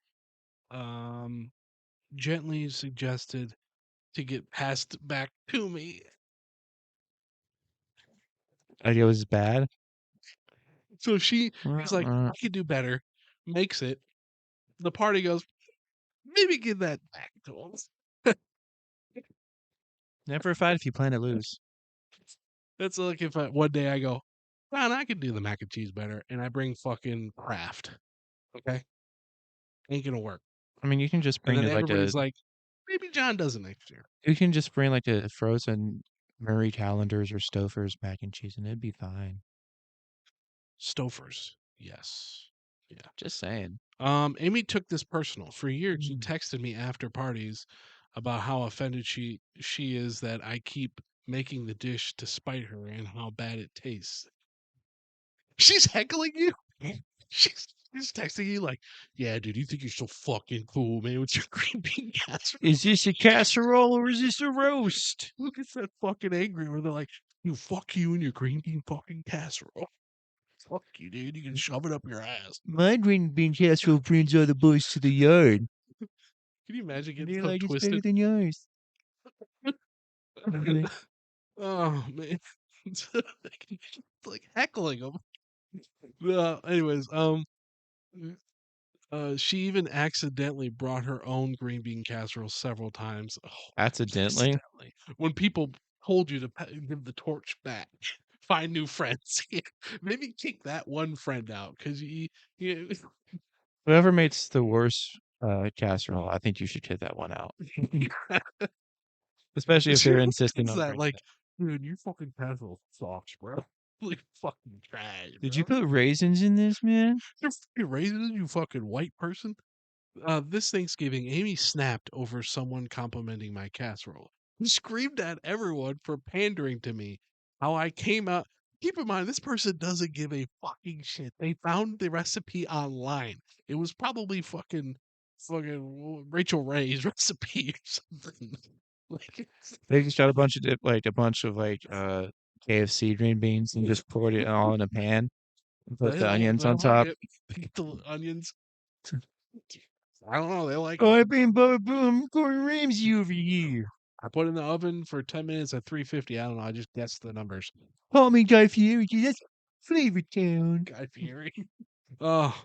[SPEAKER 1] um, gently suggested to get passed back to me.
[SPEAKER 2] Idea was bad.
[SPEAKER 1] So she's like, I could do better. Makes it. The party goes. maybe give that back to him.
[SPEAKER 2] Never fight if you plan to lose.
[SPEAKER 1] That's like if one day I go, John, I can do the mac and cheese better, and I bring fucking Kraft. Okay, ain't gonna work.
[SPEAKER 2] I mean, you can just
[SPEAKER 1] And
[SPEAKER 2] bring
[SPEAKER 1] then
[SPEAKER 2] it like a
[SPEAKER 1] everybody's like, maybe John does it next year.
[SPEAKER 2] you can just bring like a frozen Murray Callender's or Stouffer's mac and cheese, and it'd be fine.
[SPEAKER 1] Stouffer's, yes, yeah.
[SPEAKER 2] Just saying.
[SPEAKER 1] Amy took this personal. For years, she
[SPEAKER 2] Mm.
[SPEAKER 1] texted me after parties about how offended she is that I keep making the dish to spite her and how bad it tastes. She's heckling you. She's texting you like, "Yeah, dude, you think you're so fucking cool, man, with your green bean casserole."
[SPEAKER 2] Is this a casserole or is this a roast?
[SPEAKER 1] Look at that fucking angry where they're like, "You fuck you and your green bean fucking casserole. Fuck you, dude. You can shove it up your ass."
[SPEAKER 2] My green bean casserole brings all the boys to the yard.
[SPEAKER 1] Can you imagine getting
[SPEAKER 2] They're
[SPEAKER 1] so
[SPEAKER 2] like, it's better
[SPEAKER 1] twisted?
[SPEAKER 2] than yours. Really?
[SPEAKER 1] Oh man, it's like heckling them. Anyways, she even accidentally brought her own green bean casserole several times. Oh,
[SPEAKER 2] Accidentally?
[SPEAKER 1] accidentally. When people told you to give the torch back, find new friends. Maybe kick that one friend out because you
[SPEAKER 2] Whoever makes the worst casserole, I think you should hit that one out. Especially if they're insisting
[SPEAKER 1] it's
[SPEAKER 2] on
[SPEAKER 1] that
[SPEAKER 2] bringing
[SPEAKER 1] like,
[SPEAKER 2] it.
[SPEAKER 1] dude, your fucking casserole sucks, bro. Like fucking trash,
[SPEAKER 2] Did you
[SPEAKER 1] bro.
[SPEAKER 2] put raisins in this, man?
[SPEAKER 1] You're fucking raisins, you fucking white person. This Thanksgiving, Amy snapped over someone complimenting my casserole. Screamed at everyone for pandering to me. How I came out. Keep in mind, this person doesn't give a fucking shit. They found the recipe online. It was probably fucking Rachel Ray's recipe or something. Like,
[SPEAKER 2] They just got a bunch of KFC green beans and just poured it all in a pan and put
[SPEAKER 1] they
[SPEAKER 2] the
[SPEAKER 1] like
[SPEAKER 2] onions on top.
[SPEAKER 1] it. They get the onions. I don't know. They like
[SPEAKER 2] Oh,
[SPEAKER 1] it.
[SPEAKER 2] I've been Gordon Ramsay over here.
[SPEAKER 1] I put it in the oven for 10 minutes at 350. I don't know. I just guessed the numbers.
[SPEAKER 2] Call me Guy Fieri. That's Flavor Town.
[SPEAKER 1] Guy Fieri. Oh,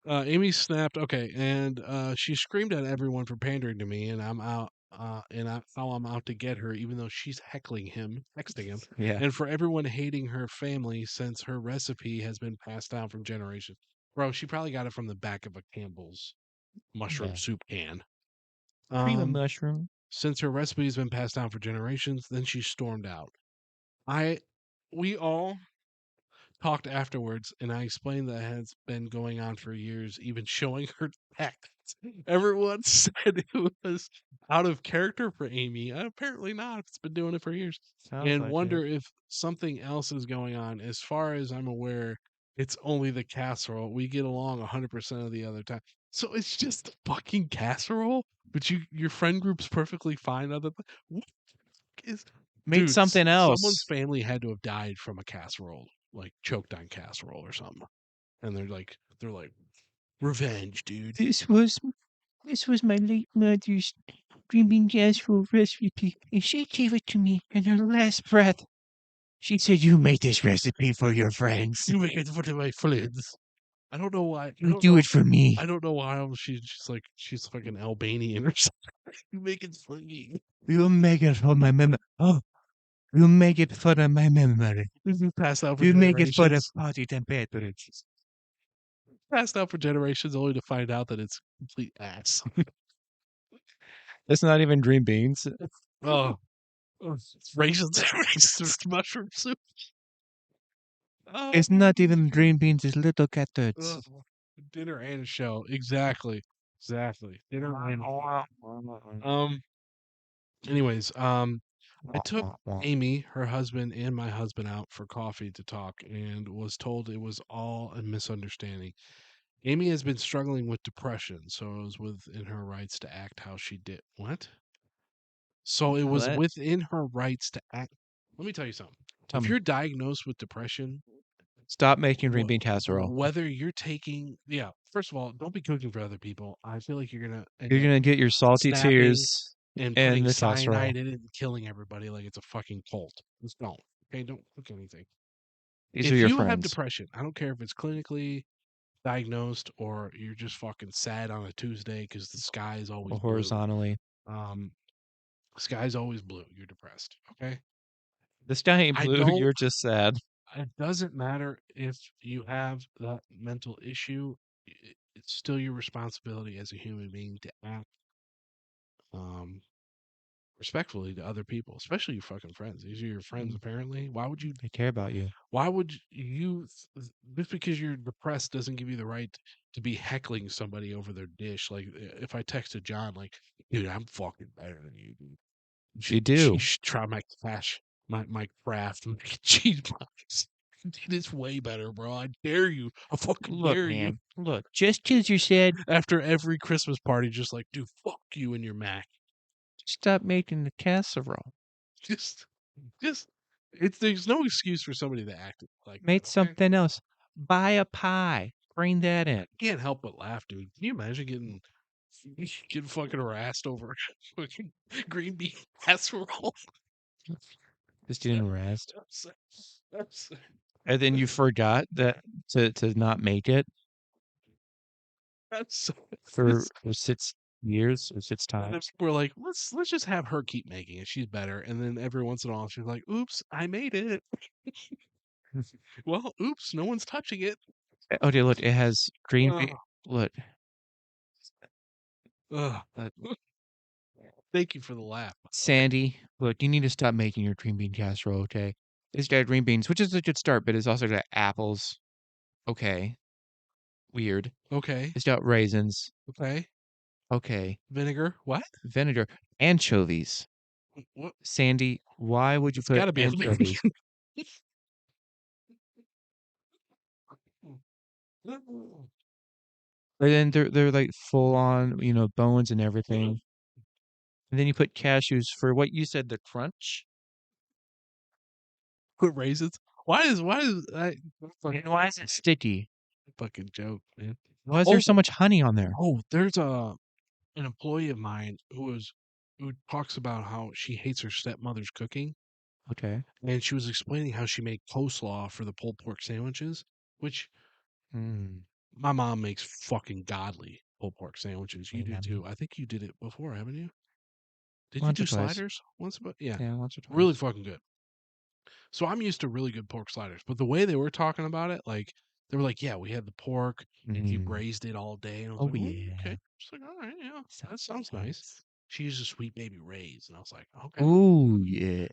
[SPEAKER 1] Amy snapped. Okay, and she screamed at everyone for pandering to me, and I'm out. How I'm out to get her, even though she's heckling him, texting him,
[SPEAKER 2] Yeah.
[SPEAKER 1] and for everyone hating her family since her recipe has been passed down from generation. Bro, she probably got it from the back of a Campbell's mushroom
[SPEAKER 2] Yeah.
[SPEAKER 1] soup can.
[SPEAKER 2] Cream of
[SPEAKER 1] Um,
[SPEAKER 2] mushroom.
[SPEAKER 1] since her recipe has been passed down for generations, then she stormed out. I, we all talked afterwards, and I explained that has been going on for years, even showing her text. Everyone said it was out of character for Amy. Apparently not. It's been doing it for years.
[SPEAKER 2] Sounds
[SPEAKER 1] And
[SPEAKER 2] like it.
[SPEAKER 1] wonder if something else is going on. As far as I'm aware, it's only the casserole. We get along 100% of the other time. So it's just the fucking casserole, but your friend group's perfectly fine. What is
[SPEAKER 2] Make
[SPEAKER 1] dude?
[SPEAKER 2] something
[SPEAKER 1] Someone's
[SPEAKER 2] else.
[SPEAKER 1] family had to have died from a casserole, like choked on casserole or something, and they're like revenge, dude.
[SPEAKER 2] This was my late mother's green bean casserole recipe, and she gave it to me in her last breath. She said, "You made this recipe for your friends.
[SPEAKER 1] You make it for my friends. I don't know why. I
[SPEAKER 2] You
[SPEAKER 1] don't
[SPEAKER 2] do
[SPEAKER 1] know.
[SPEAKER 2] it for me."
[SPEAKER 1] I don't know why she's like she's fucking Albanian or something. You make it for me.
[SPEAKER 2] We'll make it for my memory. Oh, we'll make it for my memory.
[SPEAKER 1] This is passed out for
[SPEAKER 2] We'll make it for the
[SPEAKER 1] generations.
[SPEAKER 2] party temperatures.
[SPEAKER 1] Passed out for generations, only to find out that it's complete ass.
[SPEAKER 2] That's not even green beans.
[SPEAKER 1] Oh, it's raisins, raisins, mushroom soup. Oh,
[SPEAKER 2] It's not even green beans, it's little cat turds.
[SPEAKER 1] ugh. Dinner and a show. Exactly. Exactly. Dinner and um. Anyways, I took Amy, her husband, and my husband out for coffee to talk, and was told it was all a misunderstanding. Amy has been struggling with depression, so it was within her rights to act how she did. What? So it was
[SPEAKER 2] What?
[SPEAKER 1] within her rights to act. Let me tell you something.
[SPEAKER 2] Tell
[SPEAKER 1] If
[SPEAKER 2] me.
[SPEAKER 1] you're diagnosed with depression,
[SPEAKER 2] Stop making green
[SPEAKER 1] wh-
[SPEAKER 2] bean casserole.
[SPEAKER 1] whether you're taking, yeah, first of all, don't be cooking for other people. I feel like you're gonna end
[SPEAKER 2] You're
[SPEAKER 1] up
[SPEAKER 2] gonna get your salty
[SPEAKER 1] snapping
[SPEAKER 2] tears
[SPEAKER 1] and
[SPEAKER 2] in
[SPEAKER 1] putting
[SPEAKER 2] the casserole.
[SPEAKER 1] cyanide in it and killing everybody like it's a fucking cult. Just don't. Okay, don't cook anything.
[SPEAKER 2] These are
[SPEAKER 1] If
[SPEAKER 2] your
[SPEAKER 1] you have
[SPEAKER 2] friends.
[SPEAKER 1] depression, I don't care if it's clinically, diagnosed, or you're just fucking sad on a Tuesday because the sky is always
[SPEAKER 2] Or
[SPEAKER 1] blue.
[SPEAKER 2] horizontally.
[SPEAKER 1] Um, sky's always blue. You're depressed. Okay.
[SPEAKER 2] The sky ain't
[SPEAKER 1] I
[SPEAKER 2] blue.
[SPEAKER 1] don't.
[SPEAKER 2] You're just sad.
[SPEAKER 1] It doesn't matter if you have that mental issue. It's still your responsibility as a human being to act um respectfully to other people, especially your fucking friends. These are your friends,
[SPEAKER 2] Mm,
[SPEAKER 1] apparently. Why would you?
[SPEAKER 2] I care about you.
[SPEAKER 1] Why would you? Just because you're depressed doesn't give you the right to be heckling somebody over their dish. Like if I texted John, like, dude, I'm fucking better than you, dude.
[SPEAKER 2] You
[SPEAKER 1] You
[SPEAKER 2] do.
[SPEAKER 1] should try my cash, my craft mac and cheese box. Dude, it's way better, bro. I dare you. I fucking
[SPEAKER 2] Look,
[SPEAKER 1] dare you.
[SPEAKER 2] man. Look, just 'cause you said
[SPEAKER 1] After every Christmas party, just like, dude, fuck you and your Mac.
[SPEAKER 2] stop making the casserole.
[SPEAKER 1] Just, just, it's there's no excuse for somebody to act like that.
[SPEAKER 2] Made
[SPEAKER 1] Okay,
[SPEAKER 2] something else. Buy a pie. Bring that in.
[SPEAKER 1] can't help but laugh, dude. Can you imagine getting fucking harassed over fucking green bean casserole?
[SPEAKER 2] Just getting harassed.
[SPEAKER 1] That's,
[SPEAKER 2] And then you forgot that to not make it
[SPEAKER 1] that's,
[SPEAKER 2] for,
[SPEAKER 1] that's,
[SPEAKER 2] 6 years or 6
[SPEAKER 1] and then
[SPEAKER 2] times.
[SPEAKER 1] people are like, let's just have her keep making it. She's better. And then every once in a while, she's like, "Oops, I made it." Well, oops, no one's touching it.
[SPEAKER 2] Okay, look, it has green bean.
[SPEAKER 1] Ugh,
[SPEAKER 2] Look,
[SPEAKER 1] ugh.
[SPEAKER 2] uh,
[SPEAKER 1] Thank you for the laugh.
[SPEAKER 2] Sandy, look, you need to stop making your green bean casserole, okay? It's got green beans, which is a good start, but it's also got apples. Okay, weird.
[SPEAKER 1] Okay,
[SPEAKER 2] It's got raisins.
[SPEAKER 1] okay.
[SPEAKER 2] Okay,
[SPEAKER 1] Vinegar. What?
[SPEAKER 2] vinegar, anchovies.
[SPEAKER 1] What?
[SPEAKER 2] Sandy, why would you
[SPEAKER 1] It's
[SPEAKER 2] put
[SPEAKER 1] got to be
[SPEAKER 2] anchovies? And then they're like full on, bones and everything. And then you put cashews for what you said, the crunch.
[SPEAKER 1] Put raisins. Why is I
[SPEAKER 2] And why is it sticky?
[SPEAKER 1] fucking joke, man?
[SPEAKER 2] Why is there
[SPEAKER 1] Oh,
[SPEAKER 2] so much honey on there?
[SPEAKER 1] there's an employee of mine who talks about how she hates her stepmother's cooking,
[SPEAKER 2] Okay.
[SPEAKER 1] and she was explaining how she made coleslaw for the pulled pork sandwiches, which
[SPEAKER 2] Mm,
[SPEAKER 1] my mom makes fucking godly pulled pork sandwiches. You do
[SPEAKER 2] yummy.
[SPEAKER 1] too. I think you did it before, haven't you? Did you
[SPEAKER 2] Once or
[SPEAKER 1] do
[SPEAKER 2] twice.
[SPEAKER 1] sliders once? But yeah,
[SPEAKER 2] Yeah, once or
[SPEAKER 1] really
[SPEAKER 2] twice.
[SPEAKER 1] fucking good. So I'm used to really good pork sliders, but the way they were talking about it, like they were like, "Yeah, we had the pork and she
[SPEAKER 2] Mm.
[SPEAKER 1] braised it all day," and I was
[SPEAKER 2] Oh
[SPEAKER 1] like, "Oh, okay."
[SPEAKER 2] yeah.
[SPEAKER 1] She's like, "All right, yeah, that
[SPEAKER 2] Sounds
[SPEAKER 1] sounds nice."
[SPEAKER 2] nice.
[SPEAKER 1] She uses Sweet Baby Ray's, and I was like, "Okay."
[SPEAKER 2] Ooh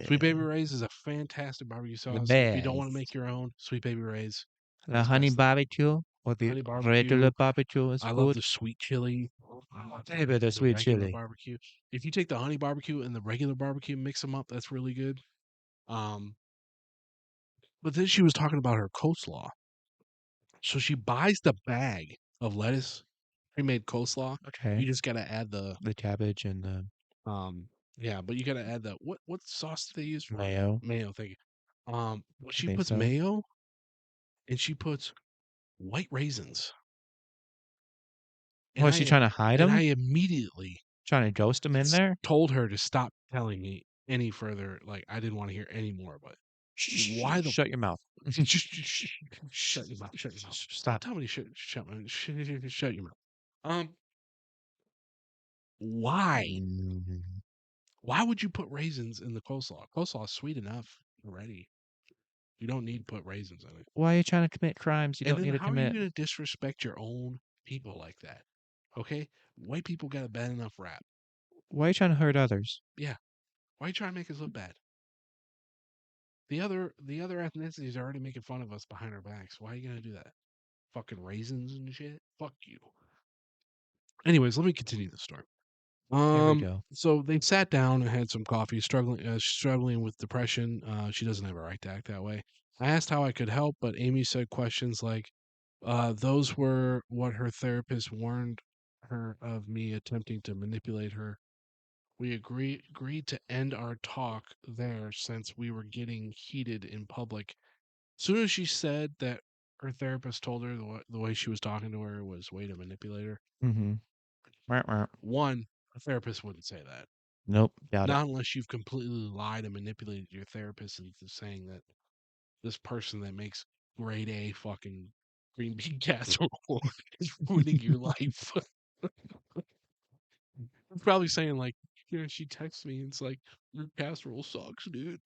[SPEAKER 1] Sweet Baby
[SPEAKER 2] yeah.
[SPEAKER 1] Ray's is a fantastic barbecue
[SPEAKER 2] The
[SPEAKER 1] sauce. If you don't want to make
[SPEAKER 2] best.
[SPEAKER 1] your own, Sweet Baby Ray's
[SPEAKER 2] The
[SPEAKER 1] is the
[SPEAKER 2] honey
[SPEAKER 1] best thing.
[SPEAKER 2] barbecue or the
[SPEAKER 1] Honey barbecue.
[SPEAKER 2] regular barbecue is
[SPEAKER 1] I love
[SPEAKER 2] good.
[SPEAKER 1] the sweet chili.
[SPEAKER 2] Hey, but the
[SPEAKER 1] The
[SPEAKER 2] sweet
[SPEAKER 1] regular
[SPEAKER 2] chili.
[SPEAKER 1] barbecue. If you take the honey barbecue and the regular barbecue, mix them up, that's really good. Um, but then she was talking about her coleslaw. So she buys the bag of lettuce, pre-made coleslaw.
[SPEAKER 2] Okay.
[SPEAKER 1] You just gotta add the
[SPEAKER 2] The cabbage and the
[SPEAKER 1] yeah, but you gotta add the what sauce do they use for it?
[SPEAKER 2] mayo.
[SPEAKER 1] Mayo, thank you.
[SPEAKER 2] I
[SPEAKER 1] She
[SPEAKER 2] think
[SPEAKER 1] puts
[SPEAKER 2] so.
[SPEAKER 1] mayo and she puts white raisins, and
[SPEAKER 2] Was she trying to hide them?
[SPEAKER 1] I immediately
[SPEAKER 2] Trying to ghost them in there?
[SPEAKER 1] told her to stop telling me any further. Like I didn't want to hear any more. But
[SPEAKER 2] Shh,
[SPEAKER 1] why the
[SPEAKER 2] shut your mouth.
[SPEAKER 1] shut your mouth? Shut your mouth! Don't
[SPEAKER 2] Stop.
[SPEAKER 1] tell me to shut your mouth. Um, why?
[SPEAKER 2] Mm.
[SPEAKER 1] Why would you put raisins in the coleslaw? Coleslaw is sweet enough already. You don't need to put raisins in it.
[SPEAKER 2] Why are you trying to commit crimes you
[SPEAKER 1] And
[SPEAKER 2] don't
[SPEAKER 1] then
[SPEAKER 2] need to
[SPEAKER 1] how are you
[SPEAKER 2] commit?
[SPEAKER 1] going to disrespect your own people like that? Okay? White people got a bad enough rap.
[SPEAKER 2] Why are you trying to hurt others?
[SPEAKER 1] Yeah. Why are you trying to make us look bad? The other ethnicities are already making fun of us behind our backs. Why are you going to do that? Fucking raisins and shit? Fuck you. Anyways, let me continue the story.
[SPEAKER 2] Here we go.
[SPEAKER 1] So they sat down and had some coffee, struggling with depression. She doesn't have a right to act that way. I asked how I could help, but Amy said questions like, those were what her therapist warned her of me attempting to manipulate her. We agreed to end our talk there since we were getting heated in public. Soon as she said that her therapist told her the way she was talking to her was way to manipulate her.
[SPEAKER 2] Mm-hmm.
[SPEAKER 1] One, a therapist wouldn't say that.
[SPEAKER 2] Nope. Doubt it.
[SPEAKER 1] Not unless you've completely lied and manipulated your therapist into saying that this person that makes grade A fucking green bean casserole is ruining your life. I'm probably saying like, she texts me and it's like, your casserole sucks, dude.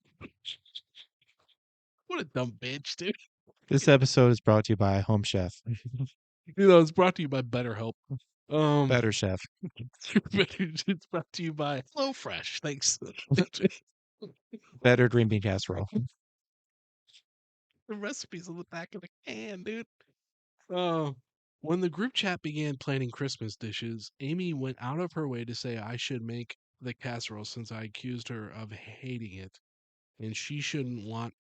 [SPEAKER 1] What a dumb bitch, dude.
[SPEAKER 2] This episode is brought to you by Home Chef.
[SPEAKER 1] It's brought to you by BetterHelp.
[SPEAKER 2] Better Chef.
[SPEAKER 1] It's brought to you by HelloFresh. Thanks.
[SPEAKER 2] Better green bean casserole.
[SPEAKER 1] The recipe's on the back of the can, dude. Uh, when the group chat began planning Christmas dishes, Amy went out of her way to say I should make the casserole since I accused her of hating it, and she shouldn't want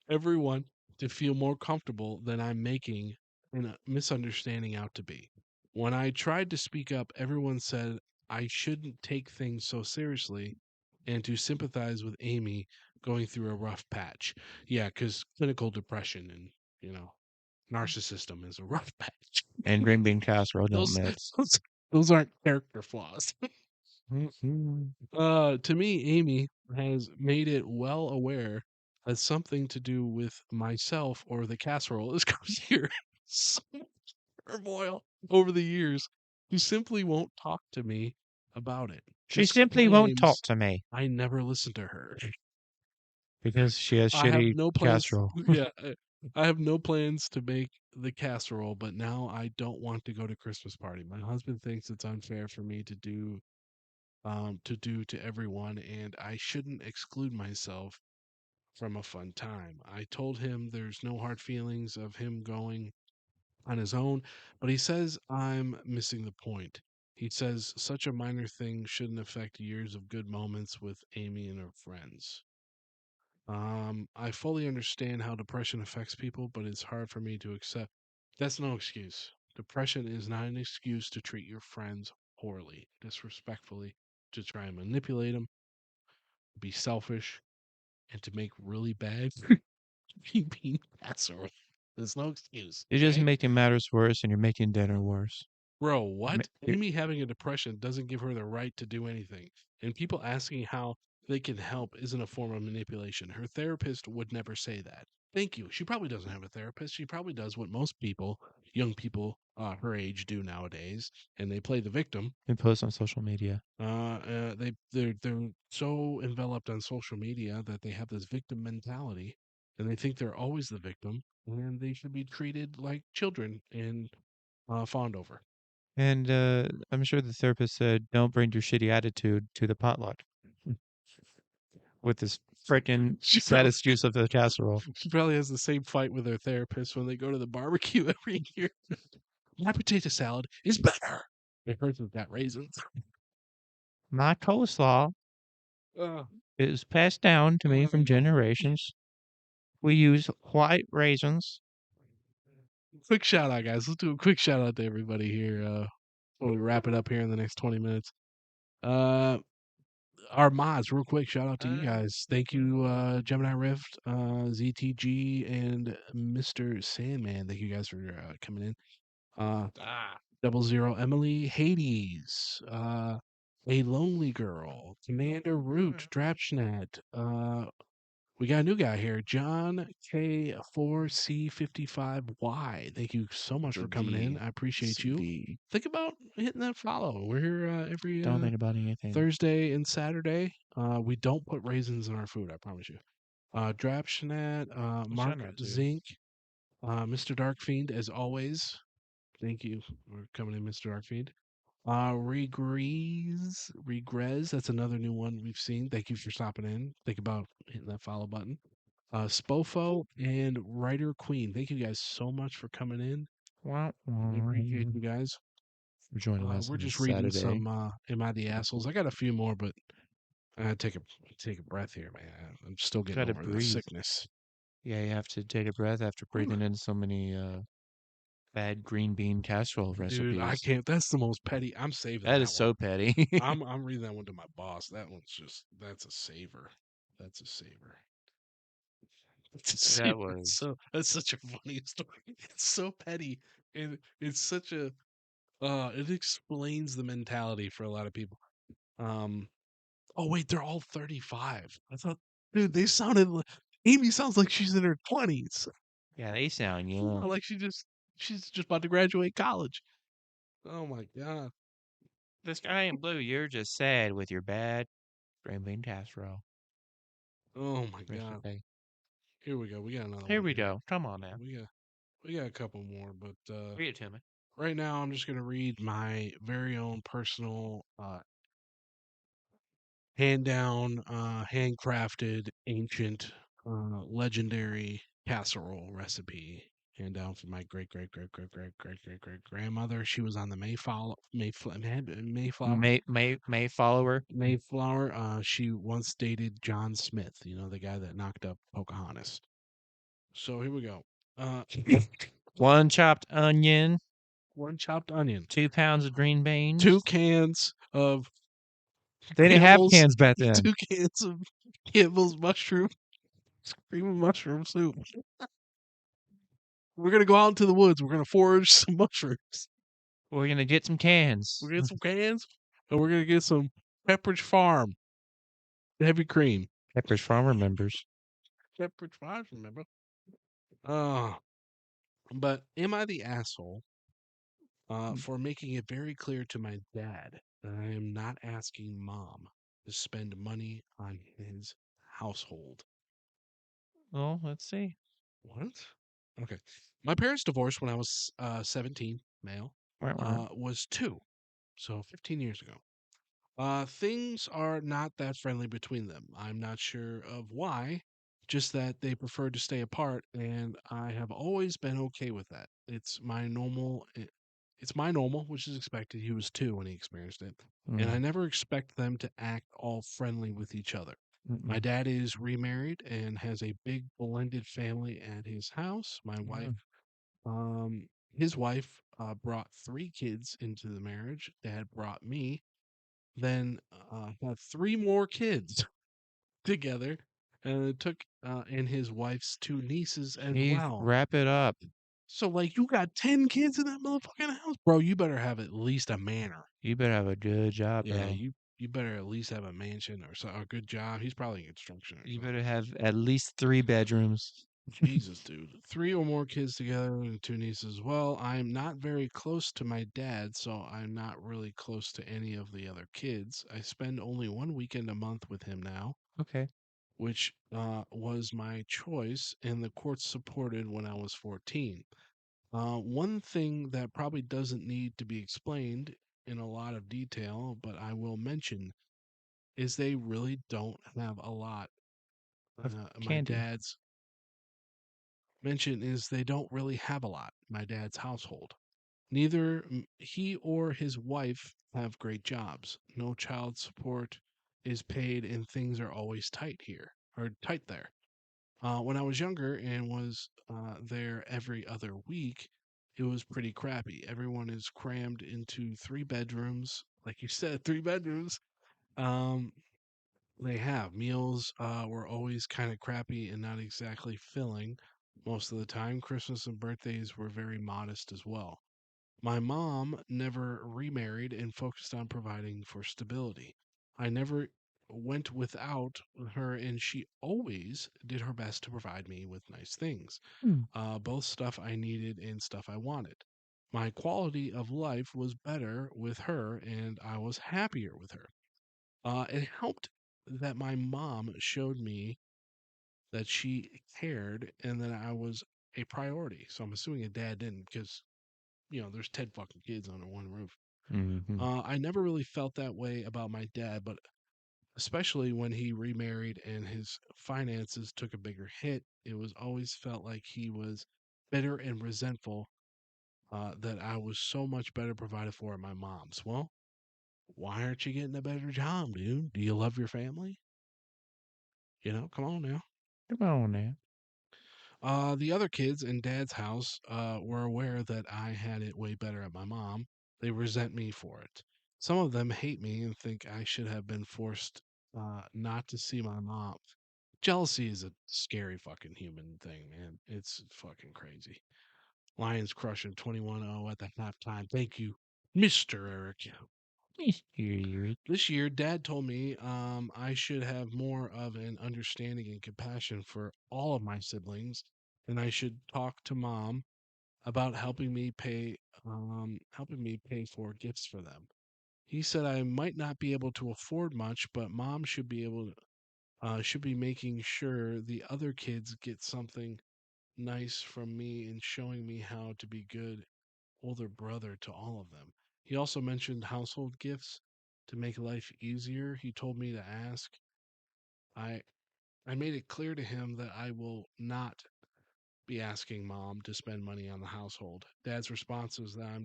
[SPEAKER 1] everyone to feel more comfortable than I'm making a misunderstanding out to be. When I tried to speak up, everyone said I shouldn't take things so seriously and to sympathize with Amy going through a rough patch. Yeah, because clinical depression and, you know, narcissism is a rough patch.
[SPEAKER 2] And green bean casserole don't
[SPEAKER 1] Those
[SPEAKER 2] mix.
[SPEAKER 1] those aren't character flaws.
[SPEAKER 2] Mhm.
[SPEAKER 1] To me, Amy has made it well aware that something to do with myself or the casserole is caused here so much turmoil over the years. She simply won't talk to me about it.
[SPEAKER 2] She
[SPEAKER 1] Just
[SPEAKER 2] simply won't talk
[SPEAKER 1] claims
[SPEAKER 2] to me
[SPEAKER 1] I never listen to her.
[SPEAKER 2] because she has
[SPEAKER 1] I have
[SPEAKER 2] shitty
[SPEAKER 1] no plans.
[SPEAKER 2] casserole.
[SPEAKER 1] Yeah, I have no plans to make the casserole, but now I don't want to go to Christmas party. My husband thinks it's unfair for me to do to everyone, and I shouldn't exclude myself from a fun time. I told him there's no hard feelings of him going on his own, but he says I'm missing the point. He says such a minor thing shouldn't affect years of good moments with Amy and her friends. I fully understand how depression affects people, but it's hard for me to accept. That's no excuse. Depression is not an excuse to treat your friends poorly, disrespectfully, to try and manipulate them, be selfish, and to make really bad green bean casserole. There's no excuse.
[SPEAKER 2] You're just
[SPEAKER 1] Okay,
[SPEAKER 2] making matters worse and you're making dinner worse.
[SPEAKER 1] bro.
[SPEAKER 2] I mean,
[SPEAKER 1] What? Amy having a depression doesn't give her the right to do anything, and people asking how they can help isn't a form of manipulation. Her therapist would never say that. Thank you. She probably doesn't have a therapist. She probably does what most people, young people her age, do nowadays, and they play the victim.
[SPEAKER 2] you post on social media.
[SPEAKER 1] They're so enveloped on social media that they have this victim mentality, and they think they're always the victim, and they should be treated like children and fawned over.
[SPEAKER 2] And I'm sure the therapist said, don't bring your shitty attitude to the potluck with this freaking
[SPEAKER 1] She
[SPEAKER 2] sad
[SPEAKER 1] probably
[SPEAKER 2] excuse of the casserole.
[SPEAKER 1] she probably has the same fight with her therapist when they go to the barbecue every year. My potato salad is better. Hers has got raisins.
[SPEAKER 2] My coleslaw
[SPEAKER 1] Uh,
[SPEAKER 2] is passed down to me from generations. We use white raisins.
[SPEAKER 1] quick shout out, guys. Let's do a quick shout out to everybody here before we wrap it up here in the next 20 minutes. Uh, our mods, real quick, shout out to you guys. Thank you, Gemini Rift, ZTG, and Mr. Sandman. Thank you guys for coming in. 00 Emily, Hades, A Lonely Girl, Commander Root, Drapshnat. We got a new guy here, John K4C55Y. Thank you so much for coming in. I appreciate you. Think about hitting that follow. We're here every
[SPEAKER 2] Don't think about anything.
[SPEAKER 1] Thursday and Saturday. We don't put raisins in our food, I promise you. Drapshnat, Mark
[SPEAKER 2] not to.
[SPEAKER 1] Zink, Mr. Darkfiend, as always. Thank you for coming in, Mr. Darkfiend. Regress. That's another new one we've seen. Thank you for stopping in. Think about hitting that follow button. Spofo and Writer Queen. Thank you guys so much for coming in. I appreciate you guys.
[SPEAKER 2] For joining us
[SPEAKER 1] We're
[SPEAKER 2] on
[SPEAKER 1] just
[SPEAKER 2] this
[SPEAKER 1] reading
[SPEAKER 2] Saturday.
[SPEAKER 1] some Am I the Assholes? I got a few more, but I take a breath here, man. I'm still getting
[SPEAKER 2] Gotta
[SPEAKER 1] over the
[SPEAKER 2] breathe.
[SPEAKER 1] sickness.
[SPEAKER 2] Yeah, you have to take a breath after breathing in so many bad green bean casserole recipes.
[SPEAKER 1] Dude, I can't. That's the most petty. I'm saving
[SPEAKER 2] That
[SPEAKER 1] that
[SPEAKER 2] is
[SPEAKER 1] one.
[SPEAKER 2] so petty.
[SPEAKER 1] I'm reading that one to my boss. That one's just that's a saver. That's a saver. That's a
[SPEAKER 2] That
[SPEAKER 1] saver.
[SPEAKER 2] was.
[SPEAKER 1] That's such a funny story. It's so petty, and it's such a it explains the mentality for a lot of people. Um oh wait, they're all 35. I thought, dude, they sounded Amy sounds like she's in her 20s.
[SPEAKER 2] Yeah, they sound young.
[SPEAKER 1] Like she's just about to graduate college. Oh my god.
[SPEAKER 2] The sky ain't blue. You're just sad with your bad green bean casserole.
[SPEAKER 1] Oh my
[SPEAKER 2] Mr.
[SPEAKER 1] god.
[SPEAKER 2] K.
[SPEAKER 1] Here we go. We got another
[SPEAKER 2] Here
[SPEAKER 1] one
[SPEAKER 2] we
[SPEAKER 1] here.
[SPEAKER 2] go. Come on now.
[SPEAKER 1] We got a couple more, but
[SPEAKER 2] Read it to me.
[SPEAKER 1] right now I'm just gonna read my very own personal hand down, handcrafted, ancient, legendary casserole recipe. Hand down from my great grandmother. She was on the
[SPEAKER 2] May follower.
[SPEAKER 1] Mayflower. She once dated John Smith, the guy that knocked up Pocahontas. So here we go. Uh,
[SPEAKER 2] 1 chopped onion.
[SPEAKER 1] 1 chopped onion.
[SPEAKER 2] 2 pounds of green beans.
[SPEAKER 1] 2 cans of
[SPEAKER 2] They didn't have
[SPEAKER 1] Campbell's.
[SPEAKER 2] cans back then.
[SPEAKER 1] 2 cans of Campbell's cream of mushroom soup. We're gonna go out into the woods. We're gonna forage some mushrooms.
[SPEAKER 2] We're gonna get some cans.
[SPEAKER 1] We're gonna get some cans, and we're gonna get some Pepperidge Farm heavy cream.
[SPEAKER 2] Pepper's Farmer members.
[SPEAKER 1] Pepperidge Farm, remember? Uh, but am I the asshole for making it very clear to my dad that I am not asking mom to spend money on his household?
[SPEAKER 2] Well, let's see.
[SPEAKER 1] What? Okay. My parents divorced when I was 17, male, was 2, so 15 years ago. Things are not that friendly between them. I'm not sure of why, just that they prefer to stay apart, and I have always been okay with that. It's my normal, which is expected. He was 2 when he experienced it, and I never expect them to act all friendly with each other. My dad is remarried and has a big blended family at his house. His wife brought 3 kids into the marriage. Dad brought me, then had 3 more kids together, and it took and his wife's 2 nieces as
[SPEAKER 2] Jeez,
[SPEAKER 1] well.
[SPEAKER 2] wrap it up.
[SPEAKER 1] So like you got 10 kids in that motherfucking house, bro. You better have at least a manor.
[SPEAKER 2] You better have a good job,
[SPEAKER 1] Yeah,
[SPEAKER 2] bro.
[SPEAKER 1] you better at least have a mansion or a good job. He's probably in construction or
[SPEAKER 2] You
[SPEAKER 1] something.
[SPEAKER 2] better have at least 3 bedrooms.
[SPEAKER 1] Jesus, dude. 3 or more kids together and 2 nieces. Well, I'm not very close to my dad, so I'm not really close to any of the other kids. I spend only 1 weekend a month with him now,
[SPEAKER 2] Okay.
[SPEAKER 1] which was my choice, and the courts supported when I was 14. One thing that probably doesn't need to be explained in a lot of detail, but I will mention, is they really don't have a lot.
[SPEAKER 2] Of
[SPEAKER 1] My
[SPEAKER 2] candy.
[SPEAKER 1] dad's mention is they don't really have a lot, my dad's household. Neither he or his wife have great jobs. No child support is paid, and things are always tight here, or tight there. When I was younger and was there every other week, it was pretty crappy. Everyone is crammed into 3 bedrooms, like you said, 3 bedrooms. Um, they have meals were always kind of crappy and not exactly filling most of the time. Christmas and birthdays were very modest as well. My mom never remarried and focused on providing for stability. I never went without her, and she always did her best to provide me with nice things,
[SPEAKER 2] Hmm.
[SPEAKER 1] both stuff I needed and stuff I wanted. My quality of life was better with her, and I was happier with her. It helped that my mom showed me that she cared and that I was a priority. So I'm assuming a dad didn't, because there's 10 fucking kids under one roof.
[SPEAKER 2] Mm-hmm.
[SPEAKER 1] I never really felt that way about my dad, but especially when he remarried and his finances took a bigger hit, it was always felt like he was bitter and resentful that I was so much better provided for at my mom's. Well, why aren't you getting a better job, dude? Do you love your family? Come on now.
[SPEAKER 2] Come on now.
[SPEAKER 1] The other kids in Dad's house were aware that I had it way better at my mom. They resent me for it. Some of them hate me and think I should have been forced not to see my mom. Jealousy is a scary fucking human thing, man. It's fucking crazy. Lions crushing 21-0 at the halftime. Thank you, Mr. Eric.
[SPEAKER 2] Mr.
[SPEAKER 1] This year, Dad told me I should have more of an understanding and compassion for all of my siblings and I should talk to mom about helping me pay for gifts for them. He said I might not be able to afford much, but mom should be making sure the other kids get something nice from me and showing me how to be good older brother to all of them. He also mentioned household gifts to make life easier. He told me to ask. I I made it clear to him that I will not be asking mom to spend money on the household. Dad's response was that I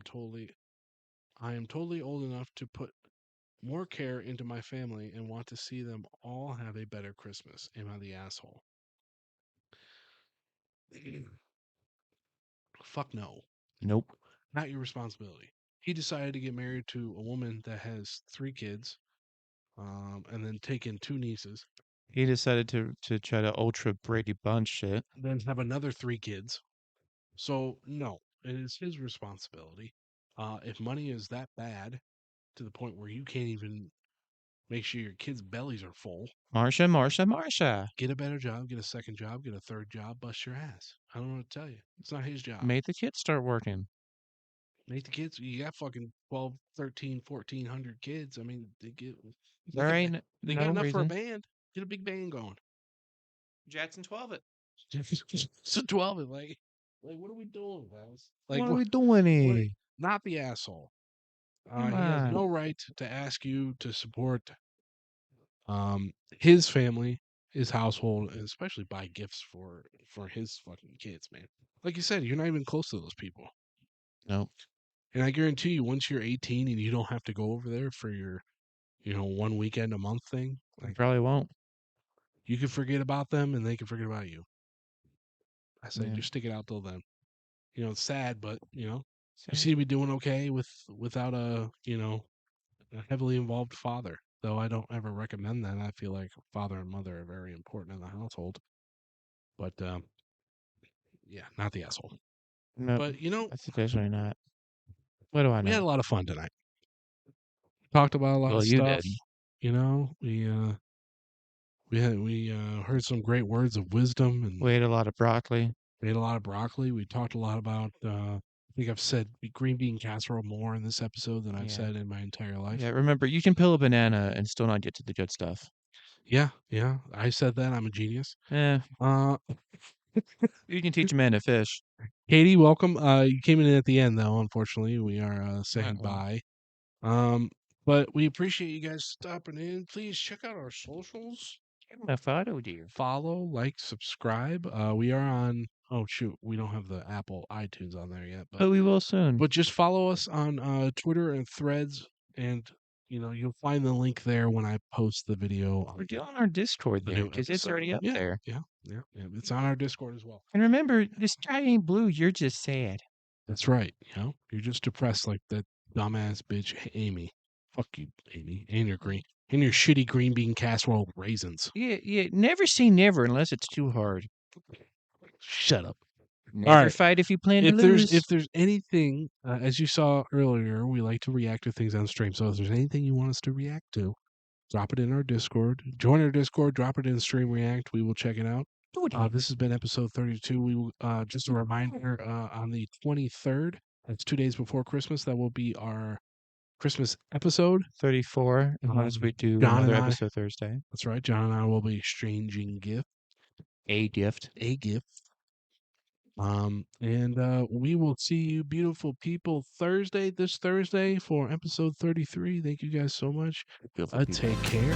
[SPEAKER 1] am totally old enough to put more care into my family and want to see them all have a better Christmas. Am I the asshole? Fuck no.
[SPEAKER 2] Nope.
[SPEAKER 1] Not your responsibility. He decided to get married to a woman that has 3 kids, and then take in 2 nieces,
[SPEAKER 2] He decided to try to ultra Brady Bunch shit.
[SPEAKER 1] then have another 3 kids. So no, it is his responsibility. If money is that bad to the point where you can't even make sure your kids' bellies are full,
[SPEAKER 2] Marsha.
[SPEAKER 1] get a better job, get a second job, get a third job, bust your ass. I don't know what to tell you. It's not his job.
[SPEAKER 2] Made the kids start working.
[SPEAKER 1] Make the kids, you got fucking 12, 13, 1,400 kids. I mean,
[SPEAKER 2] There ain't
[SPEAKER 1] they got
[SPEAKER 2] no
[SPEAKER 1] enough for a
[SPEAKER 2] reason.
[SPEAKER 1] band. Get a big band going.
[SPEAKER 2] Jackson 12 it.
[SPEAKER 1] So 12 is like, what are we doing, guys? Like,
[SPEAKER 2] What are we doing
[SPEAKER 1] what,
[SPEAKER 2] here?
[SPEAKER 1] not the asshole.
[SPEAKER 2] Come
[SPEAKER 1] He has
[SPEAKER 2] on.
[SPEAKER 1] no right to ask you to support his family, his household, and especially buy gifts for his fucking kids, man. Like you said, you're not even close to those people.
[SPEAKER 2] Nope.
[SPEAKER 1] And I guarantee you, once you're 18 and you don't have to go over there for your, 1 weekend a month thing,
[SPEAKER 2] You
[SPEAKER 1] like
[SPEAKER 2] probably won't.
[SPEAKER 1] you can forget about them and they can forget about you. I say,
[SPEAKER 2] Yeah.
[SPEAKER 1] just stick it out till then. It's sad, but you
[SPEAKER 2] Sad.
[SPEAKER 1] seem to be doing okay without a heavily involved father. Though I don't ever recommend that. I feel like father and mother are very important in the household. But yeah, not the asshole.
[SPEAKER 2] Nope.
[SPEAKER 1] But
[SPEAKER 2] That's definitely not. What do I
[SPEAKER 1] we had
[SPEAKER 2] know?
[SPEAKER 1] a lot of fun tonight. Talked about a lot
[SPEAKER 2] Well,
[SPEAKER 1] of
[SPEAKER 2] you
[SPEAKER 1] stuff.
[SPEAKER 2] did.
[SPEAKER 1] We heard some great words of wisdom, and
[SPEAKER 2] We ate a lot of broccoli.
[SPEAKER 1] we ate a lot of broccoli. We talked a lot about. I think I've said green bean casserole more in this episode than I've
[SPEAKER 2] Yeah.
[SPEAKER 1] said in my entire life.
[SPEAKER 2] Yeah, remember, you can peel a banana and still not get to the good stuff.
[SPEAKER 1] Yeah, yeah. I said that. I'm a genius.
[SPEAKER 2] Eh,
[SPEAKER 1] Uh,
[SPEAKER 2] you can teach a man to fish.
[SPEAKER 1] Katie, welcome. You came in at the end, though. Unfortunately, we are saying
[SPEAKER 2] Well,
[SPEAKER 1] bye. But we appreciate you guys stopping in. Please check out our socials.
[SPEAKER 2] give him a photo, dear.
[SPEAKER 1] Follow, like, subscribe. We are on. Oh shoot, we don't have the Apple iTunes on there yet,
[SPEAKER 2] But we will soon.
[SPEAKER 1] but just follow us on Twitter and Threads, and you'll find the link there when I post the video.
[SPEAKER 2] We're doing our Discord
[SPEAKER 1] The
[SPEAKER 2] there
[SPEAKER 1] new
[SPEAKER 2] because it's
[SPEAKER 1] episode.
[SPEAKER 2] already up
[SPEAKER 1] Yeah,
[SPEAKER 2] there.
[SPEAKER 1] yeah, yeah, yeah. It's on our Discord as well.
[SPEAKER 2] And remember, the sky ain't blue. You're just sad.
[SPEAKER 1] That's right. You're just depressed like that dumbass bitch Amy. Fuck you, Amy, and your shitty green bean casserole raisins.
[SPEAKER 2] Yeah. Never say never unless it's too hard.
[SPEAKER 1] Shut up.
[SPEAKER 2] Never
[SPEAKER 1] right.
[SPEAKER 2] fight if you plan to
[SPEAKER 1] If
[SPEAKER 2] lose.
[SPEAKER 1] there's anything, as you saw earlier, we like to react to things on stream. So if there's anything you want us to react to, drop it in our Discord. Join our Discord. Drop it in Stream React. We will check it out. This has been episode 32. We will, just a reminder, on the 23rd. That's 2 days before Christmas. That will be our Christmas episode.
[SPEAKER 2] 34, unless we do
[SPEAKER 1] John
[SPEAKER 2] another
[SPEAKER 1] and I-
[SPEAKER 2] episode Thursday.
[SPEAKER 1] That's right. John and I will be exchanging
[SPEAKER 2] A gift.
[SPEAKER 1] a gift. And we will see you beautiful people this Thursday for episode 33. Thank you guys so much.
[SPEAKER 2] Beautiful people.
[SPEAKER 1] Take care.